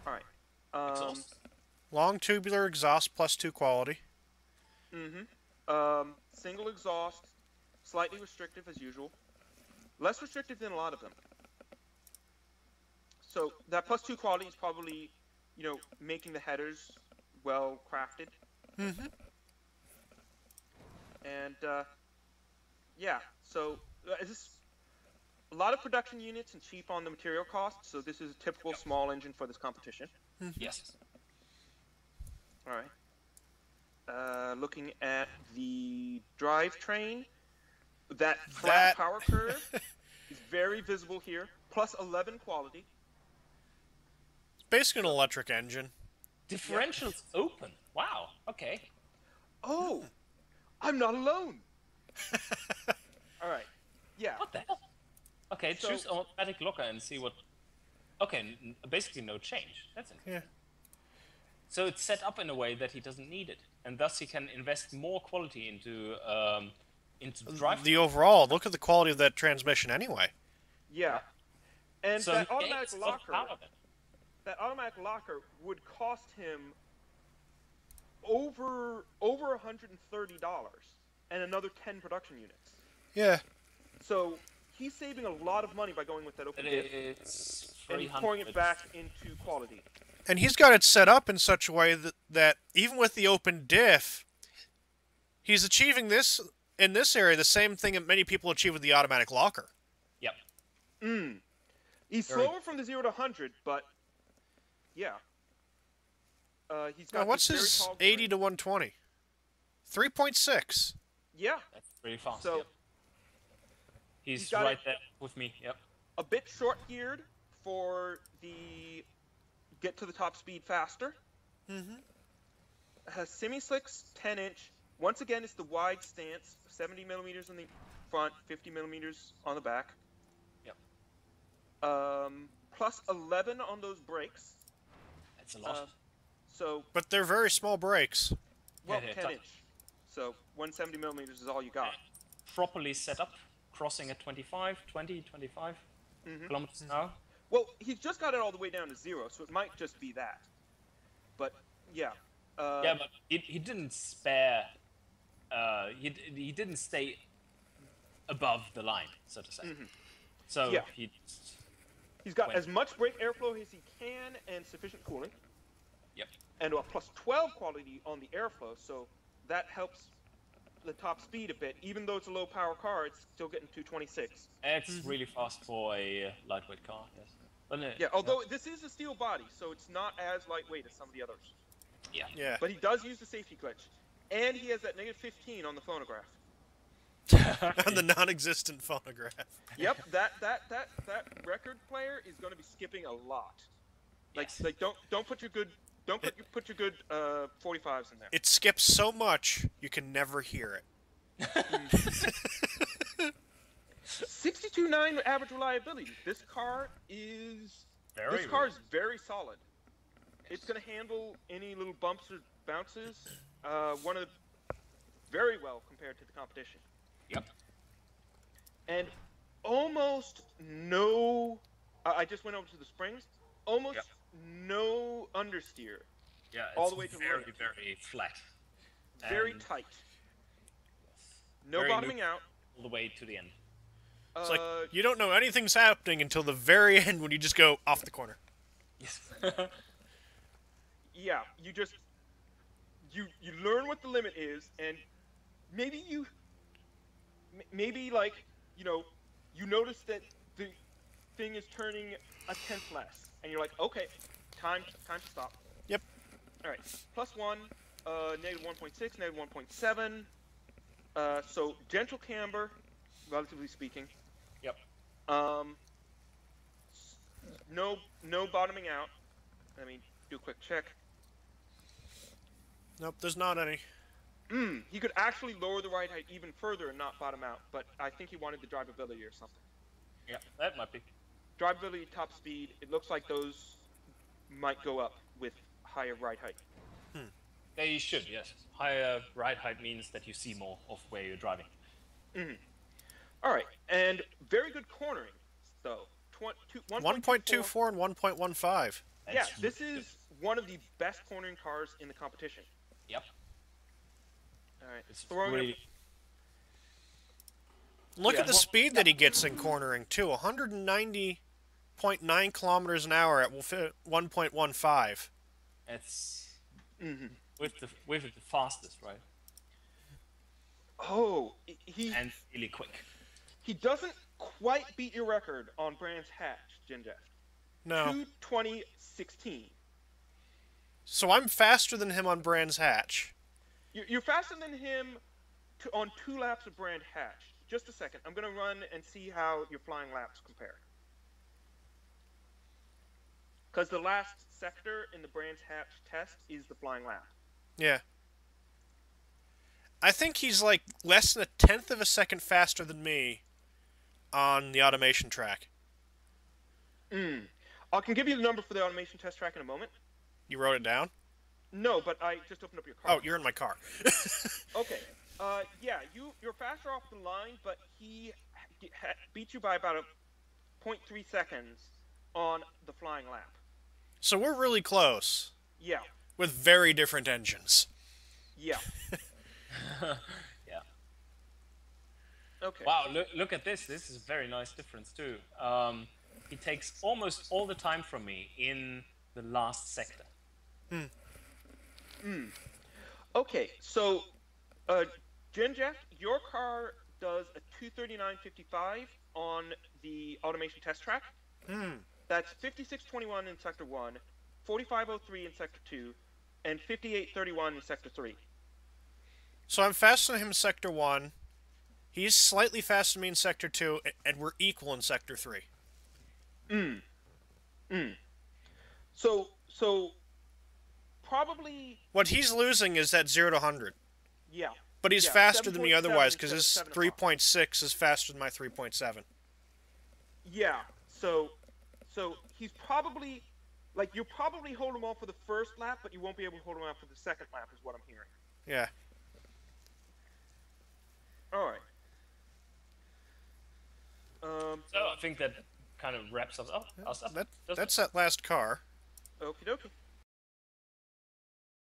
All right. Exhaust. Long tubular exhaust +2 quality. Single exhaust, slightly restrictive as usual. Less restrictive than a lot of them. So that +2 quality is probably, making the headers well crafted. And yeah, so is this a lot of production units and cheap on the material cost? So this is a typical small engine for this competition. Yes. All right. Looking at the drivetrain, that flat power curve is very visible here. +11 quality. It's basically an electric engine. Differentials open. Wow. Okay. Oh, I'm not alone. All right. Yeah. What the hell? Okay, So- choose automatic locker and see what. Okay, basically no change. That's it. Yeah. So it's set up in a way that he doesn't need it, and thus he can invest more quality into drive. The overall, look at the quality of that transmission anyway. Yeah. And So that he automatic gains a lot of locker. power then. That automatic locker would cost him over $130 and another 10 production units. Yeah. So he's saving a lot of money by going with that open diff It's and he's 300. pouring it back into quality. And he's got it set up in such a way that even with the open diff, he's achieving this in this area the same thing that many people achieve with the automatic locker. Yep. He's Very- slower from the 0 to 100, but yeah. He's got Now, what's this very his tall 80 gearing. to 120? 3.6. Yeah, That's pretty fast. So- yep. He's got right it- there with me. Yep. a bit short geared for the get to the top speed faster. has semi-slicks 10-inch. Once again, it's the wide stance, 70 millimeters on the front, 50 millimeters on the back. Yep. Plus 11 on those brakes. That's a lot. So, But they're very small brakes. well, Yeah, 10-inch. So 170 millimeters is all you got. Properly set up, crossing at 25 kilometers an hour. Well, he's just got it all the way down to 0, so it might just be that. But yeah. Yeah, but he didn't spare. He didn't stay above the line, so to say. So Yeah. He's got went. as much brake airflow as he can and sufficient cooling. Yep. And a plus 12 quality on the airflow, so that helps the top speed a bit. Even though it's a low power car, it's still getting 226. It's really fast for a lightweight car. Yes. But, Yeah, although this is a steel body, so it's not as lightweight as some of the others. yeah. Yeah. But he does use the safety glitch. And he has that negative 15 on the phonograph. On the non-existent phonograph. Yep, that record player is going to be skipping a lot. Like, Yes. like don't put your good 45s in there. It skips so much you can never hear it. 62.9 average reliability. This car is very solid. It's going to handle any little bumps or bounces. Very well compared to the competition. Yep. And almost no. I just went over to the springs. Almost Yep. no understeer. Yeah. All It's the way to very, right. very flat. Very And tight. No very bottoming out. all the way to the end. It's like you don't know anything's happening until the very end when you just go off the corner. Yes. Yeah, you just you learn what the limit is, and maybe like you notice that the thing is turning a tenth less, and you're like, okay, time to stop. Yep. All right, +1, negative 1.6, negative 1.7. So gentle camber, relatively speaking. Yep. No bottoming out. Let me do a quick check. Nope, there's not any. He could actually lower the ride height even further and not bottom out, but I think he wanted the drivability or something. Yeah, that might be. Drivability, top speed, it looks like those might go up with higher ride height. They should, yes. Higher ride height means that you see more of where you're driving. All right, and very good cornering, though. 1.24 and 1.15. Yeah, That's this really is one of the best cornering cars in the competition. good. Yep. All right, It's throwing really. Look Yeah. at the speed that he gets in cornering, too. 190.9 kilometers an hour at 1.15. It's with the fastest, right? Oh, he And really quick. doesn't quite beat your record on Brands Hatch, Ginjeff. No. 2:20.16. So I'm faster than him on Brands Hatch. You're faster than him on 2 laps of Brand Hatch. Just a second. I'm going to run and see how your flying laps compare. Because the last sector in the Brands Hatch test is the flying lap. Yeah. I think he's like less than a tenth of a second faster than me on the automation track. I can give you the number for the automation test track in a moment. You wrote it down? No, but I just opened up your car. Oh, you're in my car. Okay. Yeah, you're faster off the line, but he beat you by about a 0.3 seconds on the flying lap. So we're really close, Yeah. with very different engines. Yeah. Yeah. Okay. Wow, look at this. This is a very nice difference, too. He takes almost all the time from me in the last sector. Okay, so, Ginjeff, your car does a 239.55 on the automation test track. That's 56.21 in Sector 1, 45.03 in Sector 2, and 58.31 in Sector 3. So I'm faster than him in Sector 1. He's slightly faster than me in Sector 2, and we're equal in Sector 3. So probably What he's losing is that 0 to 100. yeah. But he's Yeah, faster than me 7.7 otherwise, because instead his of 7.5. 3.6 is faster than my 3.7. Yeah. So he's probably like you'll probably hold him off for the first lap, but you won't be able to hold him off for the second lap, is what I'm hearing. Yeah. All right. So I think that kind of wraps us up. That's that last car. Okie dokie.